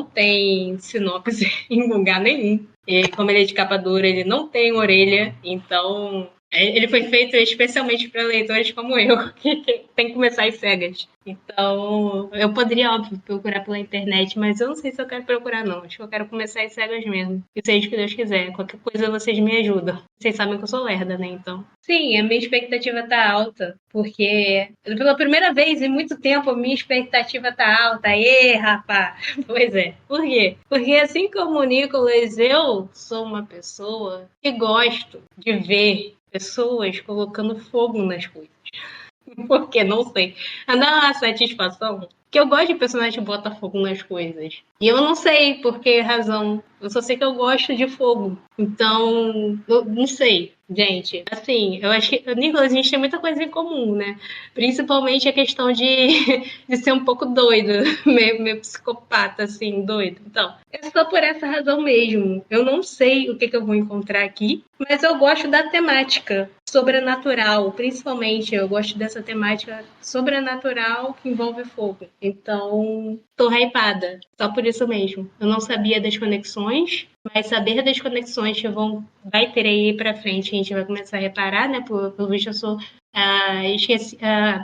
tem sinopse em lugar nenhum. E como ele é de capa dura, ele não tem orelha, então Ele foi feito especialmente para leitores como eu, que tem que começar às cegas. Então, eu poderia, óbvio, procurar pela internet, mas eu não sei se eu quero procurar, não. Acho que eu quero começar às cegas mesmo. E seja o que Deus quiser. Qualquer coisa vocês me ajudam. Vocês sabem que eu sou lerda, né? Então. Sim, a minha expectativa tá alta, porque pela primeira vez em muito tempo a minha expectativa tá alta. Ê, rapá! Pois é. Por quê? Porque assim como o Nicolas, eu sou uma pessoa que gosto de ver pessoas colocando fogo nas coisas. Porque não sei. Dá uma satisfação. Que eu gosto de personagem que bota fogo nas coisas. E eu não sei por que razão. Eu só sei que eu gosto de fogo. Então, eu não sei, gente. Assim, eu acho que, Nicolas, a gente tem muita coisa em comum, né? Principalmente a questão de, de ser um pouco doido, meio psicopata, assim, doido. Então, é só por essa razão mesmo. Eu não sei o que eu vou encontrar aqui, mas eu gosto da temática sobrenatural, principalmente. Eu gosto dessa temática sobrenatural que envolve fogo. Então, tô hypada. Só por isso mesmo. Eu não sabia das conexões, mas saber das conexões que vai ter aí pra frente, a gente vai começar a reparar, né? Pelo visto, eu sou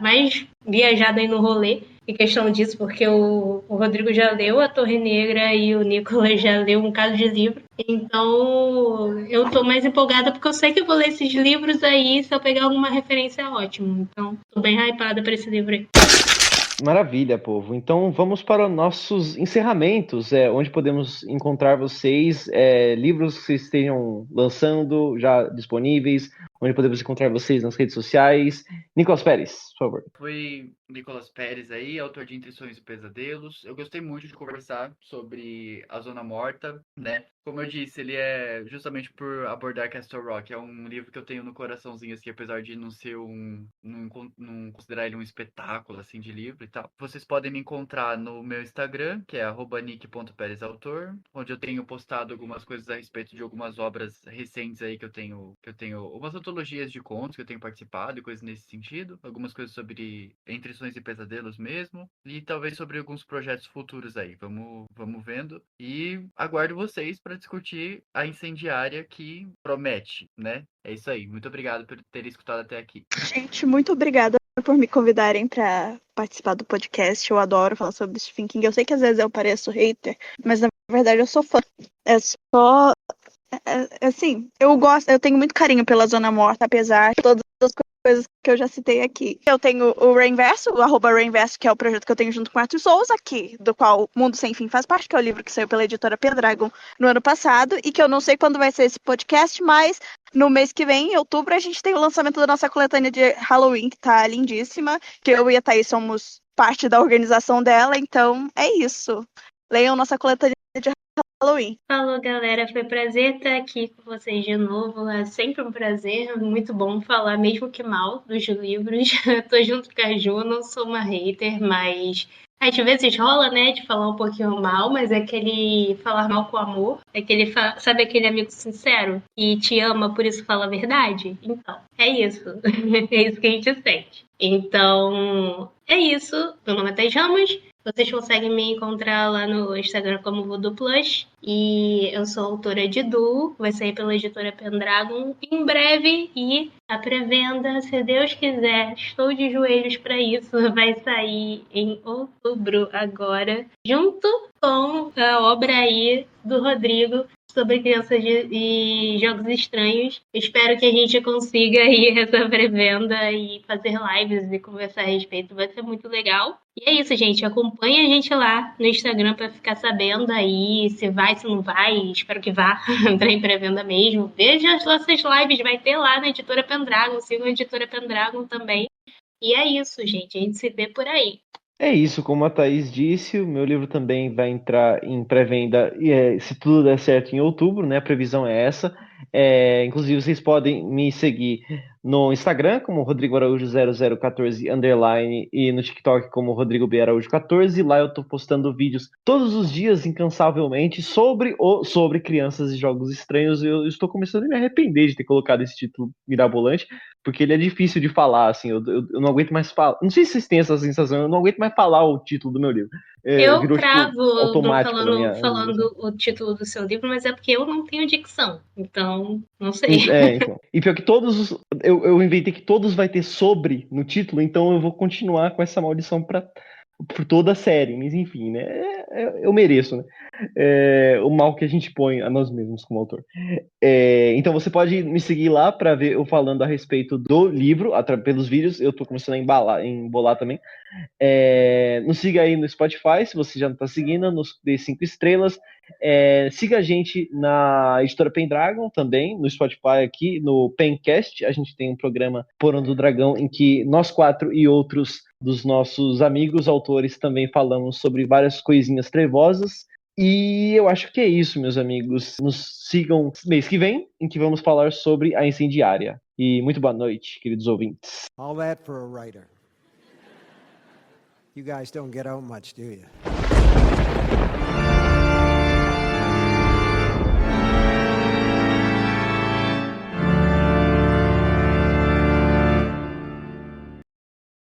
mais viajada aí no rolê em questão disso, porque o Rodrigo já leu A Torre Negra e o Nicolas já leu um bocado de livro. Então, eu tô mais empolgada porque eu sei que eu vou ler esses livros aí, se eu pegar alguma referência, ótimo. Então, tô bem hypada pra esse livro aí. Maravilha, povo. Então vamos para os nossos encerramentos, onde podemos encontrar vocês, livros que vocês estejam lançando, já disponíveis, onde podemos encontrar vocês nas redes sociais. Nicolas Pérez, por favor. Foi Nicolas Pérez aí, autor de Entre Sonhos e Pesadelos. Eu gostei muito de conversar sobre A Zona Morta, né? Como eu disse, ele é justamente por abordar Castle Rock. É um livro que eu tenho no coraçãozinho, assim, apesar de não ser não considerar ele um espetáculo, assim, de livro e tal. Vocês podem me encontrar no meu Instagram, que é @nick.perezautor, onde eu tenho postado algumas coisas a respeito de algumas obras recentes aí que eu tenho umas antologias de contos que eu tenho participado e coisas nesse sentido. Algumas coisas sobre Entre Sonhos e Pesadelos mesmo. E talvez sobre alguns projetos futuros aí. Vamos vendo. E aguardo vocês para discutir a incendiária que promete, né? É isso aí. Muito obrigado por ter escutado até aqui. Gente, muito obrigada por me convidarem para participar do podcast. Eu adoro falar sobre Stephen King. Eu sei que às vezes eu pareço hater, mas na verdade eu sou fã. É só assim, eu tenho muito carinho pela Zona Morta, apesar de todas as coisas que eu já citei aqui. Eu tenho o Rainverso, o @Rainverso, que é o projeto que eu tenho junto com o Arthur Souza, aqui, do qual Mundo Sem Fim faz parte, que é o livro que saiu pela editora Pendragon no ano passado, e que eu não sei quando vai ser esse podcast, mas no mês que vem, em outubro, a gente tem o lançamento da nossa coletânea de Halloween, que tá lindíssima, que eu e a Thaís somos parte da organização dela, então é isso. Leiam nossa coletânea de Halloween. Falou, galera. Foi um prazer estar aqui com vocês de novo. É sempre um prazer, muito bom falar, mesmo que mal, dos livros. Tô junto com a Ju, não sou uma hater, mas às vezes rola, né, de falar um pouquinho mal, mas é aquele falar mal com amor. É aquele, sabe aquele amigo sincero e te ama, por isso fala a verdade? Então, é isso. É isso que a gente sente. Então, é isso. Meu nome é Thaís Ramos. Vocês conseguem me encontrar lá no Instagram como Voodoo Plus. E eu sou autora de Du, vai sair pela editora Pendragon em breve. E a pré-venda, se Deus quiser, estou de joelhos para isso, vai sair em outubro agora, junto com a obra aí do Rodrigo sobre crianças e jogos estranhos. Espero que a gente consiga aí essa pré-venda e fazer lives e conversar a respeito. Vai ser muito legal. E é isso, gente. Acompanhe a gente lá no Instagram para ficar sabendo aí se vai, se não vai. Espero que vá entrar em pré-venda mesmo. Veja as nossas lives, vai ter lá na editora Pendragon. Sigam a editora Pendragon também. E é isso, gente. A gente se vê por aí. É isso, como a Thaís disse, o meu livro também vai entrar em pré-venda, se tudo der certo, em outubro, né? A previsão é essa. Inclusive, vocês podem me seguir no Instagram como Rodrigo Araújo 0014 _, e no TikTok como Rodrigo B. Araújo 14. Lá eu tô postando vídeos todos os dias, incansavelmente, sobre crianças e jogos estranhos. Eu estou começando a me arrepender de ter colocado esse título mirabolante, porque ele é difícil de falar, assim, eu não aguento mais falar. Não sei se vocês têm essa sensação, eu não aguento mais falar o título do meu livro. Eu Virou, cravo automático na minha... falando o título do seu livro, mas é porque eu não tenho dicção. Então, não sei. Então. E pior que eu inventei que todos vai ter sobre no título, então eu vou continuar com essa maldição por toda a série. Mas enfim, né? Eu mereço, né? O mal que a gente põe a nós mesmos como autor. Então você pode me seguir lá para ver eu falando a respeito do livro, pelos vídeos. Eu tô começando a embolar também. Nos siga aí no Spotify, se você já não está seguindo, nos dê 5 estrelas. Siga a gente na Editora Pendragon também, no Spotify aqui, no Pencast. A gente tem um programa Porão do Dragão, em que nós 4 e outros dos nossos amigos autores também falamos sobre várias coisinhas trevosas. E eu acho que é isso, meus amigos. Nos sigam mês que vem, em que vamos falar sobre a Incendiária. E muito boa noite, queridos ouvintes. All that for a writer. You guys don't get out much, do you?